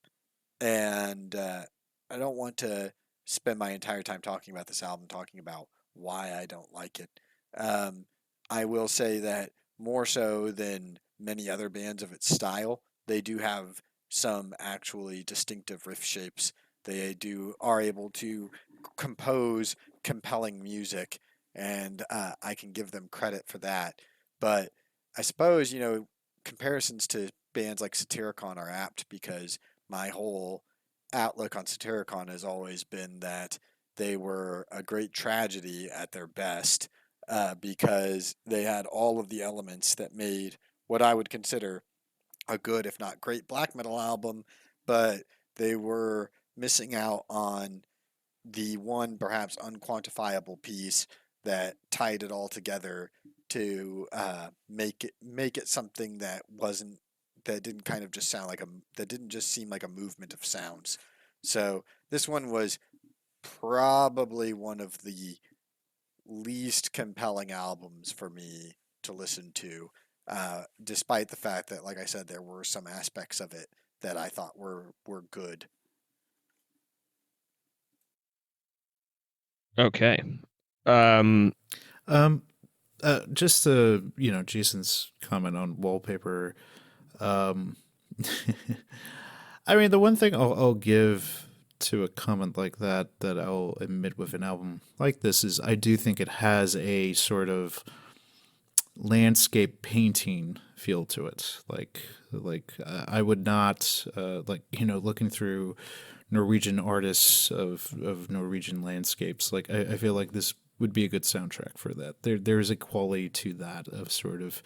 and I don't want to spend my entire time talking about this album talking about why I don't like it. Um, I will say that more so than many other bands of its style, they do have some actually distinctive riff shapes. They do are able to compose compelling music, and I can give them credit for that. But I suppose, comparisons to bands like Satyricon are apt, because my whole outlook on Satyricon has always been that they were a great tragedy at their best, because they had all of the elements that made what I would consider a good, if not great, black metal album, but they were missing out on the one perhaps unquantifiable piece that tied it all together to make it something that didn't kind of just sound like a that didn't just seem like a movement of sounds. So this one was probably one of the least compelling albums for me to listen to, despite the fact that, like I said, there were some aspects of it that I thought were good. Okay. Um, Just to, Jason's comment on wallpaper. Um, I mean, the one thing I'll give to a comment like that I'll admit with an album like this is I do think it has a sort of landscape painting feel to it. I would not looking through Norwegian artists of Norwegian landscapes. Like I feel like this would be a good soundtrack for that. There's a quality to that of sort of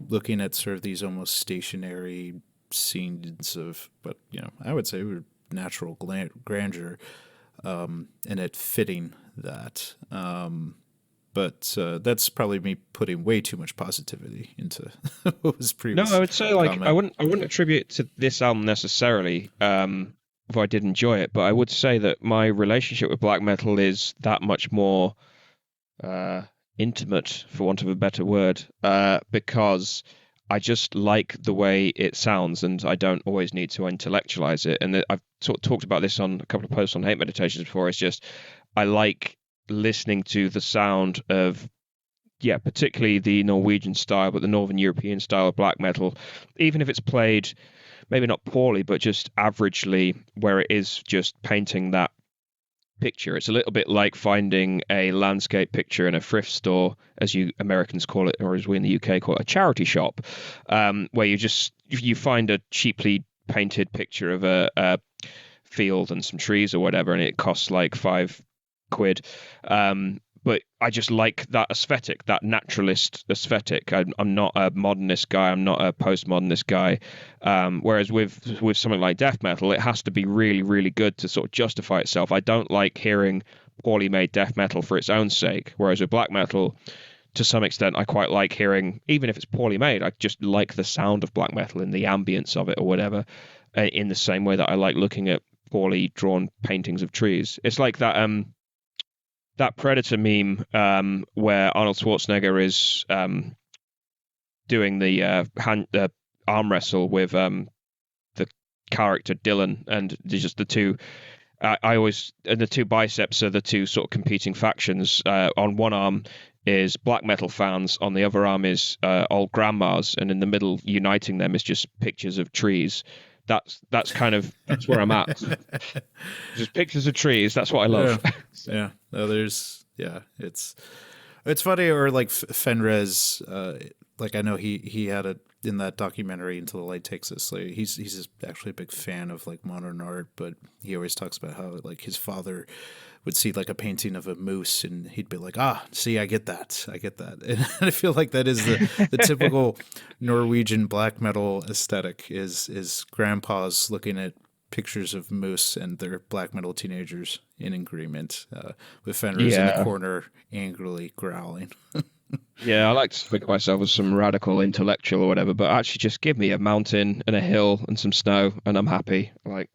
looking at sort of these almost stationary scenes of, but I would say natural grandeur, and it fitting that. But that's probably me putting way too much positivity into what was no, previous I would say like comment. I wouldn't attribute it to this album necessarily. If I did enjoy it, but I would say that my relationship with black metal is that much more uh, intimate, for want of a better word, because I just like the way it sounds, and I don't always need to intellectualize it. And I've talked about this on a couple of posts on Hate Meditations before. It's just I like listening to the sound of, yeah, particularly the Norwegian style, but the Northern European style of black metal, even if it's played maybe not poorly, but just averagely, where it is just painting that picture. It's a little bit like finding a landscape picture in a thrift store, as you Americans call it, or as we in the UK call it, a charity shop, where you find a cheaply painted picture of a field and some trees or whatever, and it costs like £5. But I just like that aesthetic, that naturalist aesthetic. I'm not a modernist guy. I'm not a postmodernist guy. Whereas with something like death metal, it has to be really, really good to sort of justify itself. I don't like hearing poorly made death metal for its own sake. Whereas with black metal, to some extent, I quite like hearing, even if it's poorly made, I just like the sound of black metal and the ambience of it or whatever, in the same way that I like looking at poorly drawn paintings of trees. It's like that Predator meme where Arnold Schwarzenegger is doing the arm wrestle with the character Dylan, and just the two. I always and the two biceps are the two sort of competing factions. On one arm is black metal fans, on the other arm is old grandmas, and in the middle, uniting them is just pictures of trees. That's where I'm at. Just pictures of trees. That's what I love. Yeah. No, it's funny, or like Fenrez. Like I know he had it in that documentary Until the Light Takes Us. Like he's actually a big fan of like modern art, but he always talks about how like his father would see like a painting of a moose and he'd be like, see, I get that. And I feel like that is the typical Norwegian black metal aesthetic is grandpas looking at pictures of moose and their black metal teenagers in agreement, with Fenris in the corner angrily growling. Yeah, I like to think of myself as some radical intellectual or whatever, but actually just give me a mountain and a hill and some snow and I'm happy. Like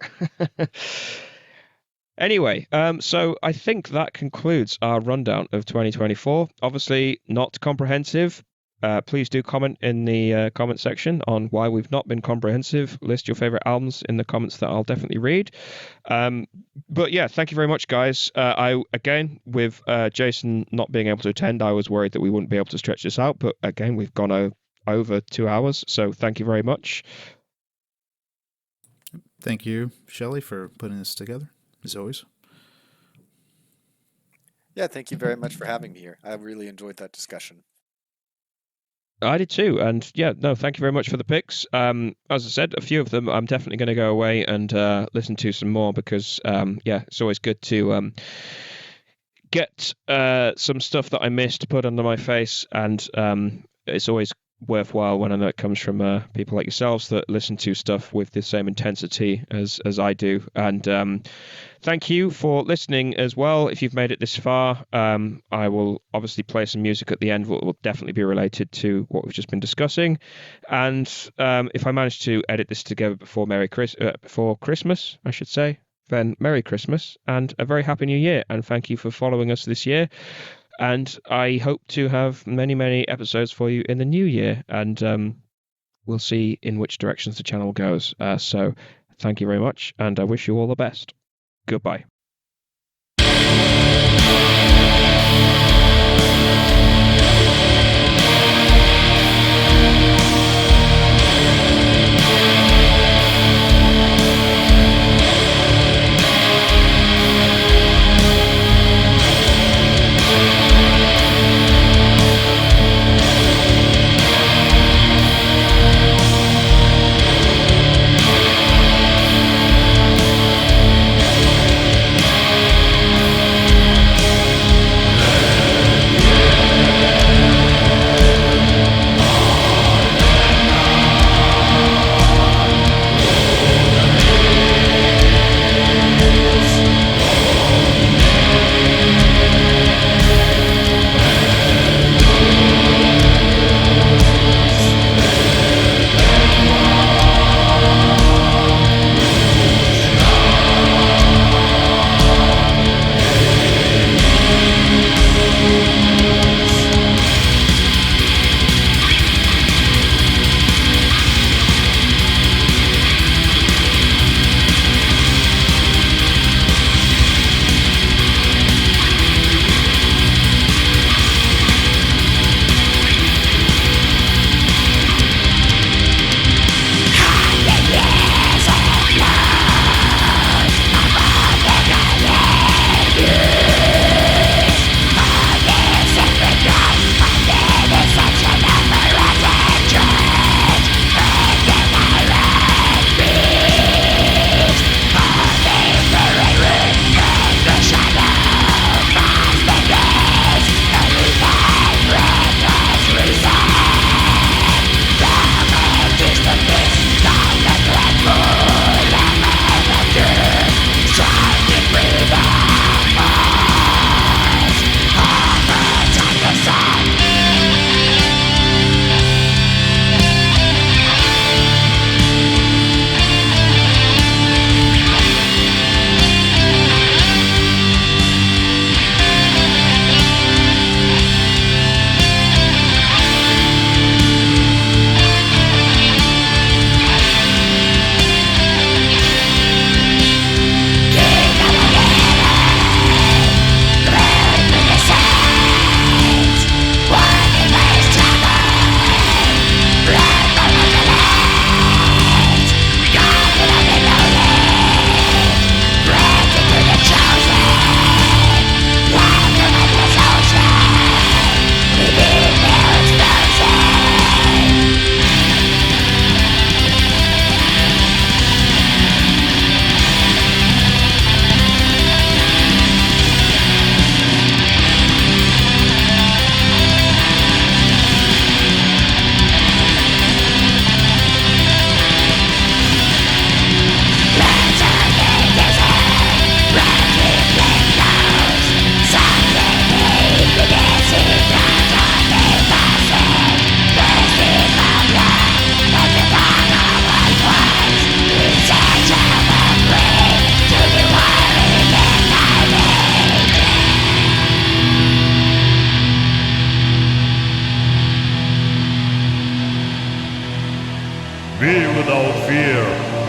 Anyway, so I think that concludes our rundown of 2024. Obviously, not comprehensive. Please do comment in the comment section on why we've not been comprehensive. List your favorite albums in the comments that I'll definitely read. But yeah, thank you very much, guys. Again, with Jason not being able to attend, I was worried that we wouldn't be able to stretch this out. But again, we've gone over 2 hours, so thank you very much. Thank you, Shelley, for putting this together, as always. Yeah, thank you very much for having me here. I really enjoyed that discussion. I did too, and yeah, no, thank you very much for the picks. As I said, a few of them I'm definitely going to go away and listen to some more because yeah, it's always good to get some stuff that I missed put under my face, and it's always worthwhile when I know it comes from people like yourselves that listen to stuff with the same intensity as I do. And thank you for listening as well. If you've made it this far, I will obviously play some music at the end that will definitely be related to what we've just been discussing. And if I manage to edit this together before Christmas, I should say, then Merry Christmas and a very Happy New Year. And thank you for following us this year. And I hope to have many, many episodes for you in the new year. And we'll see in which directions the channel goes. So thank you very much. And I wish you all the best. Goodbye.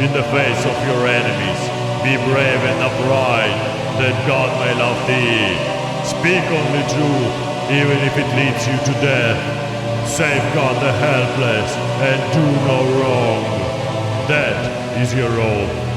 in the face of your enemies. Be brave and upright, that God may love thee. Speak only truth, even if it leads you to death. Safeguard the helpless and do no wrong. That is your oath.